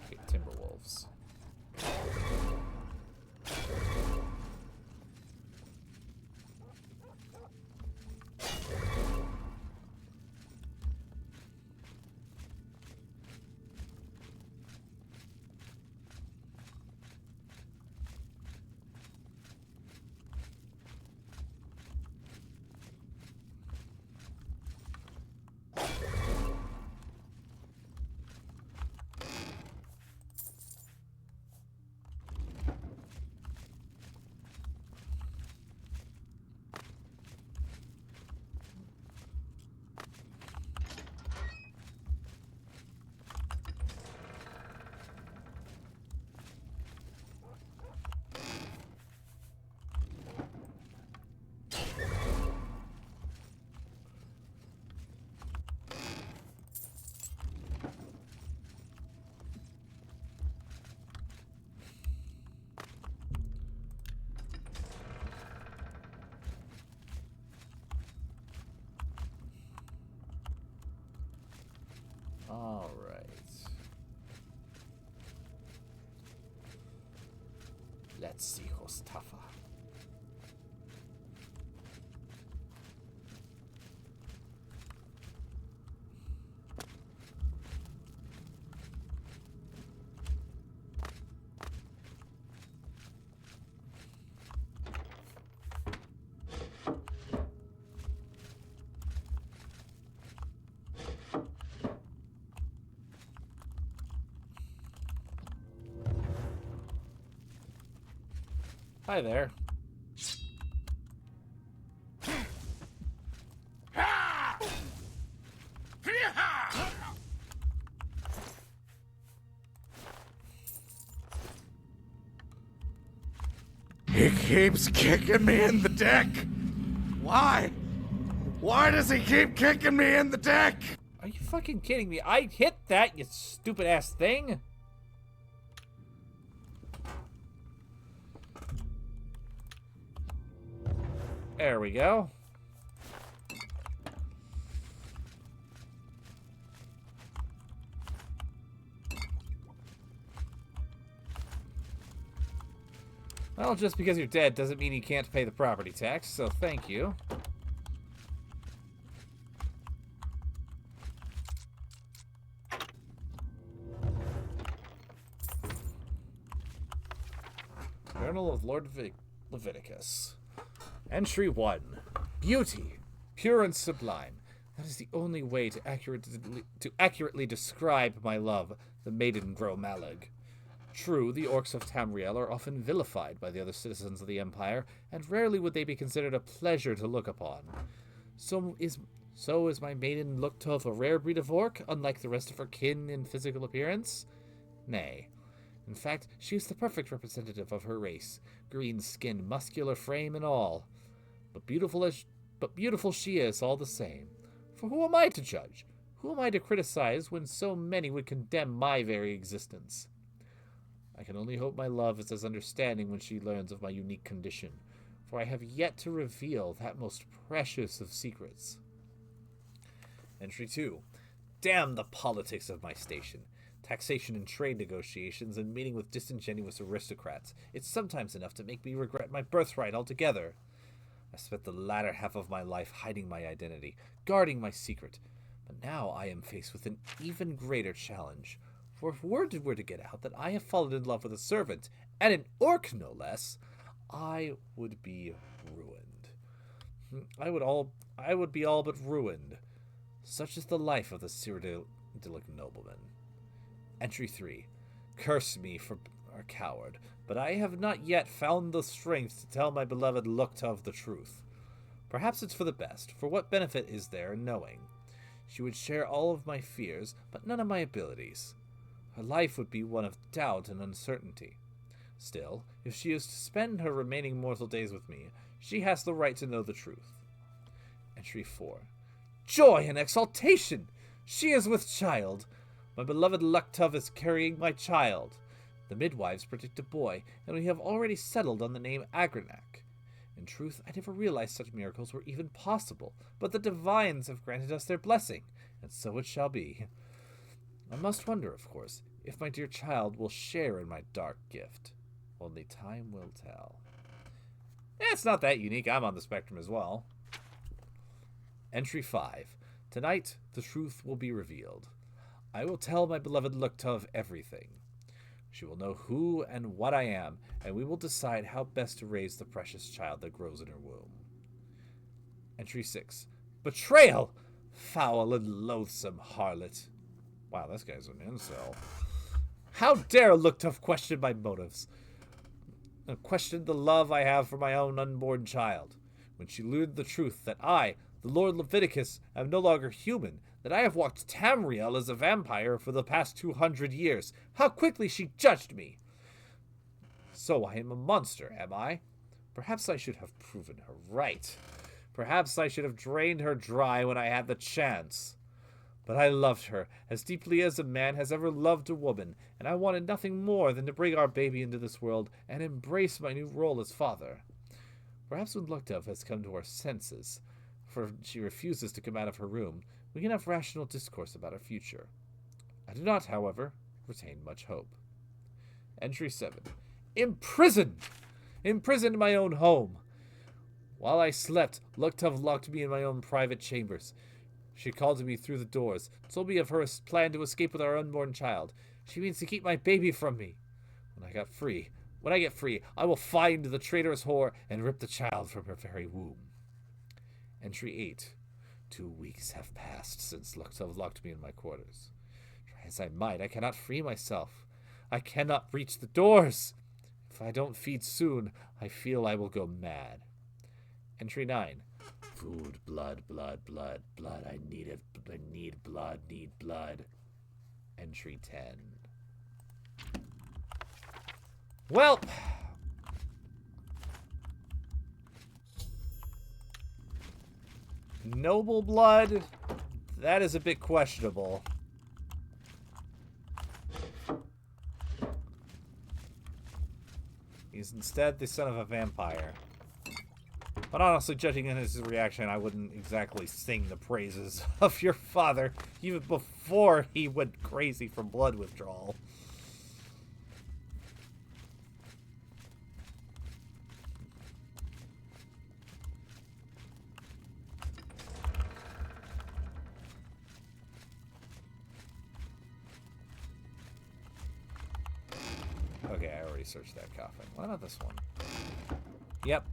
Okay, Timberwolves. All right. Let's see who's tougher. Hi there. He keeps kicking me in the dick. Why? Why does he keep kicking me in the dick? Are you fucking kidding me? I hit that, you stupid ass thing. There we go. Well, just because you're dead doesn't mean you can't pay the property tax, so thank you. Journal of Lord Leviticus. Entry 1. Beauty, pure and sublime. That is the only way to accurately describe my love, the maiden Gromalig. True, the orcs of Tamriel are often vilified by the other citizens of the Empire, and rarely would they be considered a pleasure to look upon. So is my maiden Luktov a rare breed of orc, unlike the rest of her kin in physical appearance? Nay. In fact, she is the perfect representative of her race, green-skinned, muscular frame and all. But beautiful she is all the same. For who am I to judge? Who am I to criticize when so many would condemn my very existence? I can only hope my love is as understanding when she learns of my unique condition, for I have yet to reveal that most precious of secrets. Entry 2. Damn the politics of my station. Taxation and trade negotiations and meeting with disingenuous aristocrats. It's sometimes enough to make me regret my birthright altogether. I spent the latter half of my life hiding my identity, guarding my secret, but now I am faced with an even greater challenge. For if word were to get out that I have fallen in love with a servant, and an orc no less, I would be ruined. I would be all but ruined. Such is the life of the Cyrodiil nobleman. Entry 3. Curse me for a coward, but I have not yet found the strength to tell my beloved Luktov the truth. Perhaps it's for the best, for what benefit is there in knowing? She would share all of my fears, but none of my abilities. Her life would be one of doubt and uncertainty. Still, if she is to spend her remaining mortal days with me, she has the right to know the truth. Entry 4. Joy and exultation! She is with child! My beloved Luktov is carrying my child. The midwives predict a boy, and we have already settled on the name Agranak. In truth, I never realized such miracles were even possible, but the divines have granted us their blessing, and so it shall be. I must wonder, of course, if my dear child will share in my dark gift. Only time will tell. It's not that unique. I'm on the spectrum as well. Entry 5. Tonight, the truth will be revealed. I will tell my beloved Luktov everything. She will know who and what I am, and we will decide how best to raise the precious child that grows in her womb. Entry 6. Betrayal! Foul and loathsome harlot. Wow, this guy's an incel. How dare Luktov question my motives? Question the love I have for my own unborn child. When she learned the truth that I, the Lord Leviticus, am no longer human, that I have walked Tamriel as a vampire for the past 200 years. How quickly she judged me! So I am a monster, am I? Perhaps I should have proven her right. Perhaps I should have drained her dry when I had the chance. But I loved her as deeply as a man has ever loved a woman, and I wanted nothing more than to bring our baby into this world and embrace my new role as father. Perhaps when Luktov has come to her senses, for she refuses to come out of her room, we can have rational discourse about our future. I do not, however, retain much hope. Entry 7. Imprisoned! Imprisoned in my own home. While I slept, Luktov locked me in my own private chambers. She called to me through the doors, told me of her plan to escape with our unborn child. She means to keep my baby from me. When I get free, I will find the traitorous whore and rip the child from her very womb. Entry 8. 2 weeks have passed since Luktov locked me in my quarters. Try as I might, I cannot free myself. I cannot reach the doors. If I don't feed soon, I feel I will go mad. Entry 9. Food, blood. I need it. I need blood. Entry 10. Well, noble blood, that is a bit questionable. He's instead the son of a vampire. But honestly, judging on his reaction, I wouldn't exactly sing the praises of your father, even before he went crazy from blood withdrawal. already searched that coffin. What about this one? Yep.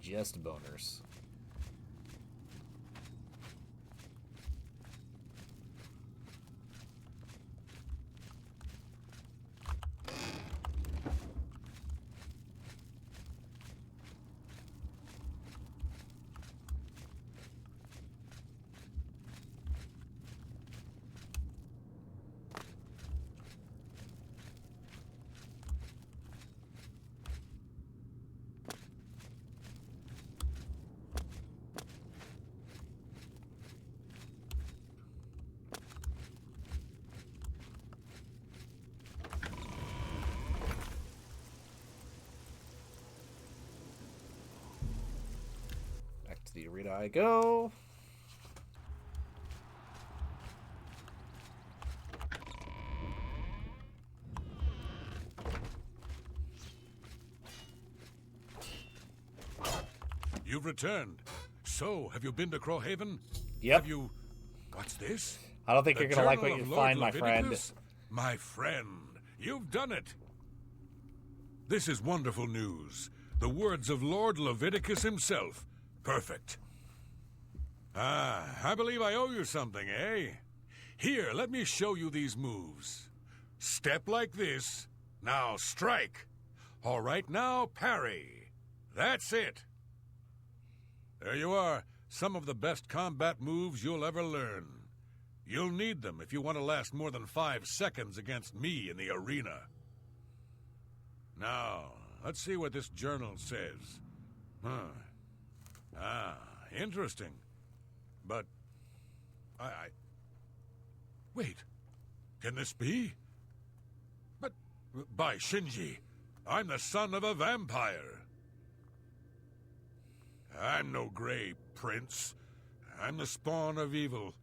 Just boners. The arena I go. You've returned. So, have you been to Crowhaven? Yep. Have you... What's this? I don't think you're going to like what Journal you of Lord find, my friend. Leviticus? My friend, you've done it. This is wonderful news. The words of Lord Leviticus himself. Perfect. Ah, I believe I owe you something, eh? Here, let me show you these moves. Step like this. Now strike. All right, now parry. That's it. There you are. Some of the best combat moves you'll ever learn. You'll need them if you want to last more than 5 seconds against me in the arena. Now, let's see what this journal says. Interesting. But, Wait. Can this be? But, by Shinji, I'm the son of a vampire. I'm no gray prince. I'm the spawn of evil.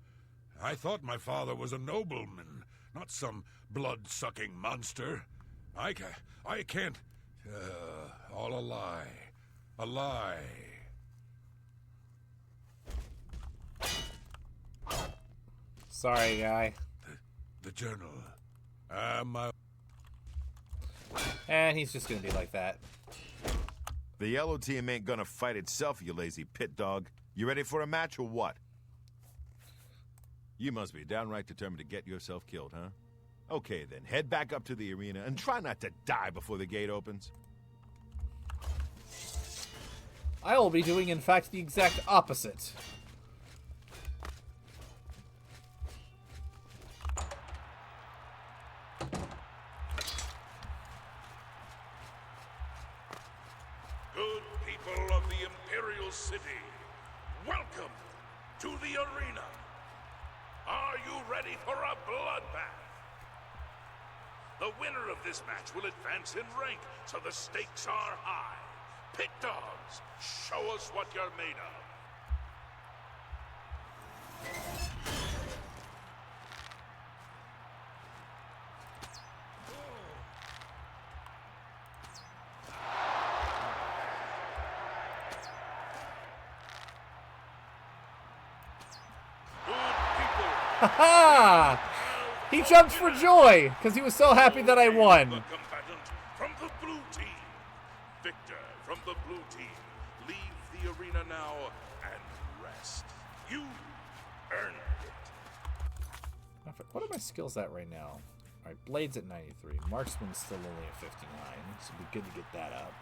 I thought my father was a nobleman, not some blood-sucking monster. I can't... all a lie. A lie. Sorry, guy. The journal. And he's just gonna be like that. The yellow team ain't gonna fight itself, you lazy pit dog. You ready for a match or what? You must be downright determined to get yourself killed, huh? Okay, then, head back up to the arena and try not to die before the gate opens. I will be doing, in fact, the exact opposite. Good people of the Imperial City, welcome to the arena. Are you ready for a bloodbath? The winner of this match will advance in rank, so the stakes are high. Pit dogs, show us what you're made of. Ha! He jumped for joy because he was so happy that I won. The combatant from the blue team. Victor from the blue team. Leave the arena now and rest. You earned it. What are my skills at right now? Alright, Blade's at 93. Marksman's still only at 59, so it'd be good to get that up.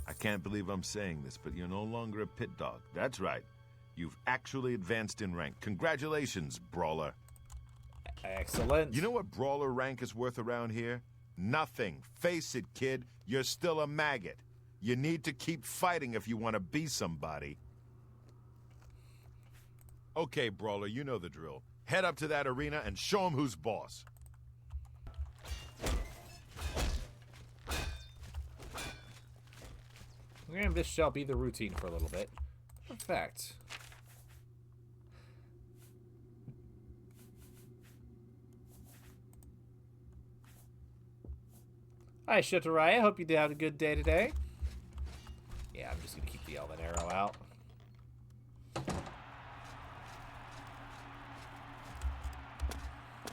I can't believe I'm saying this, but you're no longer a pit dog. That's right. You've actually advanced in rank. Congratulations, Brawler. Excellent. You know what Brawler rank is worth around here? Nothing. Face it, kid. You're still a maggot. You need to keep fighting if you want to be somebody. Okay, Brawler, you know the drill. Head up to that arena and show 'em who's boss. And this shall be the routine for a little bit. In fact... Hi, Shitarai. I hope you did have a good day today. Yeah, the Elven Arrow out.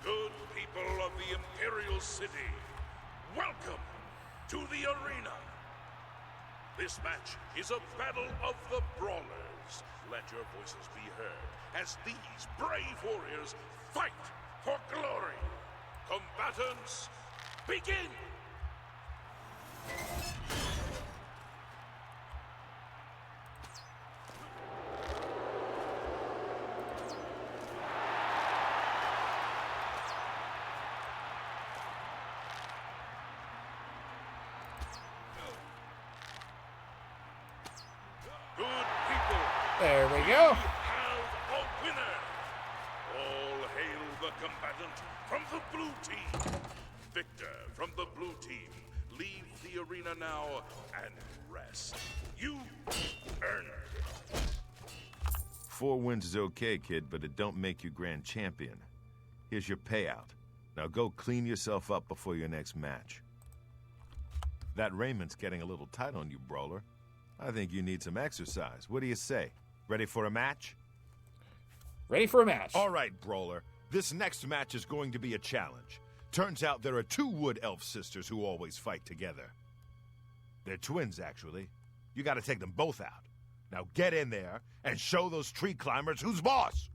Good people of the Imperial City, welcome to the arena. This match is a battle of the brawlers. Let your voices be heard as these brave warriors fight for glory. Combatants, begin! There we go. We have a winner. All hail the combatant from the blue team. Victor from the blue team, leave the arena now and rest. You earned it. 4 wins is okay, kid, but it don't make you grand champion. Here's your payout. Now go clean yourself up before your next match. That raiment's getting a little tight on you, Brawler. I think you need some exercise. What do you say? Ready for a match? Ready for a match. All right, Brawler. This next match is going to be a challenge. Turns out there are 2 wood elf sisters who always fight together. They're twins, actually. You gotta take them both out. Now get in there and show those tree climbers who's boss!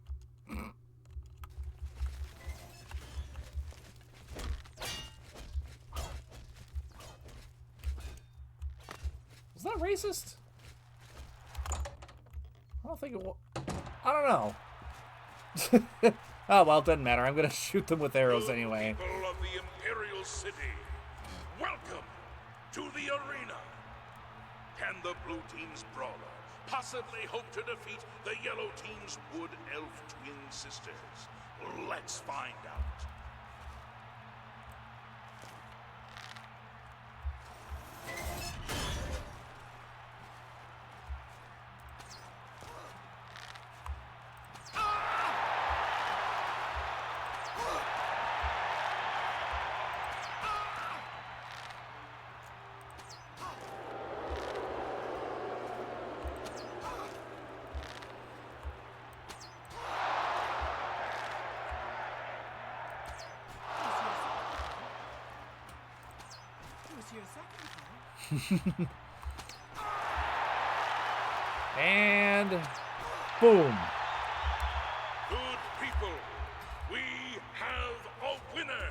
Is that racist? I don't think it will. I don't know. Oh, well, it doesn't matter. I'm going to shoot them with arrows anyway. People of the Imperial City, welcome to the arena. Can the blue team's brawler possibly hope to defeat the yellow team's wood elf twin sisters? Let's find out. And boom. Good people, we have a winner.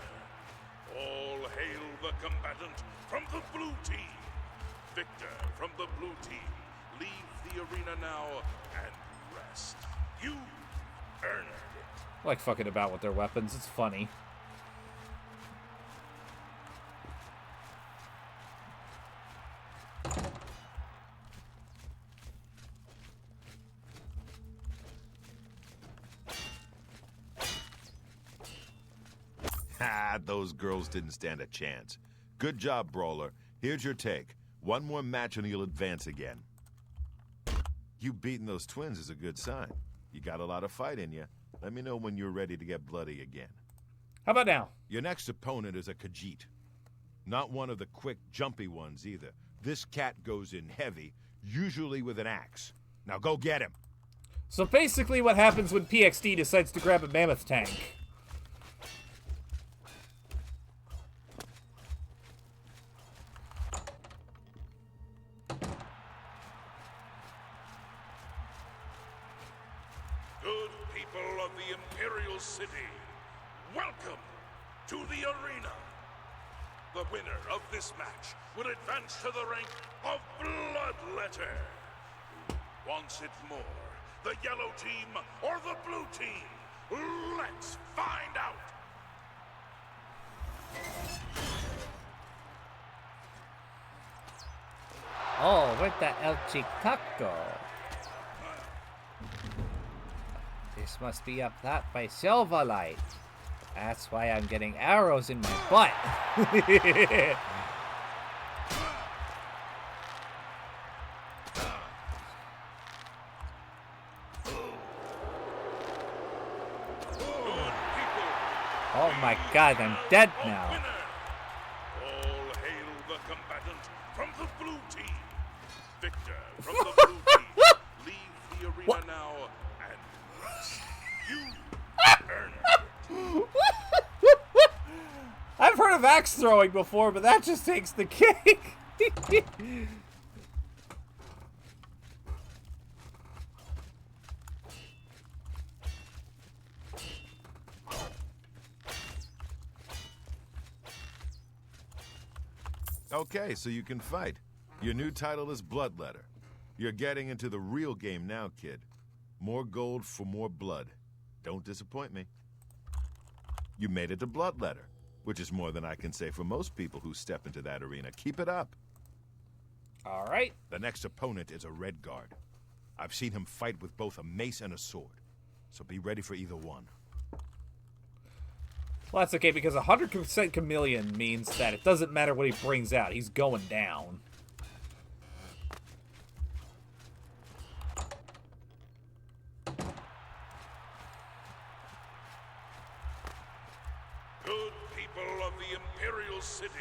All hail the combatant from the blue team. Victor from the blue team, leave the arena now and rest. You earned it. I like fucking about with their weapons. It's funny. Those girls didn't stand a chance. Good job, Brawler. Here's your take. 1 more match and you'll advance again. You beating those twins is a good sign. You got a lot of fight in you. Let me know when you're ready to get bloody again. How about now? Your next opponent is a Khajiit. Not one of the quick, jumpy ones either. This cat goes in heavy, usually with an axe. Now go get him. So basically what happens when PXD decides to grab a mammoth tank. City, welcome to the arena. The winner of this match will advance to the rank of Bloodletter. Who wants it more, the yellow team or the blue team? Let's find out. Oh, with the El Chicaco. This must be up that by Silverlight. That's why I'm getting arrows in my butt. Oh my god, I'm dead now. All hail the combatant from the blue team. Victor from the blue team. of axe throwing before, but that just takes the cake. Okay, so you can fight. Your new title is Bloodletter. You're getting into the real game now, kid. More gold for more blood. Don't disappoint me. You made it to Bloodletter, which is more than I can say for most people who step into that arena. Keep it up. All right. The next opponent is a Red Guard. I've seen him fight with both a mace and a sword, so be ready for either one. Well, that's okay, because 100% chameleon means that it doesn't matter what he brings out. He's going down. Good people of the Imperial City,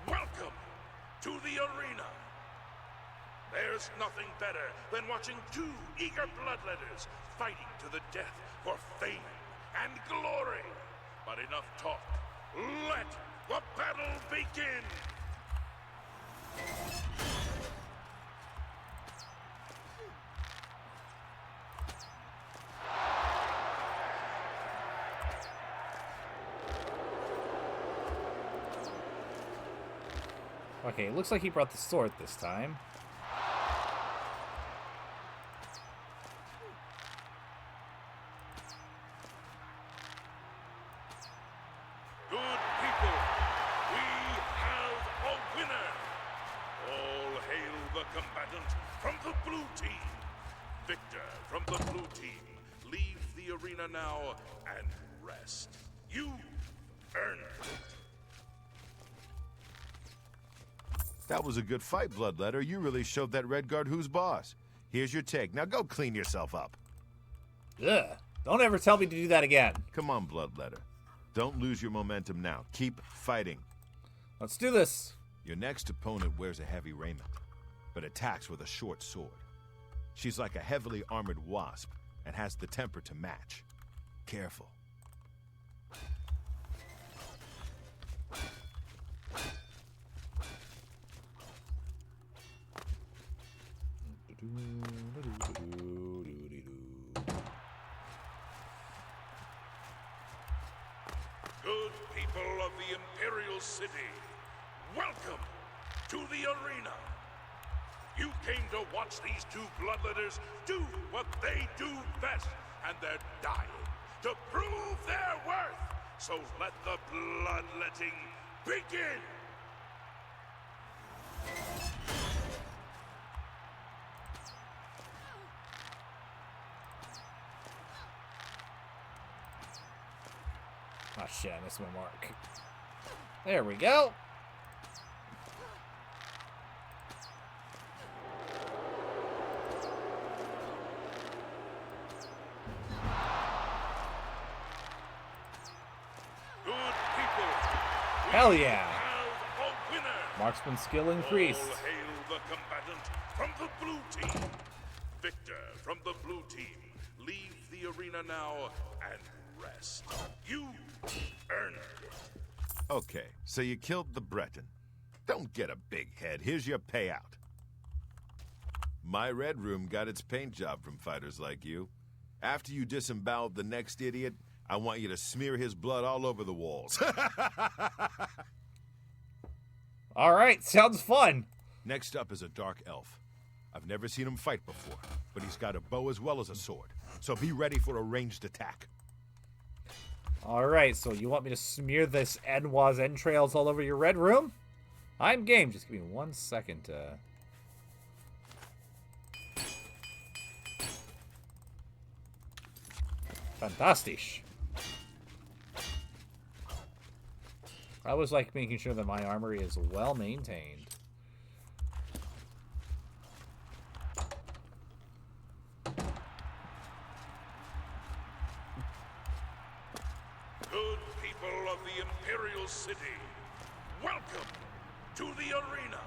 welcome to the arena. There's nothing better than watching two eager bloodletters fighting to the death for fame and glory. But enough talk. Let the battle begin! Okay, it looks like he brought the sword this time. Good people, we have a winner! All hail the combatant from the blue team! Victor from the blue team, leave the arena now and rest. You earned it. That was a good fight, Bloodletter. You really showed that Red Guard who's boss. Here's your take. Now go clean yourself up. Ugh. Don't ever tell me to do that again. Come on, Bloodletter. Don't lose your momentum now. Keep fighting. Let's do this. Your next opponent wears a heavy raiment, but attacks with a short sword. She's like a heavily armored wasp and has the temper to match. Careful. Good people of the Imperial City, welcome to the arena. You came to watch these two bloodletters do what they do best, and they're dying to prove their worth. So let the bloodletting begin. Oh shit, I missed my mark. There we go. Good people, Hell yeah. have a winner. Marksman skill increased. All hail the combatant from the blue team. Victor from the blue team, leave the arena now and rest. You earned it. Okay, so you killed the Breton. Don't get a big head. Here's your payout. My Red Room got its paint job from fighters like you. After you disemboweled the next idiot, I want you to smear his blood all over the walls. All right, sounds fun. Next up is a dark elf. I've never seen him fight before, but he's got a bow as well as a sword. So be ready for a ranged attack. All right, so you want me to smear this Enwa's entrails all over your Red Room? I'm game. Just give me 1 second. Fantastisch. I always like making sure that my armory is well maintained. Good people of the Imperial City, welcome to the arena.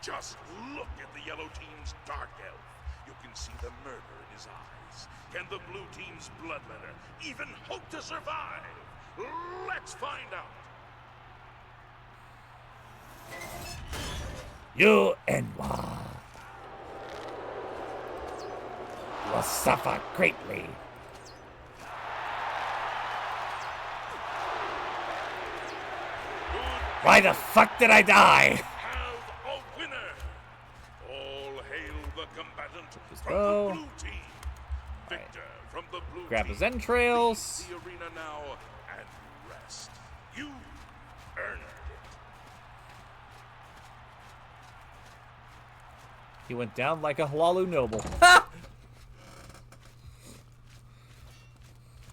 Just look at the yellow team's dark elf. You can see the murder in his eyes. Can the blue team's bloodletter even hope to survive? Let's find out. You and moi will suffer greatly. Why the fuck did I die? Have a winner. All hail the combatant from bow. the blue team. Victor from the blue Grab team. his entrails. Leave the arena now and rest. You earned it. He went down like a Halalu noble.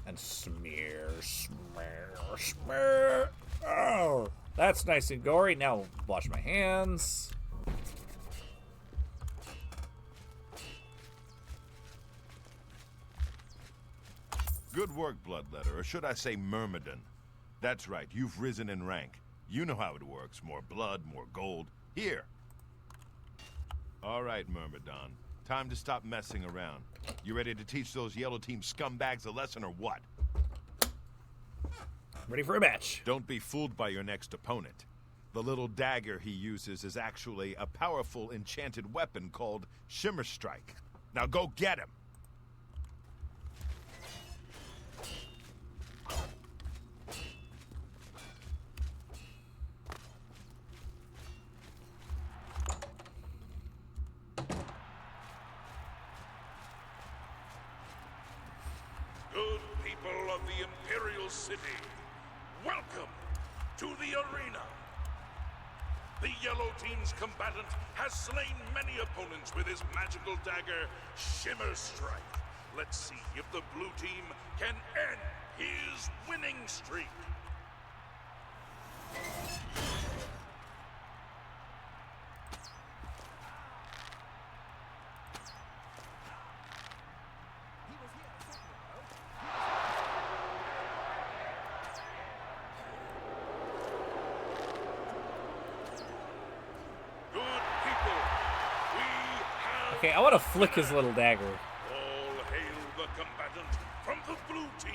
And smear, smear, smear. Oh, that's nice and gory. Now wash my hands. Good work, Bloodletter, or should I say Myrmidon. That's right, you've risen in rank. You know how it works. More blood, more gold. Here. All right, Myrmidon. Time to stop messing around. You ready to teach those Yellow Team scumbags a lesson or what? Ready for a match. Don't be fooled by your next opponent. The little dagger he uses is actually a powerful enchanted weapon called Shimmer Strike. Now go get him! Good people of the Imperial City, welcome to the arena. The Yellow Team's combatant has slain many opponents with his magical dagger, Shimmer Strike. Let's see if the Blue Team can end his winning streak. Okay, I want to flick his little dagger. All hail the combatant from the blue team.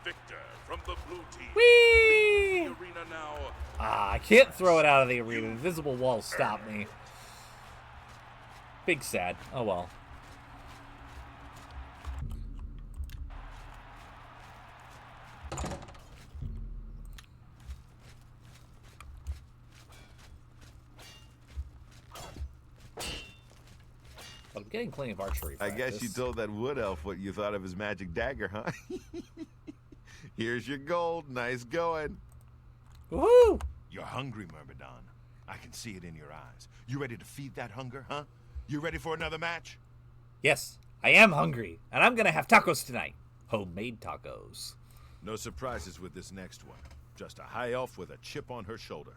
Victor from the blue team. Whee! Leave the arena now. Ah, I can't throw it out of the arena. Invisible walls stop me. Big sad. Oh well. I'm getting plenty of archery I practice. guess you told that wood elf what you thought of his magic dagger, huh? Here's your gold. Nice going. Woohoo! You're hungry, Myrmidon. I can see it in your eyes. You ready to feed that hunger, huh? You ready for another match? Yes, I am hungry, and I'm gonna have tacos tonight. Homemade tacos. No surprises with this next one. Just a high elf with a chip on her shoulder.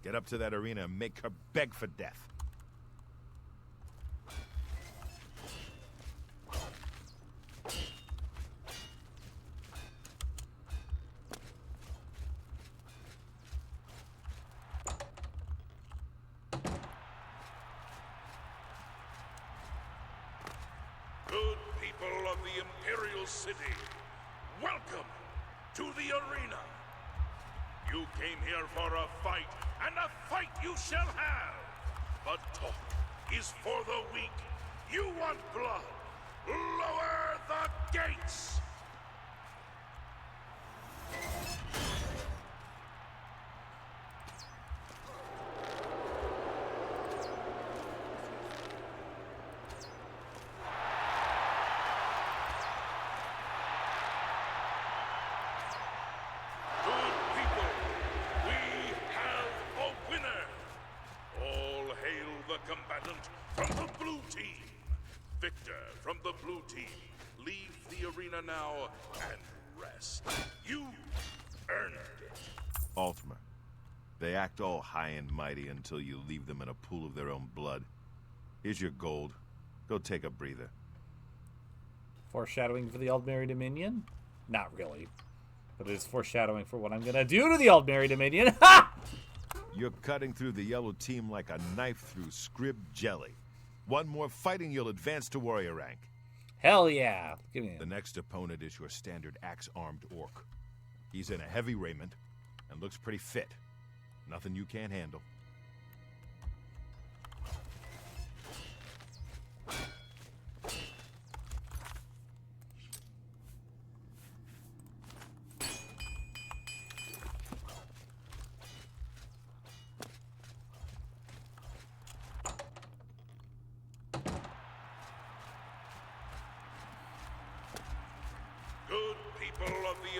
Get up to that arena and make her beg for death. Good people of the Imperial City, welcome to the arena. You came here for a fight, and a fight you shall have. But talk is for the weak. You want blood? Lower the gates! Good people, we have a winner. All hail the combatant from the blue team. Victor from the blue team. Leave the arena now and rest. You earned it. Ultima. They act all high and mighty until you leave them in a pool of their own blood. Here's your gold. Go take a breather. Foreshadowing for the Aldmeri Dominion? Not really. But it is foreshadowing for what I'm gonna do to the Aldmeri Dominion. Ha! You're cutting through the Yellow Team like a knife through scrib jelly. One more fighting, you'll advance to warrior rank. Hell yeah. Give me The next opponent is your standard axe-armed orc. He's in a heavy raiment and looks pretty fit. Nothing you can't handle.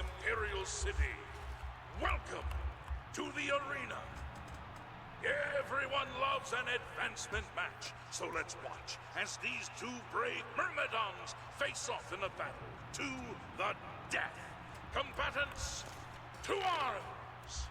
Imperial City, welcome to the arena. Everyone loves an advancement match, so let's watch as these two brave Myrmidons face off in a battle to the death. Combatants, to arms!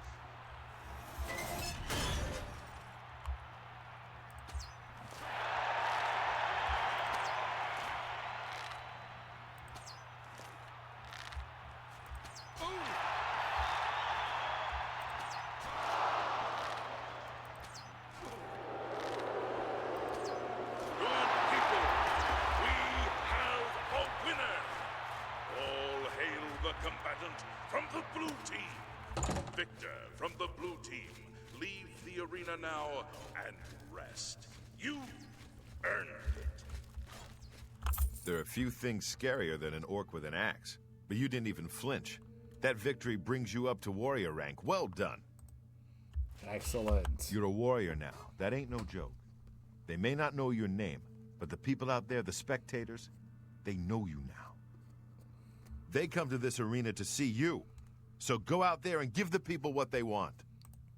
From the blue team, Victor from the blue team, leave the arena now and rest. You've earned it. There are few things scarier than an orc with an axe, but you didn't even flinch. That victory brings you up to warrior rank. Well done. Excellent. You're a warrior now. That ain't no joke. They may not know your name, but the people out there, the spectators, they know you now. They come to this arena to see you. So go out there and give the people what they want.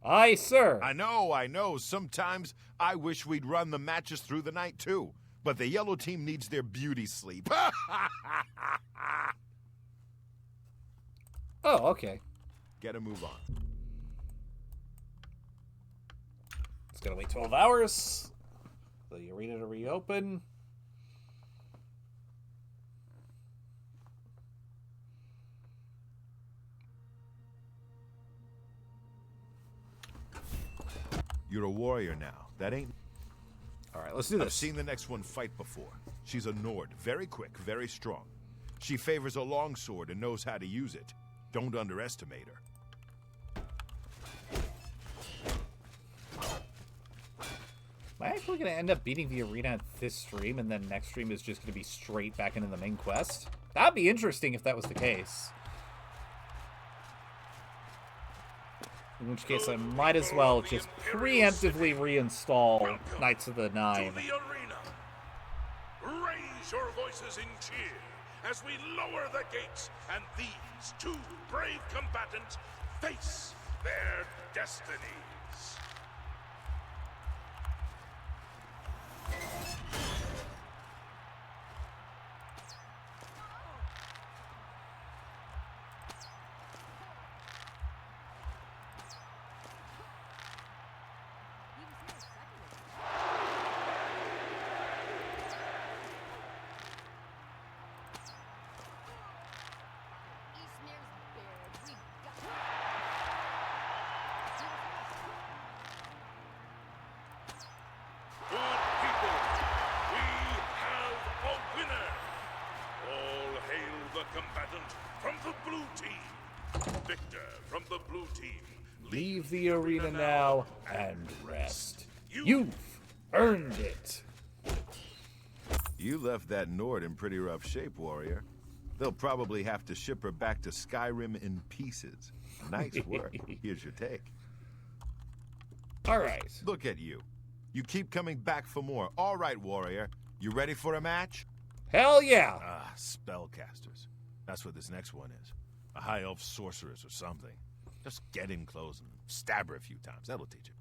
Aye, sir. I know. Sometimes I wish we'd run the matches through the night, too. But the yellow team needs their beauty sleep. Oh, okay. Get a move on. It's gonna wait 12 hours for the arena to reopen. You're a warrior now. That ain't... All right, let's do this. I've seen the next one fight before. She's a Nord. Very quick, very strong. She favors a longsword and knows how to use it. Don't underestimate her. Am I actually going to end up beating the arena this stream, and then next stream is just going to be straight back into the main quest? That'd be interesting if that was the case. In which case, I might as well just preemptively reinstall Knights of the Nine. To the arena. Raise your voices in cheer as we lower the gates and these two brave combatants face their destinies. From the blue team, Victor from the blue team. Leave the arena now and rest. You've earned it. You left that Nord in pretty rough shape, warrior. They'll probably have to ship her back to Skyrim in pieces. Nice work. Here's your take. All right. Look at you. You keep coming back for more. All right, warrior. You ready for a match? Hell yeah. Ah, spellcasters. That's what this next one is. A high elf sorceress or something. Just get in close and stab her a few times. That'll teach her.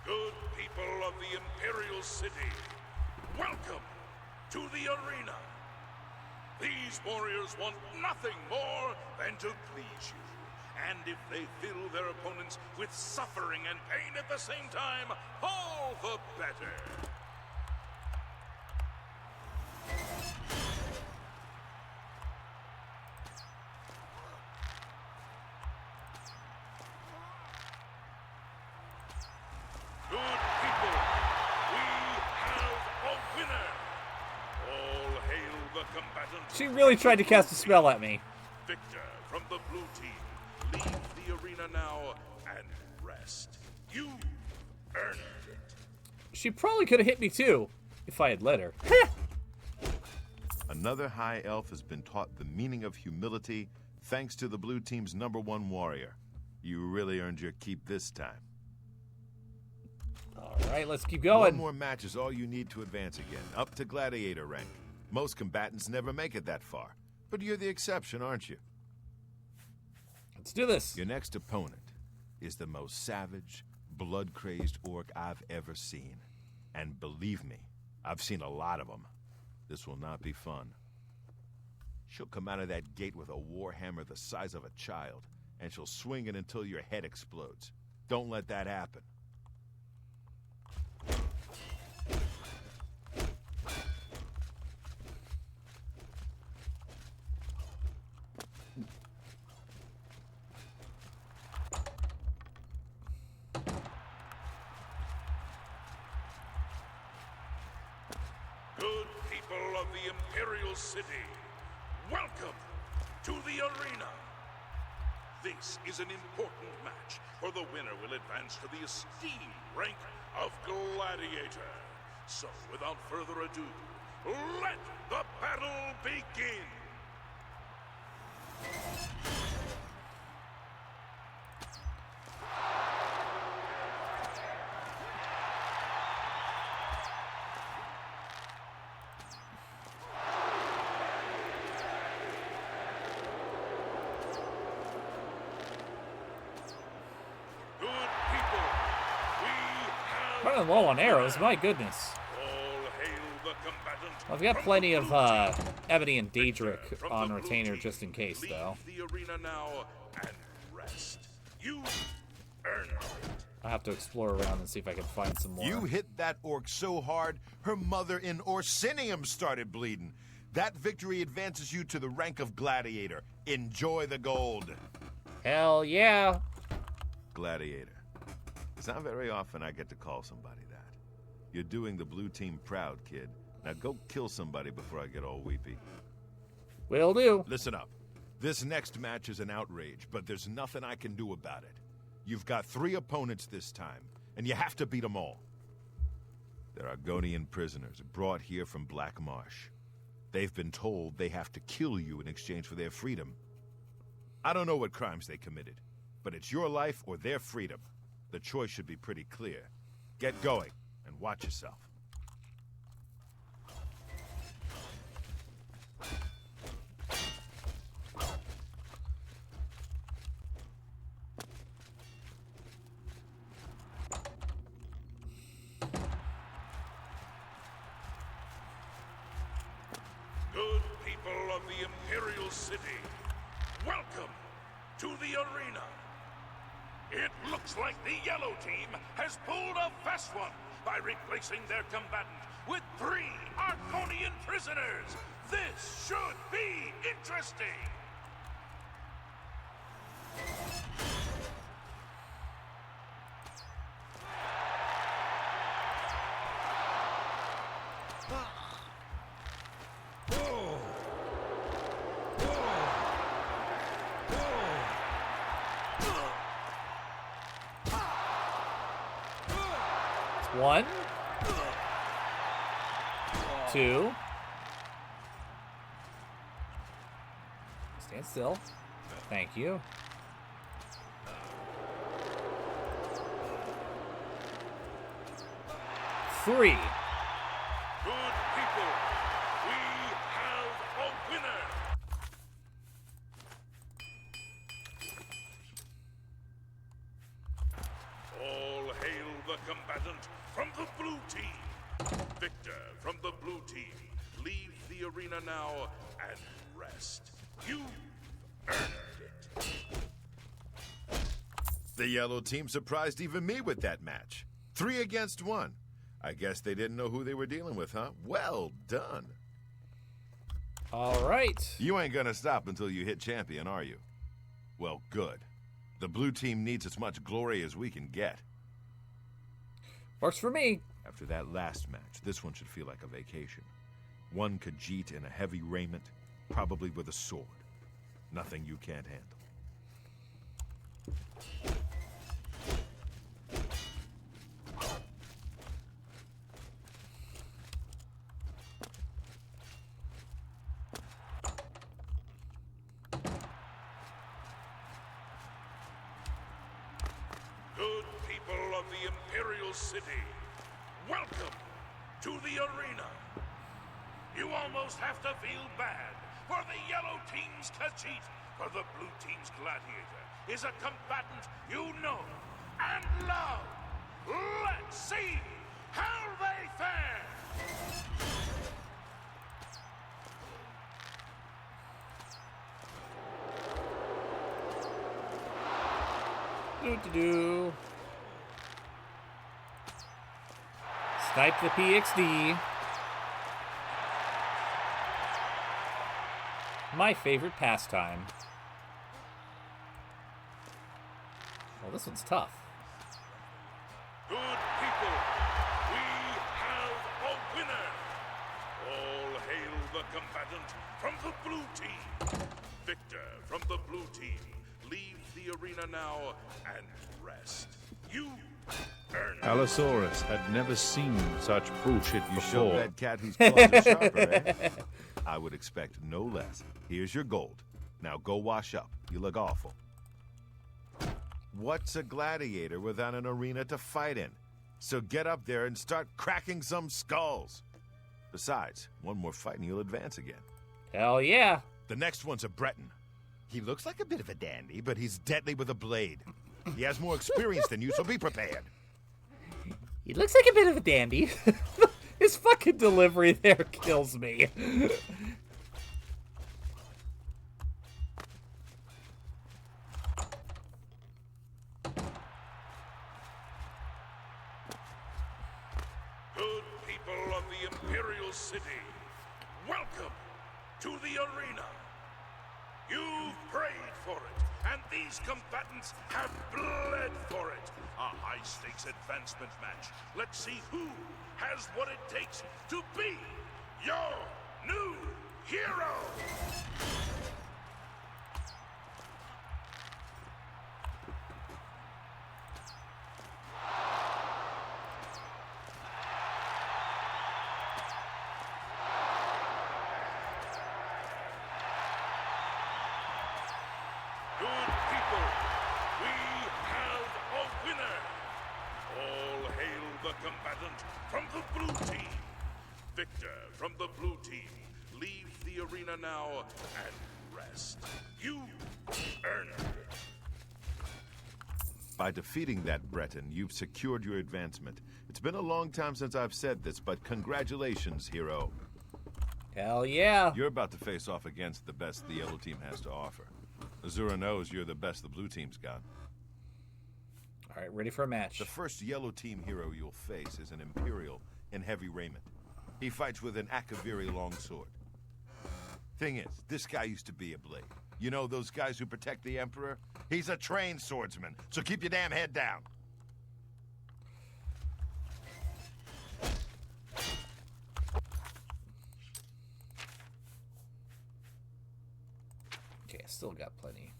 Good people of the Imperial City, welcome to the arena. These warriors want nothing more than to please you. And if they fill their opponents with suffering and pain at the same time, all the better. Good people, we have a winner. All hail the combatants. She really tried to cast a spell at me. Victor from the blue team, leave the arena now and rest. You earned it. She probably could have hit me too, if I had let her. Another high elf has been taught the meaning of humility Thanks to the blue team's #1 warrior. You really earned your keep this time. All right, let's keep going. One more match is all you need to advance again, up to gladiator rank. Most combatants never make it that far, but you're the exception, aren't you? Let's do this. Your next opponent is the most savage, blood-crazed orc I've ever seen. And believe me, I've seen a lot of them. This will not be fun. She'll come out of that gate with a warhammer the size of a child, and she'll swing it until your head explodes. Don't let that happen. Good people of the Imperial City, welcome to the arena. This is an important match, for the winner will advance to the esteemed rank of Gladiator. So, without further ado, let the battle begin! Running low on arrows, my goodness. Well, I've got plenty of Ebony and Daedric on retainer just in case, though. I have to explore around and see if I can find some more. You hit that orc so hard, her mother in Orsinium started bleeding. That victory advances you to the rank of Gladiator. Enjoy the gold. Hell yeah. Gladiator. It's not very often I get to call somebody that. You're doing the blue team proud, kid. Now go kill somebody before I get all weepy. Will do. Listen up. This next match is an outrage, but there's nothing I can do about it. You've got 3 opponents this time, and you have to beat them all. They're Argonian prisoners brought here from Black Marsh. They've been told they have to kill you in exchange for their freedom. I don't know what crimes they committed, but it's your life or their freedom. The choice should be pretty clear. Get going, and watch yourself. Good people of the Imperial City, welcome to the arena. It looks like the yellow team has pulled a fast one by replacing their combatant with 3 Arconian prisoners. This should be interesting. One, 2. Stand still. Thank you. 3. Good people, we have a winner. All hail the combatant from the blue team. Victor from the blue team, leave the arena now and rest. You earned it. The yellow team surprised even me with that match. 3 against 1. I guess they didn't know who they were dealing with, huh? Well done. All right. You ain't gonna stop until you hit champion, are you? Well, good. The blue team needs as much glory as we can get. Works for me. After that last match, this one should feel like a vacation. One Khajiit in a heavy raiment, probably with a sword. Nothing you can't handle. of the Imperial City, welcome to the arena. You almost have to feel bad, for the yellow team's Khajiit, for the blue team's gladiator, is a combatant you know and love. Let's see how they fare! Do-do-do. Snipe the PXD. My favorite pastime. Well, this one's tough. Good people, we have a winner. All hail the combatant from the blue team. Victor from the blue team, leave the arena now and rest. You earn it. Allosaurus had never seen such bullshit You show before. that cat whose claws are sharper, eh? I would expect no less. Here's your gold. Now go wash up. You look awful. What's a gladiator without an arena to fight in? So get up there and start cracking some skulls. Besides, one more fight and you'll advance again. Hell yeah. The next one's a Breton. He looks like a bit of a dandy, but he's deadly with a blade. He has more experience than you, so be prepared. He looks like a bit of a dandy. His fucking delivery there kills me. Good people of the Imperial City, welcome to the arena. You've prayed for it, and these combatants have bled for it. A high-stakes advancement match. Let's see who has what it takes to be your new hero! Good people, we have a winner. All hail the combatant from the blue team. Victor from the blue team, leave the arena now and rest. You earn it. By defeating that Breton, you've secured your advancement. It's been a long time since I've said this, but congratulations, hero. Hell yeah. You're about to face off against the best the yellow team has to offer. Azura knows you're the best the blue team's got. All right, ready for a match. The first yellow team hero you'll face is an Imperial in heavy raiment. He fights with an Akaviri longsword. Thing is, this guy used to be a blade. You know those guys who protect the Emperor? He's a trained swordsman, so keep your damn head down. Okay, I still got plenty.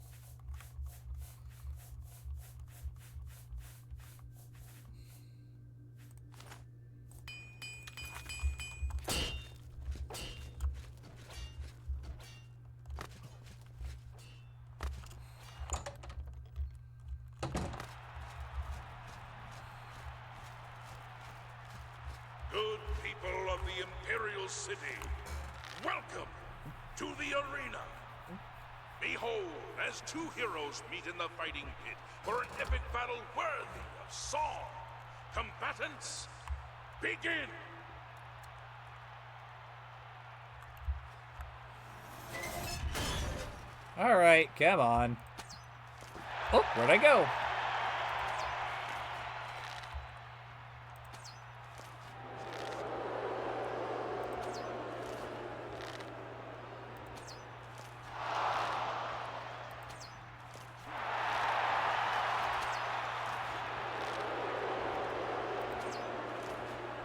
Good people of the Imperial City, welcome to the arena. Behold, as two heroes meet in the fighting pit for an epic battle worthy of song. Combatants, begin! All right, come on. Oh, where'd I go?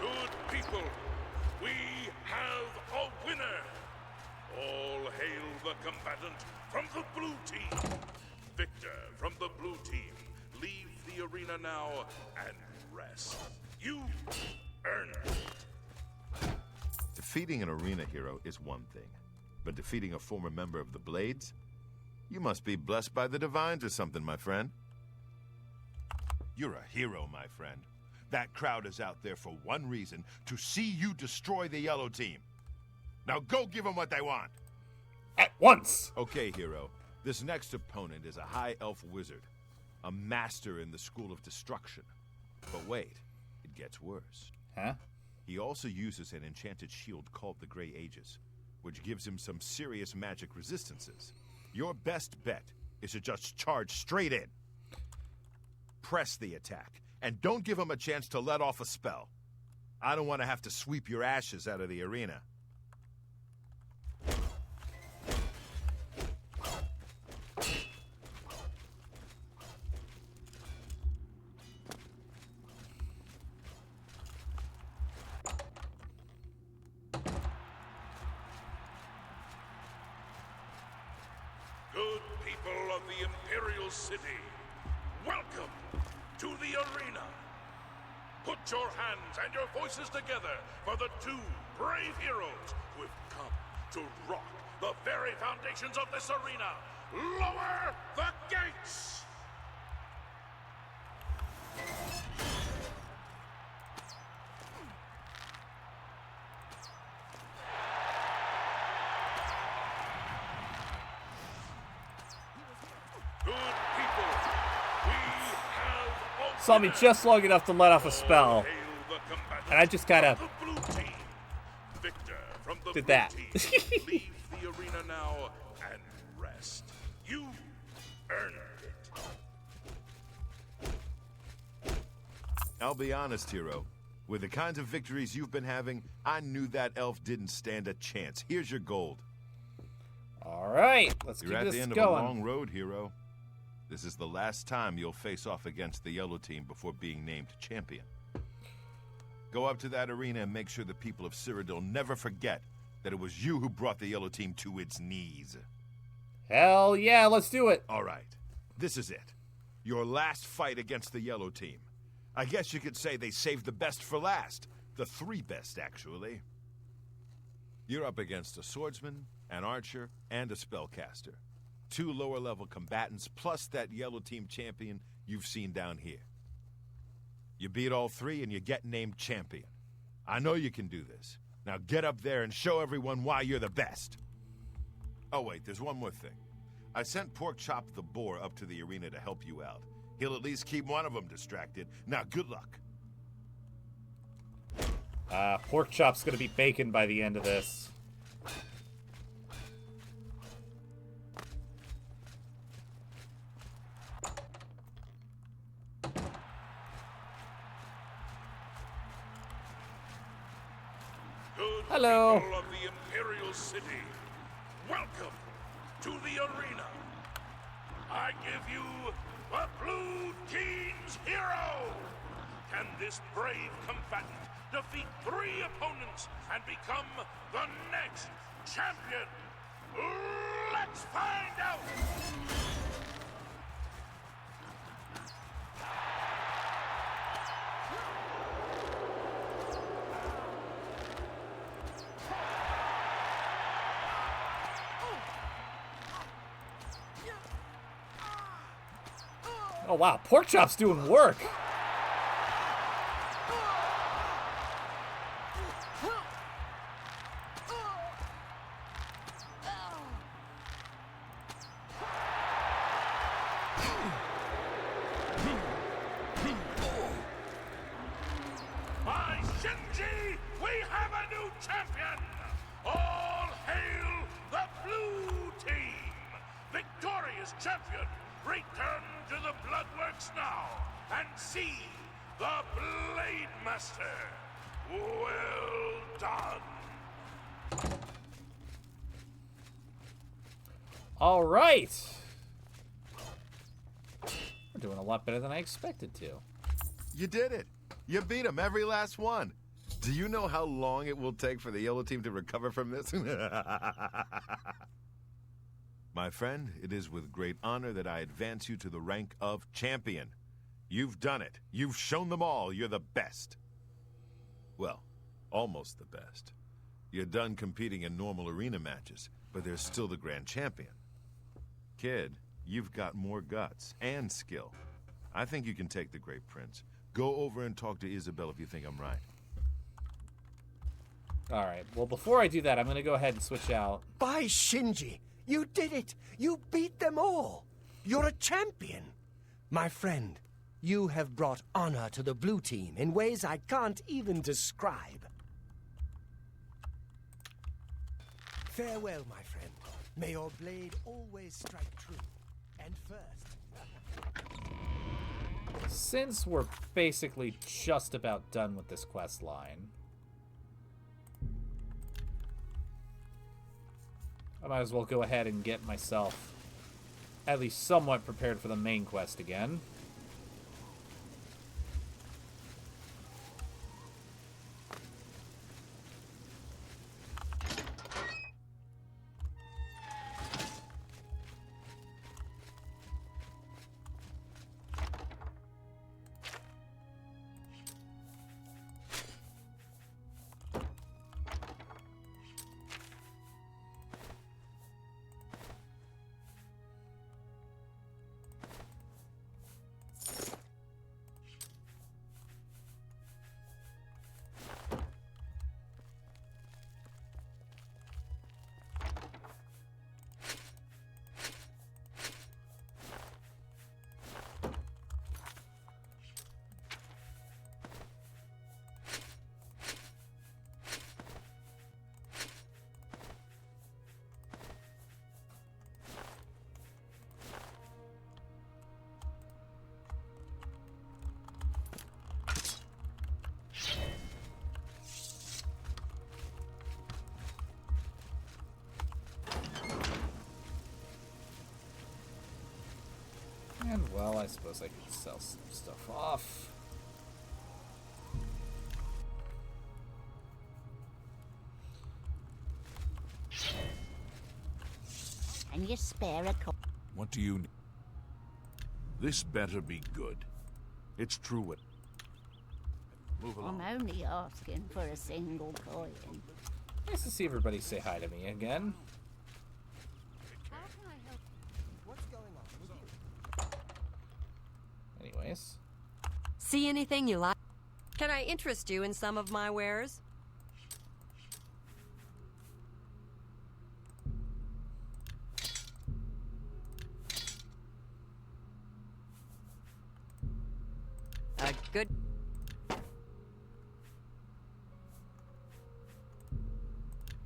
Good people, we have a winner. All hail the combatant from the blue team. Victor from the blue team, leave the arena now and rest. You earn it. Defeating an arena hero is one thing, but defeating a former member of the Blades? You must be blessed by the Divines or something, my friend. You're a hero, my friend. That crowd is out there for one reason, to see you destroy the yellow team. Now go give them what they want. At once! Okay, hero. This next opponent is a high elf wizard. A master in the school of destruction. But wait, it gets worse. Huh? He also uses an enchanted shield called the Grey Aegis, which gives him some serious magic resistances. Your best bet is to just charge straight in. Press the attack, and don't give him a chance to let off a spell. I don't want to have to sweep your ashes out of the arena. Good people of the Imperial City, welcome to the arena. Put your hands and your voices together for the two brave heroes who have come to rock the very foundations of this arena. Lower the gates! Saw me just long enough to let off a spell. And I just kind of did that. Leave the arena now and rest. You earned it. I'll be honest, hero. With the kinds of victories you've been having, I knew that elf didn't stand a chance. Here's your gold. All right, let's You're keep at this the end going. of a long road, hero. This is the last time you'll face off against the yellow team before being named champion. Go up to that arena and make sure the people of Cyrodiil never forget that it was you who brought the yellow team to its knees. Hell yeah, let's do it. All right, this is it. Your last fight against the yellow team. I guess you could say they saved the best for last. The three best, actually. You're up against a swordsman, an archer, and a spellcaster. 2 lower-level combatants, plus that yellow team champion you've seen down here. You beat all 3 and you get named champion. I know you can do this. Now get up there and show everyone why you're the best. Oh wait, there's one more thing. I sent Pork Chop the boar up to the arena to help you out. He'll at least keep one of them distracted. Now good luck. Pork Chop's gonna be bacon by the end of this. Hello. People of the Imperial City, welcome to the arena. I give you the Blue Team's hero. Can this brave combatant defeat 3 opponents and become the next champion? Let's find out. Oh wow, Pork Chop's doing work. By Shinji, we have a new champion! All hail the Blue Team! Victorious champion, return to the Bloodworks now and see the Blade Master. Well done! All right. We're doing a lot better than I expected to. You did it. You beat him, every last one. Do you know how long it will take for the yellow team to recover from this? My friend, it is with great honor that I advance you to the rank of champion. You've done it. You've shown them all you're the best. Well, almost the best. You're done competing in normal arena matches, but there's still the grand champion. Kid, you've got more guts and skill. I think you can take the Great Prince. Go over and talk to Isabel if you think I'm right. Alright, well, before I do that, I'm going to go ahead and switch out. By Shinji, you did it! You beat them all! You're a champion! My friend, you have brought honor to the blue team in ways I can't even describe. Farewell, my friend. May your blade always strike true. And first. Since we're basically just about done with this quest line, I might as well go ahead and get myself at least somewhat prepared for the main quest again. And, well, I suppose I could sell some stuff off. Can you spare a cup? What do you need? This better be good. It's true what... Move along. I'm only asking for a single coin. Nice to see everybody say hi to me again. Anyways. See anything you like? Can I interest you in some of my wares?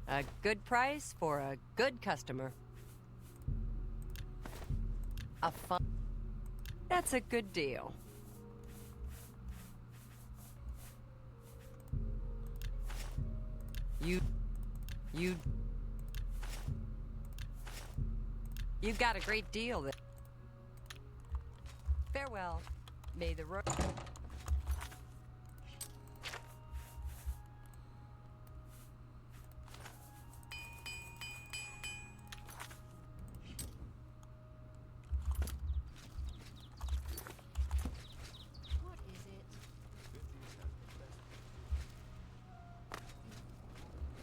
A good price for a good customer. A fun... That's a good deal. You've got a great deal there. Farewell. May the road...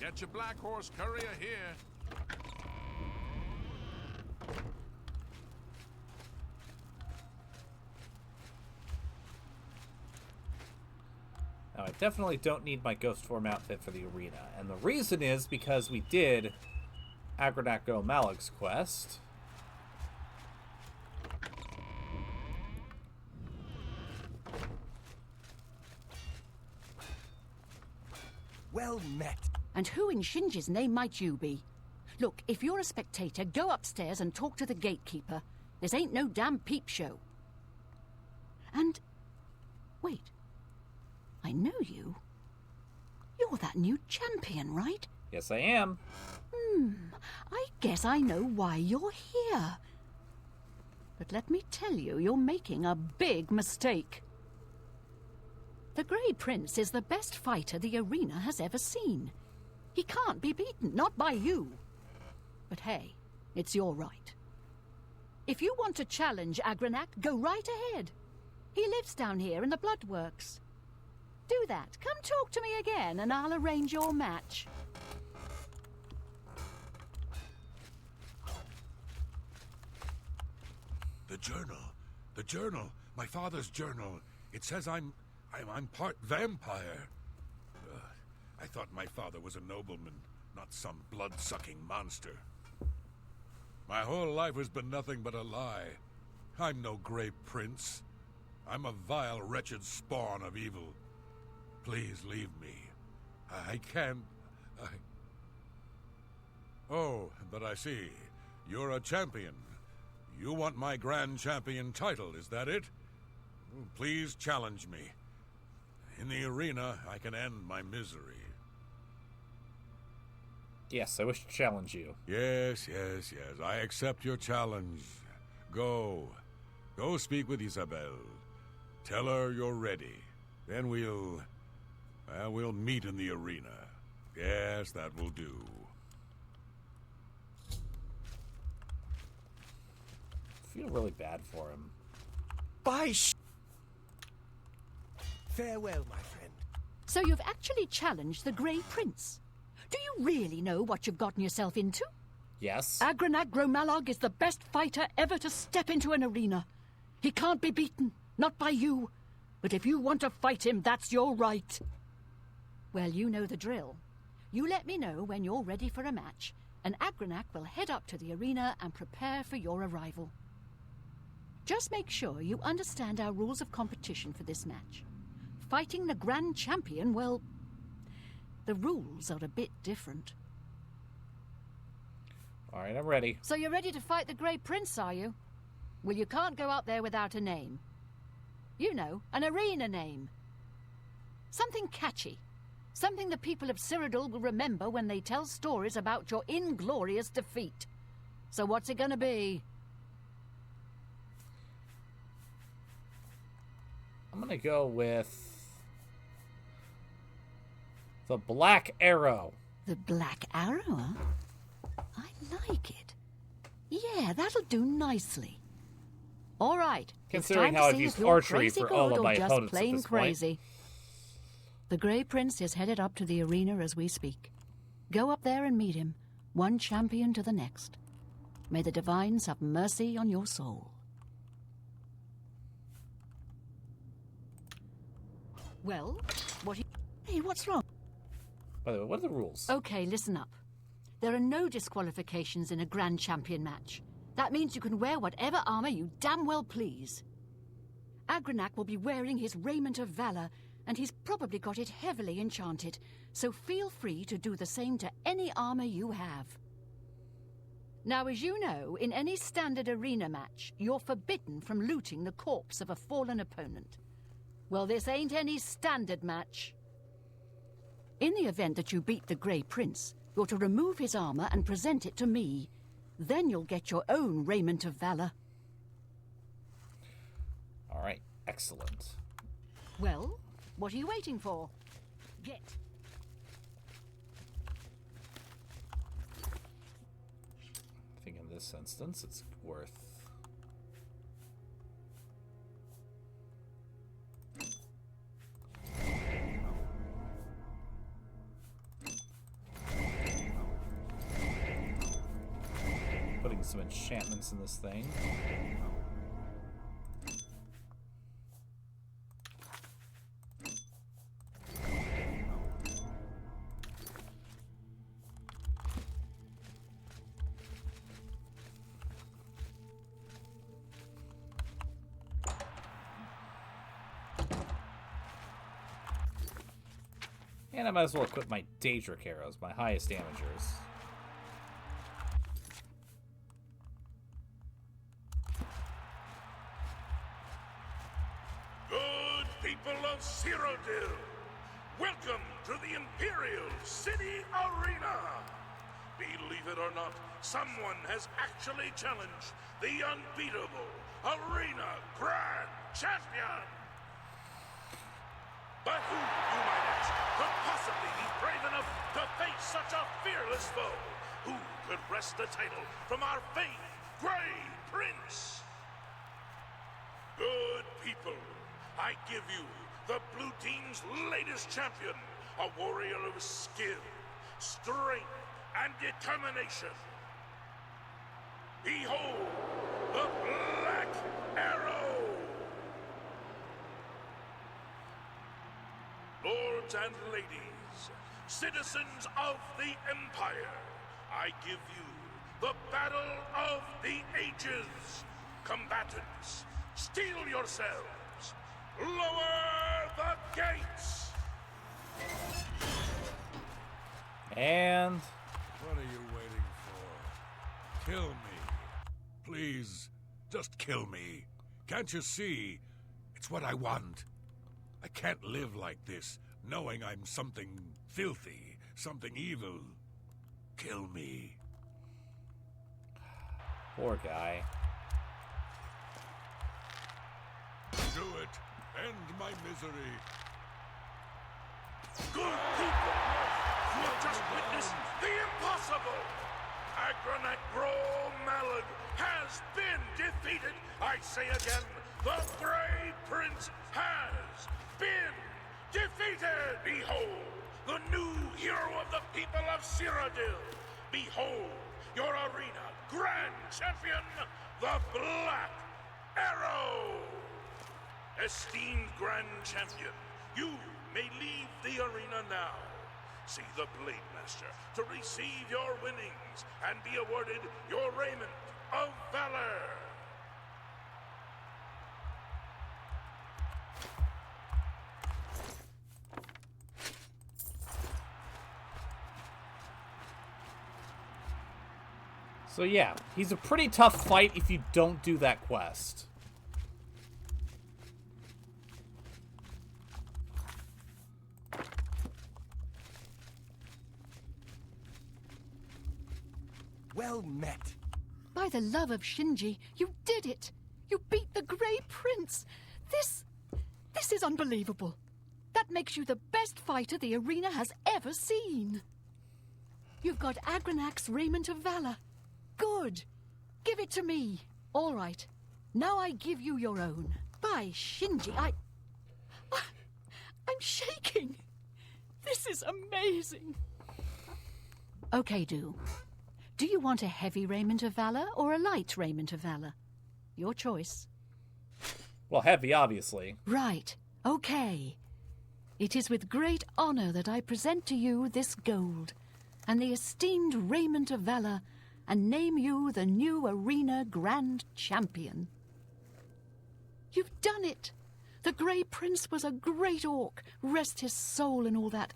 Get your Black Horse courier here. Now, I definitely don't need my ghost form outfit for the arena, and the reason is because we did Agranako Malak's quest. Well met. And who in Shinji's name might you be? Look, if you're a spectator, go upstairs and talk to the gatekeeper. This ain't no damn peep show. And... wait. I know you. You're that new champion, right? Yes, I am. I guess I know why you're here. But let me tell you, you're making a big mistake. The Grey Prince is the best fighter the arena has ever seen. He can't be beaten, not by you. But hey, it's your right. If you want to challenge Agranak, go right ahead. He lives down here in the Bloodworks. Do that. Come talk to me again, and I'll arrange your match. The journal. The journal. My father's journal. It says I'm part vampire. I thought my father was a nobleman, not some blood-sucking monster. My whole life has been nothing but a lie. I'm no Grey Prince. I'm a vile, wretched spawn of evil. Please leave me. I can't... Oh, but I see. You're a champion. You want my Grand Champion title, is that it? Please challenge me. In the arena, I can end my misery. Yes, I wish to challenge you. Yes. I accept your challenge. Go speak with Isabel. Tell her you're ready. Then we'll meet in the arena. Yes, that will do. I feel really bad for him. Farewell, my friend. So you've actually challenged the Grey Prince. Do you really know what you've gotten yourself into? Yes. Agranak Gromalog is the best fighter ever to step into an arena. He can't be beaten, not by you. But if you want to fight him, that's your right. Well, you know the drill. You let me know when you're ready for a match, and Agranak will head up to the arena and prepare for your arrival. Just make sure you understand our rules of competition for this match. Fighting the Grand Champion, well, the rules are a bit different. All right, I'm ready. So you're ready to fight the Grey Prince, are you? Well, you can't go out there without a name. You know, an arena name. Something catchy. Something the people of Cyrodiil will remember when they tell stories about your inglorious defeat. So what's it gonna be? I'm gonna go with the Black Arrow. The Black Arrow, huh? I like it. Yeah, that'll do nicely. All right. Considering how I've used archery for all of my opponents at this point. The Grey Prince is headed up to the arena as we speak. Go up there and meet him, one champion to the next. May the divines have mercy on your soul. Well, Hey, what's wrong? By the way, what are the rules? Okay, listen up. There are no disqualifications in a Grand Champion match. That means you can wear whatever armor you damn well please. Agranak will be wearing his raiment of valor, and he's probably got it heavily enchanted, so feel free to do the same to any armor you have. Now, as you know, in any standard arena match, you're forbidden from looting the corpse of a fallen opponent. Well, this ain't any standard match. In the event that you beat the Grey Prince, you're to remove his armor and present it to me. Then you'll get your own raiment of valor. All right, excellent. Well, what are you waiting for? Get. I think in this instance, it's worth... putting some enchantments in this thing. And I might as well equip my Daedric arrows, my highest damagers. Good people of Cyrodiil, welcome to the Imperial City Arena! Believe it or not, someone has actually challenged the unbeatable Arena Grand Champion! But who, you might ask, could possibly be brave enough to face such a fearless foe? Who could wrest the title from our famed Grey Prince? Good people, I give you the blue team's latest champion, a warrior of skill, strength, and determination. Behold, the Black Arrow! lords and ladies, citizens of the Empire, I give you the battle of the ages. Combatants, steel yourselves. Lower the gates. And what are you waiting for? Kill me. Please, just kill me. Can't you see? It's what I want. I can't live like this, knowing I'm something filthy, something evil. Kill me. Poor guy. Do it. End my misery. Good people, you have just witnessed the impossible. Agranak Malad has been defeated. I say again, the Grey Prince has been defeated. Behold, the new hero of the people of Cyrodiil. Behold, your arena grand champion, the Black Arrow. Esteemed grand champion, you may leave the arena now. See the Blade Master to receive your winnings and be awarded your raiment of valor. So yeah, he's a pretty tough fight if you don't do that quest. Well met. By the love of Shinji, you did it! You beat the Grey Prince! This is unbelievable. That makes you the best fighter the arena has ever seen. You've got Agranak's Raiment of Valor. Good. Give it to me. All right. Now I give you your own. By Shinji, I'm shaking. This is amazing. Okay, Do you want a heavy Raiment of Valor or a light Raiment of Valor? Your choice. Well, heavy, obviously. Right. Okay. It is with great honor that I present to you this gold and the esteemed Raiment of Valor and name you the new Arena Grand Champion. You've done it! The Grey Prince was a great orc, rest his soul and all that,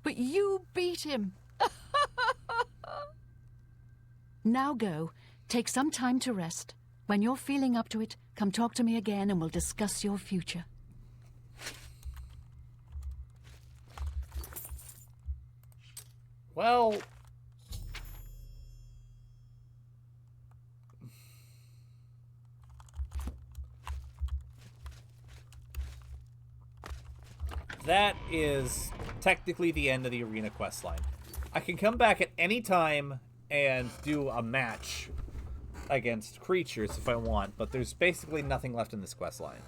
but you beat him! Now go. Take some time to rest. When you're feeling up to it, come talk to me again and we'll discuss your future. Well... that is technically the end of the arena quest line. I can come back at any time and do a match against creatures if I want, but there's basically nothing left in this quest line.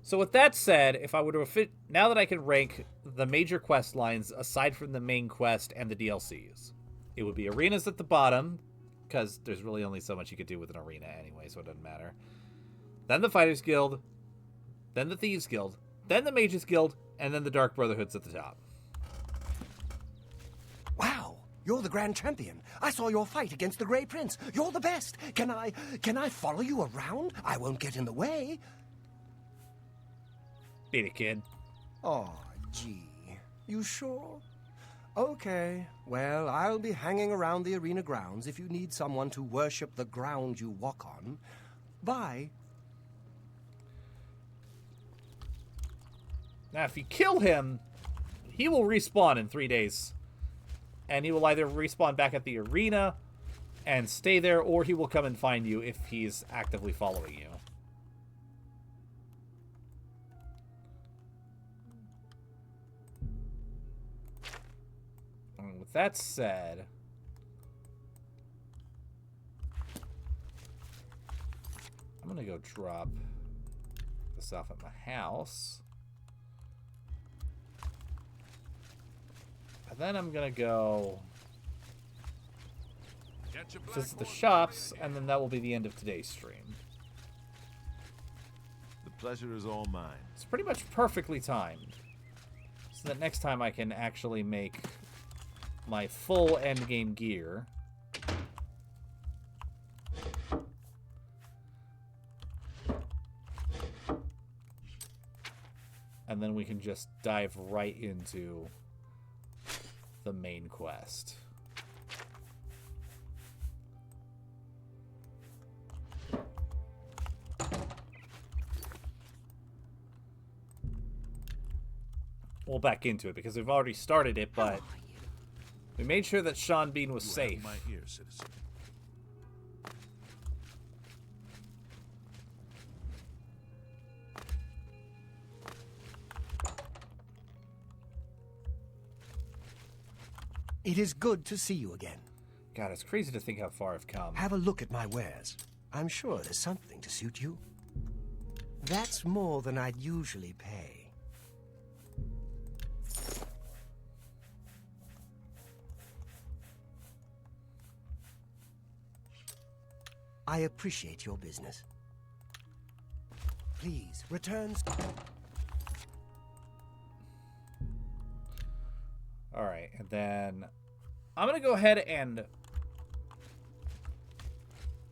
So with that said, if I were to now that I can rank the major quest lines aside from the main quest and the DLCs, it would be arenas at the bottom, because there's really only so much you could do with an arena anyway, so it doesn't matter. Then the Fighters Guild, then the Thieves Guild, then the Mages Guild, and then the Dark Brotherhood's at the top. Wow, you're the Grand Champion. I saw your fight against the Grey Prince. You're the best. Can I follow you around? I won't get in the way. Beat it, kid. Oh, gee. You sure? Okay. Well, I'll be hanging around the arena grounds if you need someone to worship the ground you walk on. Bye. Now, if you kill him, he will respawn in 3 days. And he will either respawn back at the arena and stay there, or he will come and find you if he's actively following you. And with that said, I'm going to go drop this off at my house. And then I'm going to go visit the shops, and then that will be the end of today's stream. The pleasure is all mine. It's pretty much perfectly timed. So that next time I can actually make my full endgame gear. And then we can just dive right into the main quest. Well, back into it because we've already started it, but we made sure that Sean Bean was safe. My ear, citizen. It is good to see you again. God, it's crazy to think how far I've come. Have a look at my wares. I'm sure there's something to suit you. That's more than I'd usually pay. I appreciate your business. Please, return... Alright, and then I'm going to go ahead and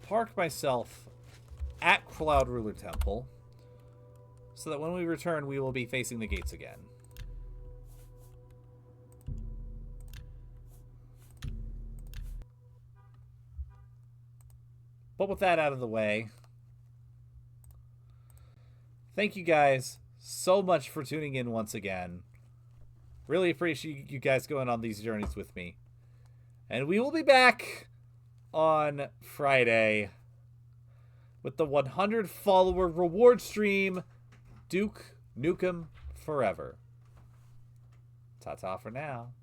park myself at Cloud Ruler Temple so that when we return, we will be facing the gates again. But with that out of the way, thank you guys so much for tuning in once again. Really appreciate you guys going on these journeys with me. And we will be back on Friday with the 100 follower reward stream, Duke Nukem Forever. Ta-ta for now.